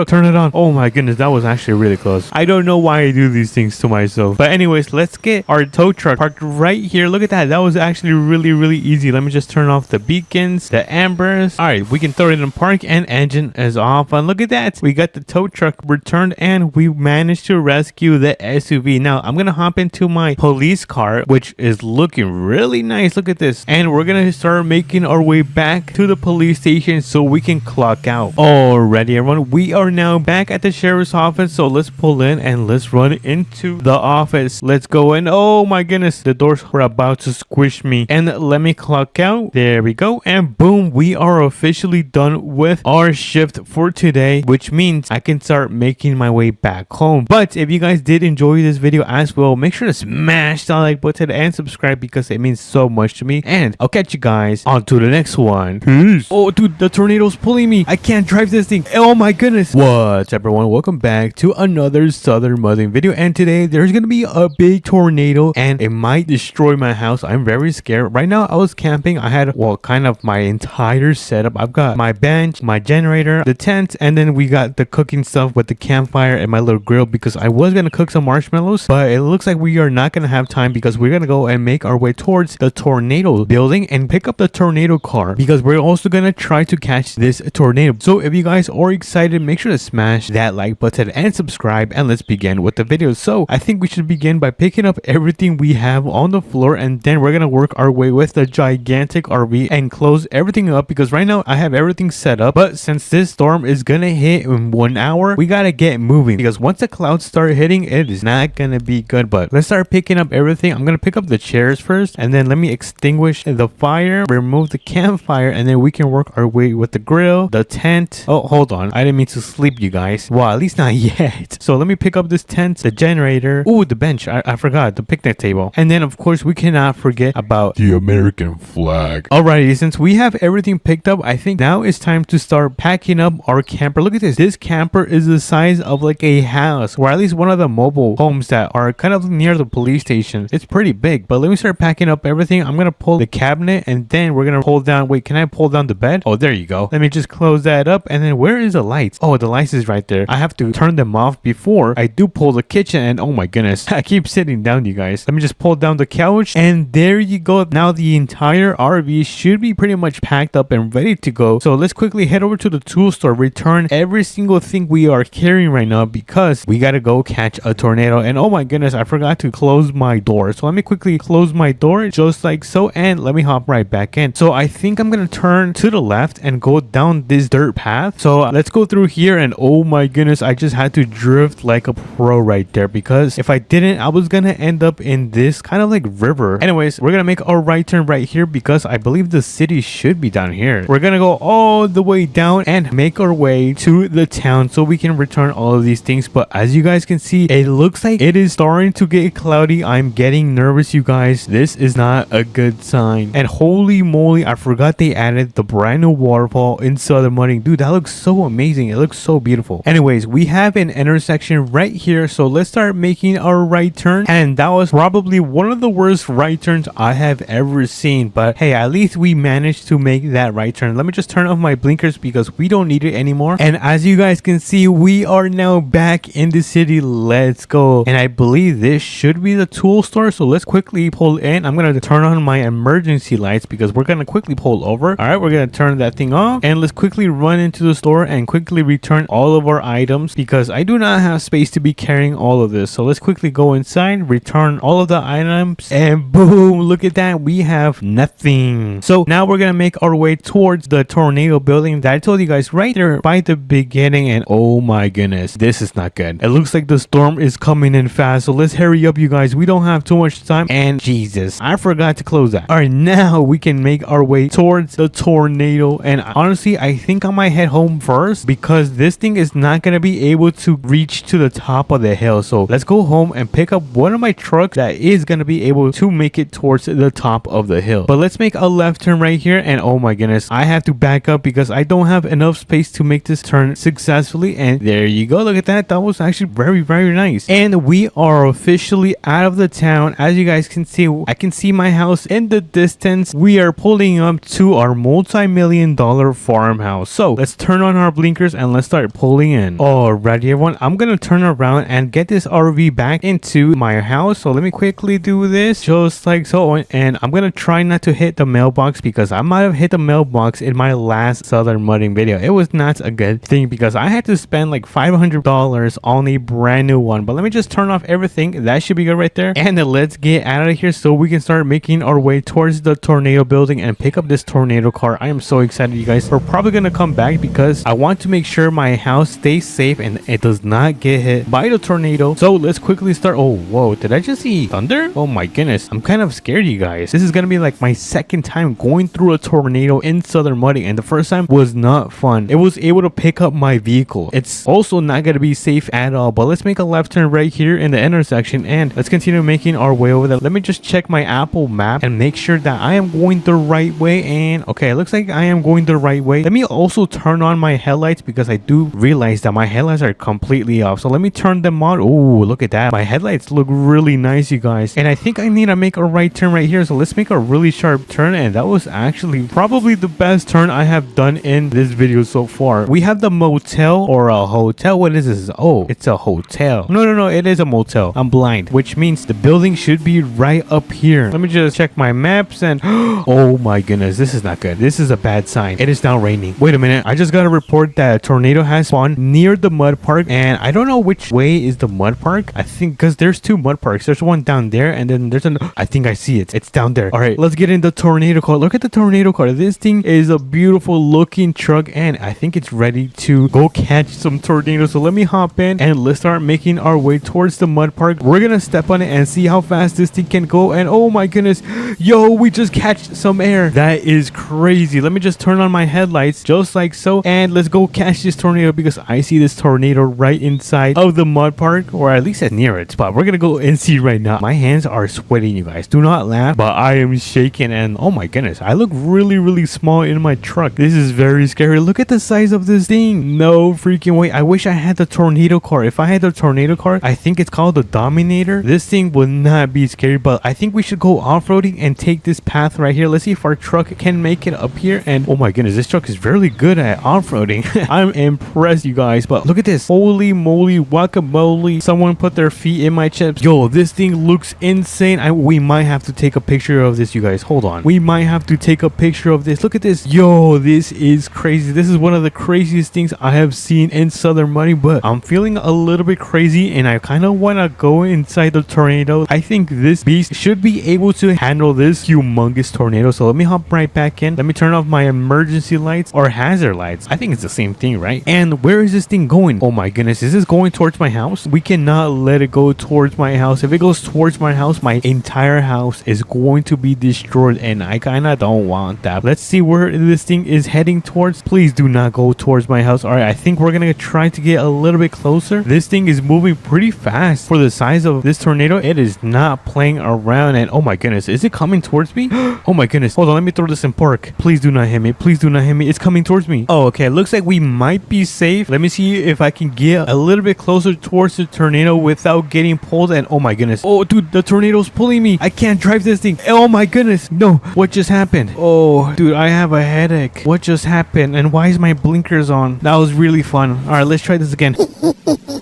Turn it on. Oh my goodness, that was actually really close. I don't know why I do these things to myself. But anyways, let's get our tow truck parked right here. Look at that. That was actually really easy. Let me just turn off the beacons, the ambers. All right, we can throw it in park, and engine is off. And look at that, we got the tow truck returned, and we managed to rescue the SUV. Now I'm gonna hop into my police car, which is looking really nice. Look at this, and we're gonna start making our way back to the police station so we can clock out. Alrighty, everyone, we are now back at the sheriff's office, so let's pull in and let's run into the office. Let's go in. Oh my goodness, the doors were about to squish me. And let me clock out. There we go. And boom, we are officially done with our shift for today, which means I can start making my way back home. But if you guys did enjoy this video as well, make sure to smash that like button and subscribe because it means so much to me. And I'll catch you guys on to the next one. Peace. Oh dude, the tornado's pulling me. I can't drive this thing. Oh my goodness. What's up, everyone? Welcome back to another Southern Modding video. And today there's gonna be a big tornado and it might destroy my house. I'm very scared. Right now I was camping. I had, well, kind of my entire setup. I've got my bench, my generator, the tent, and then we got the cooking stuff with the campfire and my little grill because I was gonna cook some marshmallows, but it looks like we are not gonna have time because we're gonna go and make our way towards the tornado building and pick up the tornado car because we're also gonna try to catch this tornado. So if you guys are excited, make sure to smash that like button and subscribe, and let's begin with the video. So I think we should begin by picking up everything we have on the floor, and then we're gonna work our way with the gigantic RV and close everything up because right now I have everything set up, but since this storm is gonna hit in 1 hour, we gotta get moving because once the clouds start hitting, it is not gonna be good. But let's start picking up everything. I'm gonna pick up the chairs first, and then let me extinguish the fire, remove the campfire, and then we can work our way with the grill, the tent. Oh, hold on, I didn't mean to sleep, you guys. Well, at least not yet. So let me pick up this tent, the generator, ooh, the bench, I forgot, the picnic table, and then of course we cannot forget about the American flag. Alrighty, since we have everything picked up, I think now it's time to start packing up our camper. Look at this. This camper is the size of like a house, or at least one of the mobile homes that are kind of near the police station. It's pretty big, but let me start packing up everything. I'm gonna pull the cabinet, and then we're gonna pull down, wait, can I pull down the bed? Oh, there you go. Let me just close that up, and then where is the lights? Oh, the lights is right there. I have to turn them off before I do pull the kitchen, and oh my goodness, I keep sitting down, you guys. Let me just pull down the couch, and there you go. Now the entire RV should be pretty much packed up and ready to go. So let's quickly head over to the tool store, return every single thing we are carrying right now because we gotta go catch a tornado. And oh my goodness, I forgot to close my door. So let me quickly close my door just like so, and let me hop right back in. So I think I'm gonna turn to the left and go down this dirt path. So let's go through here, and oh my goodness, I just had to drift like a pro right there because if I didn't, I was gonna end up in this kind of like river. Anyways, we're gonna make our right turn right here because I believe the city should be down here. We're gonna go all the way down and make our way to the town so we can return all of these things. But as you guys can see, it looks like it is starting to get cloudy. I'm getting nervous, you guys. This is not a good sign. And holy moly, I forgot they added the brand new waterfall in Southern Modding. Dude, that looks so amazing. It looks so beautiful. Anyways, we have an intersection right here, so let's start making our right turn. And that was probably one of the worst right turns I have ever seen, but hey, at least we managed to make that right turn. Let me just turn off my blinkers because we don't need it anymore. And as you guys can see, we are now back in the city. Let's go. And I believe this should be the tool store, so let's quickly pull in. I'm gonna turn on my emergency lights because we're gonna quickly pull over. All right, we're gonna turn that thing off, and let's quickly run into the store and quickly return all of our items because I do not have space to be carrying all of this. So let's quickly go inside, return all of the items, and boom, look at that, we have nothing. So now we're gonna make our way towards the tornado building that I told you guys right there by the beginning. And oh my goodness, this is not good. It looks like the storm is coming in fast, so let's hurry up, you guys. We don't have too much time, and Jesus, I forgot to close that. All right, now we can make our way towards the tornado, and honestly, I think I might head home first because this thing is not gonna be able to reach to the top of the hill. So let's go home and pick up one of my trucks that is gonna be able to make it towards the top of the hill. But let's make a left turn right here, and oh my goodness, I have to back up because I don't have enough space to make this turn successfully. And there you go, look at that. That was actually very nice. And we are officially out of the town. As you guys can see, I can see my house in the distance. We are pulling up to our multi-million-dollar farmhouse. So let's turn on our blinkers and let's start pulling in. Alrighty, everyone, I'm gonna turn around and get this RV back into my house. So let me quickly do this just like so, and I'm gonna try not to hit the mailbox because I might have hit the mailbox in my last Southern Modding video. It was not a good thing because I had to spend like $500 on a brand new one. But let me just turn off everything. That should be good right there. And then let's get out of here so we can start making our way towards the tornado building and pick up this tornado car car. I am so excited, you guys. We're probably gonna come back because I want to make sure my house stays safe and it does not get hit by the tornado. So let's quickly start. Oh, whoa, did I just see thunder? Oh my goodness, I'm kind of scared, you guys. This is gonna be like my second time going through a tornado in southern mudding, and the first time was not fun. It was able to pick up my vehicle. It's also not gonna be safe at all. But let's make a left turn right here in the intersection and let's continue making our way over there. Let me just check my Apple map and make sure that I am going the right way. And okay, it looks like I am going the right way. Let me also turn on my headlights because I do realize that my headlights are completely off. So let me turn them on. Oh, look at that. My headlights look really nice, you guys. And I think I need to make a right turn right here. So let's make a really sharp turn. And that was actually probably the best turn I have done in this video so far. We have the motel or a hotel. What is this? Oh, it's a hotel. No, it is a motel. I'm blind, which means the building should be right up here. Let me just check my maps and oh my goodness, this is not good. This is a bad sign. It is now raining. Wait a minute. I just got a report that a tornado has spawned near the mud park, and I don't know which way is the mud park. I think because there's two mud parks. There's one down there and then there's an I think I see it. It's down there. All right, let's get in the tornado car. Look at the tornado car. This thing is a beautiful looking truck and I think it's ready to go catch some tornadoes. So let me hop in and let's start making our way towards the mud park. We're gonna step on it and see how fast this thing can go. And oh my goodness, yo, we just catch some air. That is crazy. Let me just turn on my headlights just like so and let's go catch this tornado because I see this tornado right inside of the mud park, or at least at near its spot. We're gonna go and see right now. My hands are sweating, you guys. Do not laugh, but I am shaking and oh my goodness, I look really small in my truck. This is very scary. Look at the size of this thing. No freaking way. I wish I had the tornado car. If I had the tornado car, I think it's called the Dominator. This thing would not be scary, but I think we should go off-roading and take this path right here. Let's see if our truck can make it up here. And oh my goodness, this truck is very good at off-roading. I'm impressed, you guys. But look at this. Holy moly, guacamole. Someone put their feet in my chips. Yo, this thing looks insane. We might have to take a picture of this, you guys. Hold on. We might have to take a picture of this. Look at this. Yo, this is crazy. This is one of the craziest things I have seen in southern mudding, but I'm feeling a little bit crazy and I kind of want to go inside the tornado. I think this beast should be able to handle this humongous tornado. So let me hop right back in. Let me turn off my emergency lights or hazard lights. I think it's the same thing, right? And where is this thing going? Oh my goodness, is this going towards my house? We cannot let it go towards my house. If it goes towards my house, my entire house is going to be destroyed and I kind of don't want that. Let's see where this thing is heading towards. Please do not go towards my house. All right, I think we're gonna try to get a little bit closer. This thing is moving pretty fast for the size of this tornado. It is not playing around and oh my goodness, is it coming towards me? Oh my goodness, hold on, let me throw this in park. Please do not hit me. Please do not hit me. It's coming towards me. Oh, okay, looks like we might be safe. Let me see if I can get a little bit closer towards the tornado without getting pulled. And oh my goodness, oh dude, the tornado's pulling me. I can't drive this thing. Oh my goodness, no, what just happened? Oh dude, I have a headache. What just happened? And why is my blinkers on? That was really fun. All right, let's try this again.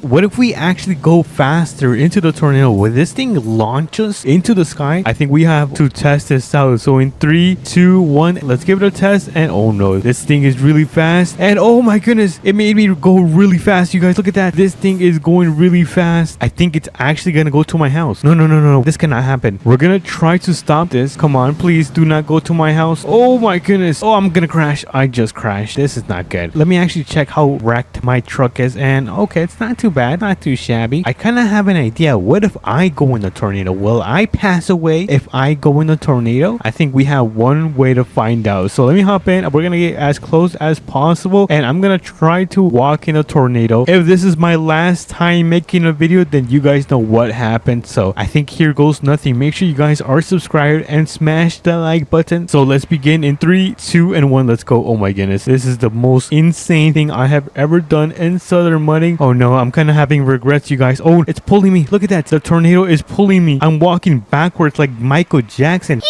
What if we actually go faster into the tornado? Will this thing launch us into the sky? I think we have to test this out. So in 3, 2, 1, let's give it a test. And oh no, this thing is really fast. And oh my goodness, it made me go really fast. You guys, look at that. This thing is going really fast. I think it's actually gonna go to my house. No. This cannot happen. We're gonna try to stop this. Come on, please do not go to my house. Oh my goodness. Oh, I'm gonna crash. I just crashed. This is not good. Let me actually check how wrecked my truck is. And okay, it's not too bad, not too shabby. I kind of have an idea. What if I go in the tornado? Will I pass away if I go in the tornado? I think we have one way to find out. So let me hop in. We're gonna get as close as possible and I'm gonna try to walk in a tornado. If this is my last time making a video, then you guys know what happened. So I think here goes nothing. Make sure you guys are subscribed and smash the like button. So let's begin in 3, 2, and 1. Let's go. Oh my goodness, this is the most insane thing I have ever done in southern mudding. Oh no, I'm kind of having regrets, you guys. Oh, it's pulling me. Look at that. The tornado is pulling me. I'm walking backwards like Michael Jackson.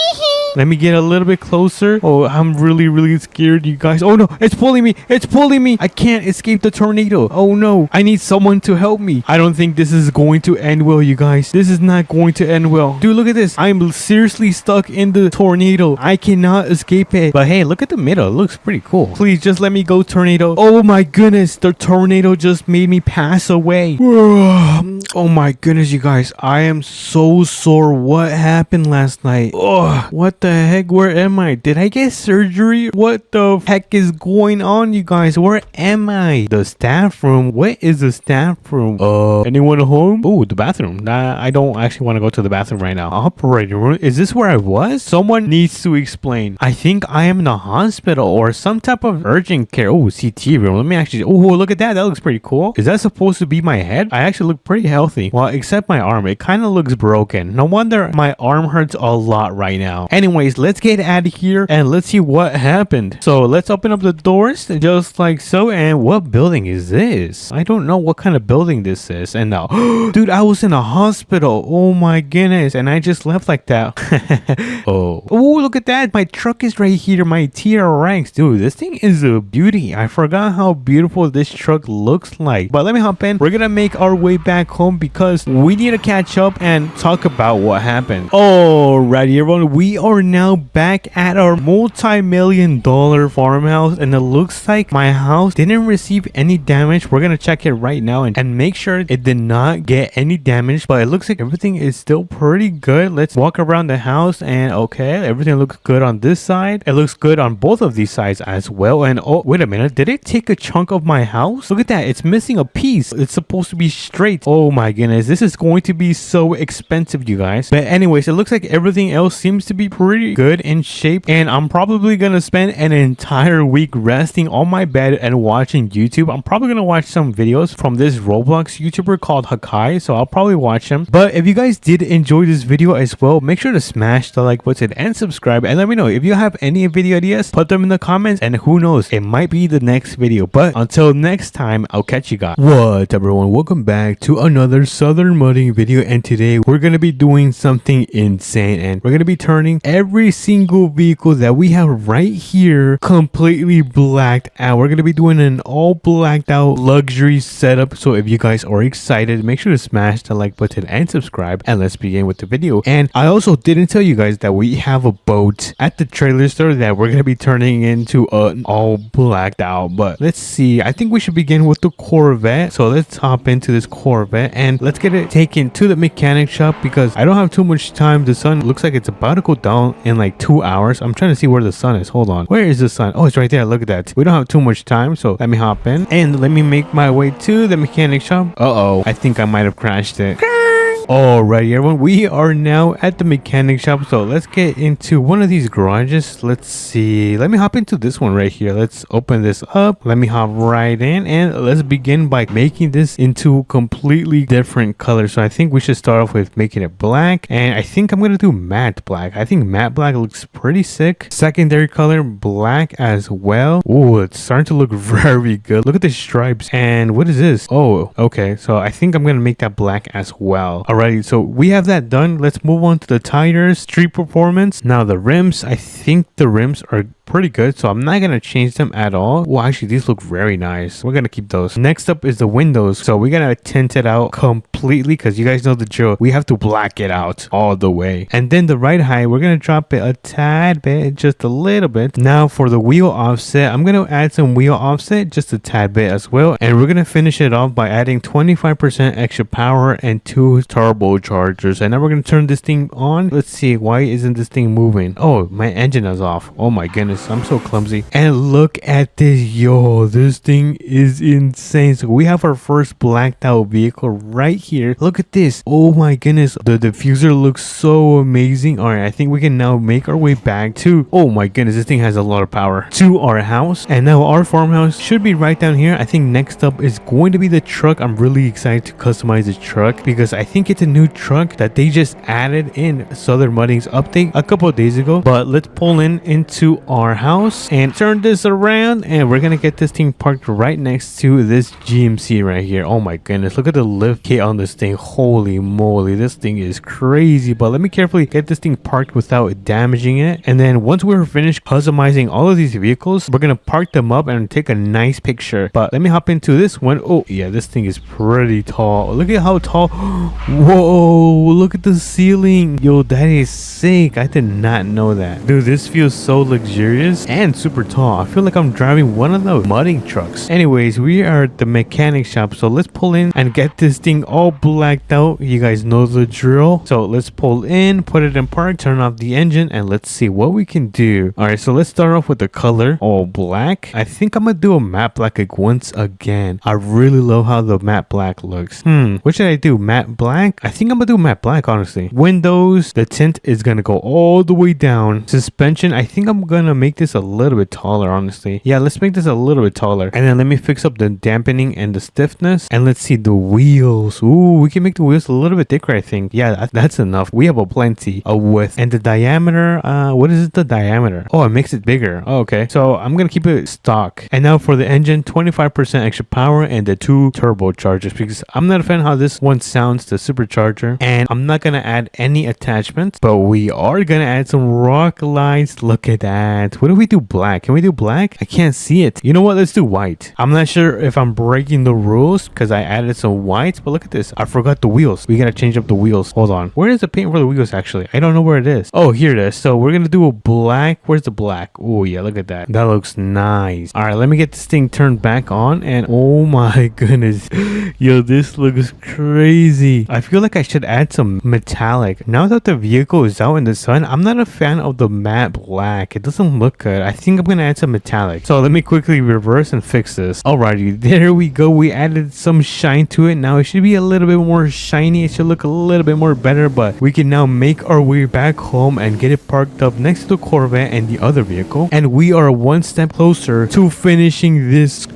Let me get a little bit closer. Oh, I'm really scared, you guys. Oh no, it's pulling me. It's pulling me. I can't escape the tornado. Oh no, I need someone to help me. I don't think this is going to end well, you guys. This is not going to end well. Dude, look at this. I'm seriously stuck in the tornado. I cannot escape it. But hey, look at the middle. It looks pretty cool. Please just let me go, tornado. Oh my goodness, the tornado just made me pass away. Oh my goodness, you guys. I am so sore. What happened last night? Oh, what the the heck? Where am I? Did I get surgery? What the heck is going on, you guys? Where am I? The staff room? What is the staff room? Anyone home? Oh, the bathroom. Nah, I don't actually want to go to the bathroom right now. Operating room? Is this where I was? Someone needs to explain. I think I am in a hospital or some type of urgent care. Oh, CT room. Let me actually... Oh, look at that. That looks pretty cool. Is that supposed to be my head? I actually look pretty healthy. Well, except my arm. It kind of looks broken. No wonder my arm hurts a lot right now. Anyways, let's get out of here and let's see what happened. So let's open up the doors just like so. And what building is this? I don't know what kind of building this is. And now, dude, I was in a hospital. Oh my goodness. And I just left like that. Oh, look at that. My truck is right here. My TRX. Dude, this thing is a beauty. I forgot how beautiful this truck looks like. But let me hop in. We're gonna make our way back home because we need to catch up and talk about what happened. Alrighty, everyone. We are now back at our multi-million-dollar farmhouse, and it looks like my house didn't receive any damage. We're gonna check it right now and make sure it did not get any damage, but it looks like everything is still pretty good. Let's walk around the house, and okay, everything looks good on this side. It looks good on both of these sides as well. And oh, wait a minute, did it take a chunk of my house? Look at that, it's missing a piece. It's supposed to be straight. Oh my goodness, this is going to be so expensive, you guys. But anyways, it looks like everything else seems to be pretty good in shape, and I'm probably gonna spend an entire week resting on my bed and watching YouTube. I'm probably gonna watch some videos from this Roblox YouTuber called Hakai, so I'll probably watch him. But if you guys did enjoy this video as well, make sure to smash the like button and subscribe, and let me know if you have any video ideas. Put them in the comments, and who knows, it might be the next video. But until next time, I'll catch you guys. What's up, everyone? Welcome back to another Southern Mudding video, and today we're gonna be doing something insane, and we're gonna be turning every single vehicle that we have right here completely blacked out. We're gonna be doing an all blacked out luxury setup. So if you guys are excited, make sure to smash the like button and subscribe, and let's begin with the video. And I also didn't tell you guys that we have a boat at the trailer store that we're gonna be turning into an all blacked out. But let's see, I think we should begin with the Corvette. So let's hop into this Corvette and let's get it taken to the mechanic shop because I don't have too much time. The sun looks like it's about to go down in like 2 hours. I'm trying to see where the sun is. Hold on, where is the sun? Oh, it's right there. Look at that. We don't have too much time, so let me hop in and let me make my way to the mechanic shop. I think I might have crashed it. Alrighty, everyone, we are now at the mechanic shop, so let's get into one of these garages. Let's see, let me hop into this one right here. Let's open this up. Let me hop right in and let's begin by making this into completely different colors. So I think we should start off with making it black, and I think I'm gonna do matte black. I think matte black looks pretty sick. Secondary color black as well. Oh, it's starting to look very good. Look at the stripes. And what is this? Oh, okay, so I think I'm gonna make that black as well. Alrighty, so we have that done. Let's move on to the tires, street performance. Now the rims, I think the rims are pretty good, so I'm not gonna change them at all. Well, actually, these look very nice. We're gonna keep those. Next up is the windows, so we're gonna tint it out completely because you guys know the drill. We have to black it out all the way. And then the ride height, we're gonna drop it a tad bit, just a little bit. Now for the wheel offset, I'm gonna add some wheel offset, just a tad bit as well, and we're gonna finish it off by adding 25% extra power and 2 turbochargers. And now we're gonna turn this thing on. Let's see, why isn't this thing moving? Oh, my engine is off. Oh my goodness, I'm so clumsy. And look at this. Yo, this thing is insane. So we have our first blacked out vehicle right here. Look at this. Oh my goodness, the diffuser looks so amazing. All right, I think we can now make our way back to, oh my goodness, this thing has a lot of power, to our house. And now our farmhouse should be right down here. I think next up is going to be the truck. I'm really excited to customize the truck because I think it's a new truck that they just added in Southern Mudding's update a couple of days ago. But let's pull into our house and turn this around, and we're gonna get this thing parked right next to this GMC right here. Oh my goodness, look at the lift kit on this thing. Holy moly, this thing is crazy. But let me carefully get this thing parked without damaging it, and then once we're finished customizing all of these vehicles, we're gonna park them up and take a nice picture. But let me hop into this one. Oh yeah, this thing is pretty tall. Look at how tall. Whoa, look at the ceiling. Yo, that is sick. I did not know that. Dude, this feels so luxurious luxurious and super tall. I feel like I'm driving one of the mudding trucks. Anyways, we are at the mechanic shop, so let's pull in and get this thing all blacked out. You guys know the drill. So let's pull in, put it in park, turn off the engine, and let's see what we can do. All right, so let's start off with the color, all black. I think I'm gonna do a matte black like once again. I really love how the matte black looks. What should I do? Matte black? I think I'm gonna do matte black, honestly. Windows, the tint is gonna go all the way down. Suspension, I think I'm gonna make this a little bit taller, honestly. Yeah, let's make this a little bit taller. And then let me fix up the dampening and the stiffness. And let's see the wheels. Ooh, we can make the wheels a little bit thicker, I think. Yeah, that's enough. We have a plenty of width. And the diameter, what is the diameter? Oh, it makes it bigger. Oh, okay. So I'm gonna keep it stock. And now for the engine, 25% extra power and the 2 turbochargers, because I'm not a fan how this one sounds, the supercharger. And I'm not gonna add any attachments, but we are gonna add some rock lights. Look at that. What do we do? Black? Can we do black? I can't see it. You know what? Let's do white. I'm not sure if I'm breaking the rules because I added some whites, but look at this. I forgot the wheels. We gotta change up the wheels. Hold on. Where is the paint for the wheels actually? I don't know where it is. Oh, here it is. So we're gonna do a black. Where's the black? Oh yeah, look at that. That looks nice. All right, let me get this thing turned back on, and oh my goodness. Yo, this looks crazy. I feel like I should add some metallic. Now that the vehicle is out in the sun, I'm not a fan of the matte black. It doesn't look good. I think I'm gonna add some metallic. So let me quickly reverse and fix this. Alrighty, there we go. We added some shine to it. Now it should be a little bit more shiny. It should look a little bit more better, but we can now make our way back home and get it parked up next to the Corvette and the other vehicle. And we are one step closer to finishing this.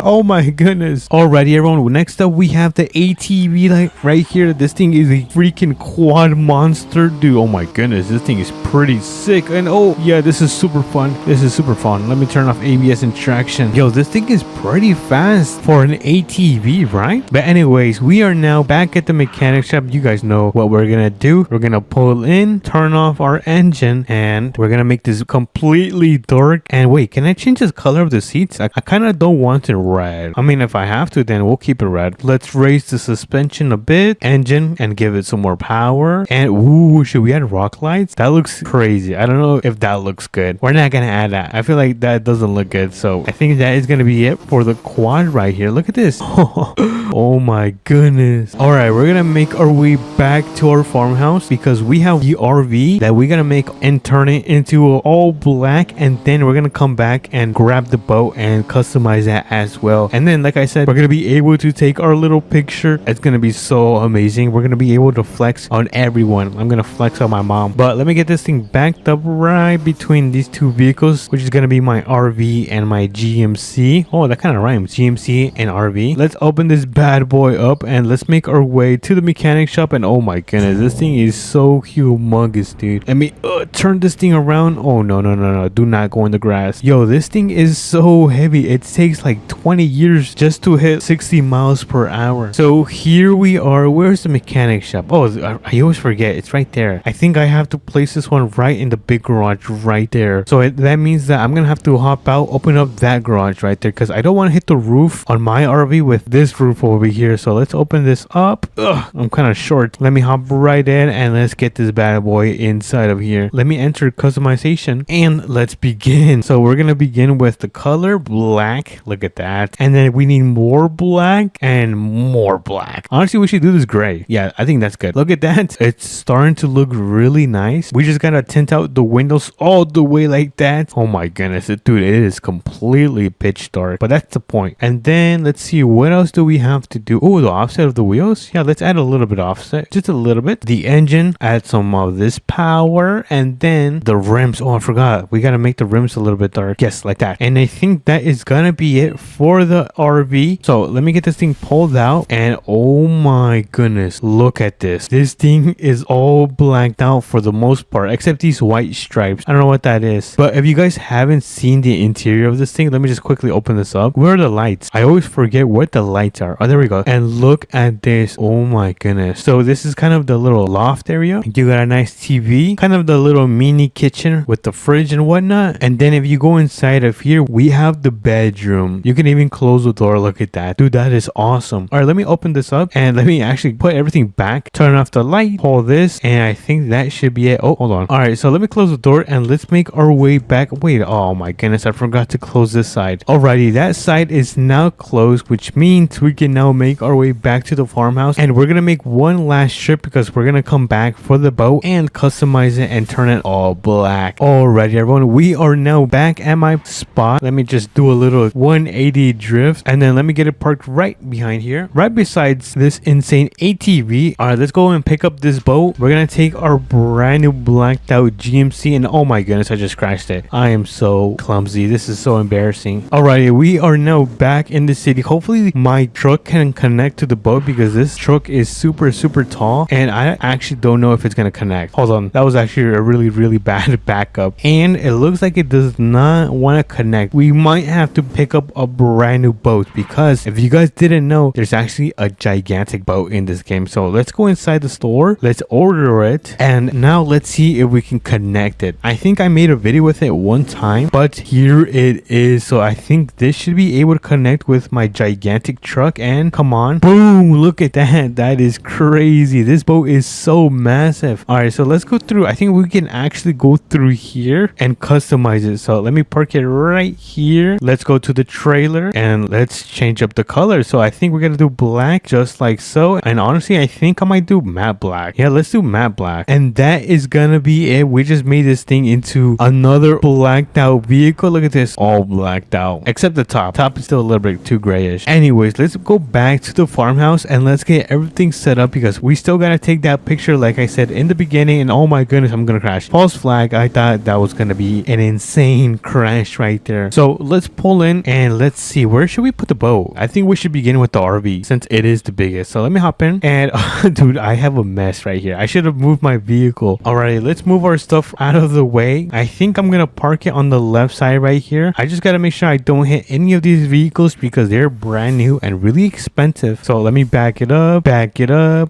Oh my goodness. Alrighty, everyone. Next up, we have the ATV like right here. This thing is a freaking quad monster, dude. Oh my goodness. This thing is pretty sick. And oh yeah, this is super fun. This is super fun. Let me turn off ABS and traction. Yo, this thing is pretty fast for an ATV, right? But anyways, we are now back at the mechanic shop. You guys know what we're gonna do. We're gonna pull in, turn off our engine, and we're gonna make this completely dark. And wait, can I change the color of the seats? I kind of don't want it red. I mean, if I have to, then we'll keep it red. Let's raise the suspension a bit, engine, and give it some more power. And ooh, should we add rock lights? That looks crazy. I don't know if that looks good. We're not gonna add that. I feel like that doesn't look good. So I think that is gonna be it for the quad right here. Look at this. Oh my goodness. All right, we're gonna make our way back to our farmhouse because we have the RV that we're gonna make and turn it into all black, and then we're gonna come back and grab the boat and customize that as well. And then, like I said, we're gonna be able to take our little picture. It's gonna be so amazing. We're gonna be able to flex on everyone. I'm gonna flex on my mom. But let me get this thing backed up right between these two vehicles, which is gonna be my RV and my GMC. Oh, that kind of rhymes. GMC and RV. Let's open this bad boy up and let's make our way to the mechanic shop. And oh my goodness, this thing is so humongous, dude. Let me turn this thing around. Oh no, no, no, no. Do not go in the grass. Yo, this thing is so heavy. It takes like 20 years just to hit 60 miles per hour. So here we are. Where's the mechanic shop? Oh, I always forget. It's right there. I think I have to place this one right in the big garage right there. So that means that I'm gonna have to hop out, open up that garage right there, because I don't want to hit the roof on my RV with this roof over here. So let's open this up. Ugh, I'm kind of short. Let me hop right in and let's get this bad boy inside of here. Let me enter customization and let's begin. So we're gonna begin with the color black. Look at that. And then we need more black and more black. Honestly, we should do this gray. Yeah, I think that's good. Look at that. It's starting to look really nice. We just gotta tint out the windows all the way like that. Oh my goodness, dude, it is completely pitch dark, but that's the point. And then let's see, what else do we have to do? Oh, the offset of the wheels. Yeah, let's add a little bit offset, just a little bit. The engine, add some of this power, and then the rims. Oh, I forgot. We gotta make the rims a little bit dark. Yes, like that. And I think that is gonna be it for the RV. So let me get this thing pulled out, and oh my goodness, look at this. This thing is all blacked out for the most part, except these white stripes. I don't know what that is, but if you guys haven't seen the interior of this thing, let me just quickly open this up. Where are the lights? I always forget what the lights are. Oh, there we go. And look at this. Oh my goodness. So this is kind of the little loft area. You got a nice TV, kind of the little mini kitchen with the fridge and whatnot. And then if you go inside of here, we have the bedroom. You can even close the door. Look at that, dude. That is awesome. All right, let me open this up and let me actually put everything back, turn off the light, pull this, and I think that should be it. Oh, hold on. All right, so let me close the door and let's make our way back. Wait, oh my goodness, I forgot to close this side. Alrighty, that side is now closed, which means we can now make our way back to the farmhouse, and we're gonna make one last trip because we're gonna come back for the boat and customize it and turn it all black. Alrighty, everyone, we are now back at my spot. Let me just do a little 180 drift, and then let me get it parked right behind here, right besides this insane ATV. All right, let's go and pick up this boat. We're gonna take our brand new blacked out GMC, and oh my goodness, I just crashed it. I am so clumsy. This is so embarrassing. Alrighty, we are now back in the city. Hopefully my truck can connect to the boat because this truck is super tall, and I actually don't know if it's gonna connect. Hold on, that was actually a really bad backup, and it looks like it does not want to connect. We might have to pick up a brand new boat because if you guys didn't know, there's actually a gigantic boat in this game. So let's go inside the store, let's order it, and now let's see if we can connect it. I think I made a video with it one time, but here it is. So I think this should be able to connect with my gigantic truck, and come on, boom, look at that. That is crazy. This boat is so massive. All right, so let's go through. I think we can actually go through here and customize it. So let me park it right here. Let's go to the trailer and let's change up the color. So I think we're gonna do black just like so, and honestly I think I might do matte black. Yeah, let's do matte black, and that is gonna be it. We just made this thing into another blacked out vehicle. Look at this, all blacked out except the top is still a little bit too grayish. Anyways, let's go back to the farmhouse and let's get everything set up because we still gotta take that picture like I said in the beginning. And oh my goodness, I'm gonna crash. False flag. I thought that was gonna be an insane crash right there. So let's pull in and let's see, where should we put the boat? I think we should begin with the RV since it is the biggest. So let me hop in, and dude, I have a mess right here. I should have moved my vehicle. Alright, let's move our stuff out of the way. I think I'm gonna park it on the left side right here. I just gotta make sure I don't hit any of these vehicles because they're brand new and really expensive. So let me back it up,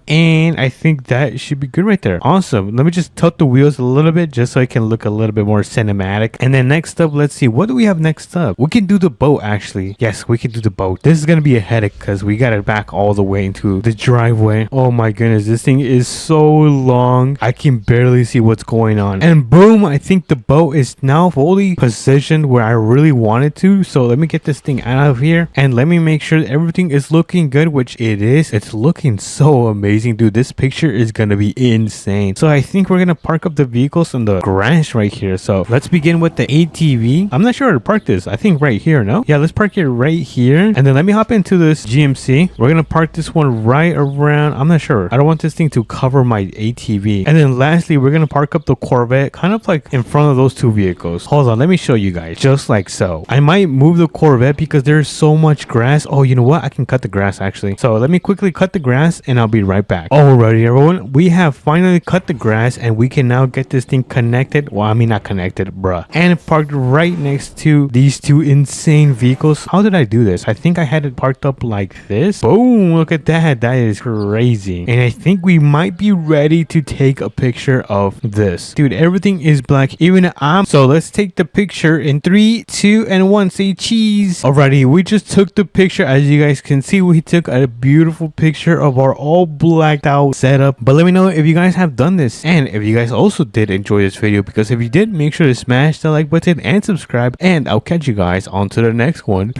and I think that should be good right there. Awesome. Let me just tilt the wheels a little bit just so I can look a little bit more cinematic. And then next up, let's see, what do we have next up? We can do the boat actually. Yes, we can do the boat. This is gonna be a headache because we got it back all the way into the driveway. Oh my goodness, this thing is so long. I can barely see what's going on. And boom, I think the boat is now fully positioned where I really wanted to. So let me get this thing out of here and let me make sure that everything is looking good, which it is. It's looking so amazing, dude. This picture is gonna be insane. So I think we're gonna park up the vehicles in the garage right here. So let's begin with the ATV. I'm not sure where to park this. I think right here, no? Yeah, let's park it right here. And then let me hop into this GMC. We're gonna park this one right around. I'm not sure. I don't want this thing to cover my ATV. And then lastly, we're gonna park up the Corvette kind of like in front of those two vehicles. Hold on, let me show you guys. Just like so. I might move the Corvette because there's so much grass. Oh, you know what? I can cut the grass actually. So let me quickly cut the grass and I'll be right back. Alrighty, everyone. We have finally cut the grass and we can now get this thing connected. Well, I mean not connected, bruh. And parked right next to these two insane vehicles. How did I do this? I think I had it parked up like this. Boom, look at that. That is crazy. And I think we might be ready to take a picture of this. Dude, everything is black. Even I'm. So let's take the picture in 3, 2, and 1. Say cheese. Alrighty, we just took the picture. As you guys can see, we took a beautiful picture of our all blacked out setup. But let me know if you guys have done this and if you guys also did enjoy this video, because if you did, make sure to smash the like button and subscribe, and I'll catch you guys on to the next one.